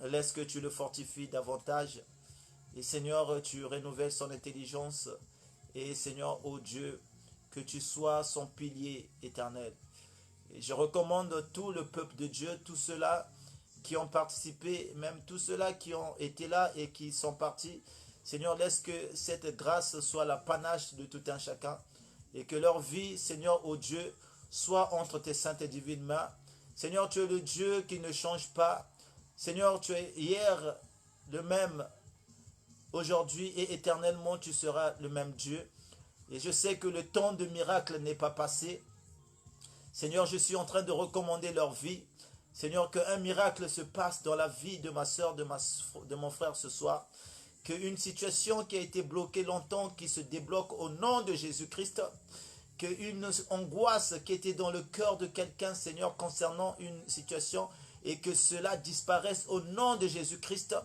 Laisse que tu le fortifies davantage. Et Seigneur, tu renouvelles son intelligence. Et Seigneur, ô Dieu, que tu sois son pilier éternel. Et je recommande tout le peuple de Dieu, tous ceux-là qui ont participé, même tous ceux-là qui ont été là et qui sont partis. Seigneur, laisse que cette grâce soit la panache de tout un chacun. Et que leur vie, Seigneur, ô Dieu, soit entre tes saintes et divines mains. Seigneur, tu es le Dieu qui ne change pas. Seigneur, tu es hier le même, aujourd'hui et éternellement, tu seras le même Dieu. Et je sais que le temps de miracle n'est pas passé. Seigneur, je suis en train de recommander leur vie. Seigneur, qu'un miracle se passe dans la vie de ma soeur, de mon frère ce soir. Qu'une situation qui a été bloquée longtemps, qui se débloque au nom de Jésus-Christ. Qu'une angoisse qui était dans le cœur de quelqu'un, Seigneur, concernant une situation, et que cela disparaisse au nom de Jésus-Christ.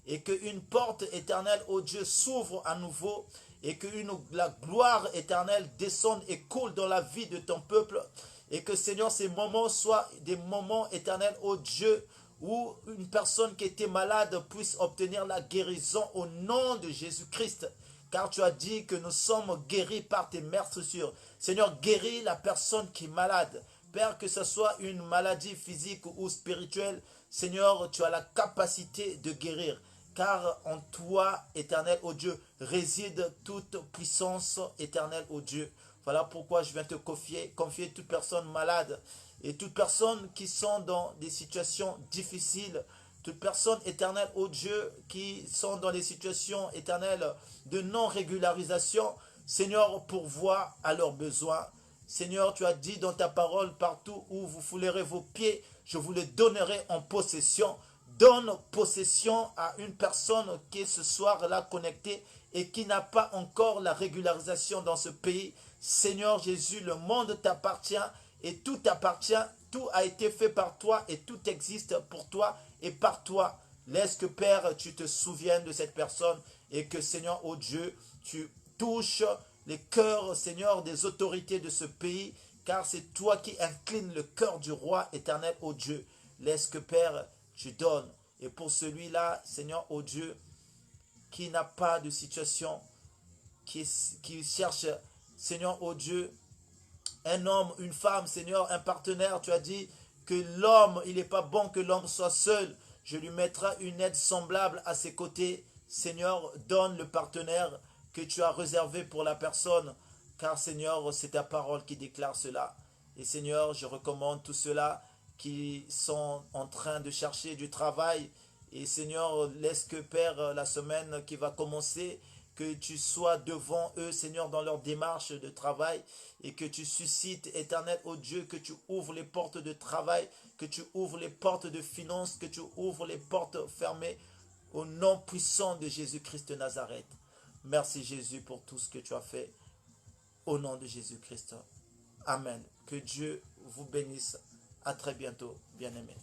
Et qu'une porte éternelle, ô Dieu, s'ouvre à nouveau. et que la gloire éternelle descende et coule dans la vie de ton peuple. Et que, Seigneur, ces moments soient des moments éternels, ô Dieu, où une personne qui était malade puisse obtenir la guérison au nom de Jésus-Christ. Car tu as dit que nous sommes guéris par tes meurtrissures. Seigneur, guéris la personne qui est malade. Père, que ce soit une maladie physique ou spirituelle, Seigneur, tu as la capacité de guérir. Car en toi, éternel, ô Dieu, réside toute puissance éternelle, ô Dieu. Voilà pourquoi je viens te confier toute personne malade et toute personne qui sont dans des situations difficiles, toute personne éternelle, ô Dieu, qui sont dans des situations éternelles de non-régularisation. Seigneur, pourvois à leurs besoins. Seigneur, tu as dit dans ta parole, partout où vous foulerez vos pieds, je vous les donnerai en possession. Donne possession à une personne qui est ce soir là connectée et qui n'a pas encore la régularisation dans ce pays. Seigneur Jésus, le monde t'appartient et tout t'appartient. Tout a été fait par toi et tout existe pour toi et par toi. Laisse que, Père, tu te souviennes de cette personne et que, Seigneur, ô Dieu, tu touches les cœurs, Seigneur, des autorités de ce pays, car c'est toi qui inclines le cœur du roi éternel, ô Dieu. Laisse que, Père, tu donnes. Et pour celui-là, Seigneur, ô Dieu, qui n'a pas de situation, qui cherche, Seigneur, ô Dieu, un homme, une femme, Seigneur, un partenaire, tu as dit que l'homme, il n'est pas bon que l'homme soit seul. Je lui mettrai une aide semblable à ses côtés. Seigneur, donne le partenaire que tu as réservé pour la personne, car Seigneur, c'est ta parole qui déclare cela. Et Seigneur, je recommande tous ceux-là qui sont en train de chercher du travail. Et Seigneur, laisse que, Père, la semaine qui va commencer, que tu sois devant eux, Seigneur, dans leur démarche de travail et que tu suscites, éternel, ô Dieu, que tu ouvres les portes de travail, que tu ouvres les portes de finances, que tu ouvres les portes fermées au nom puissant de Jésus-Christ de Nazareth. Merci Jésus pour tout ce que tu as fait au nom de Jésus-Christ. Amen. Que Dieu vous bénisse. À très bientôt, bien-aimés.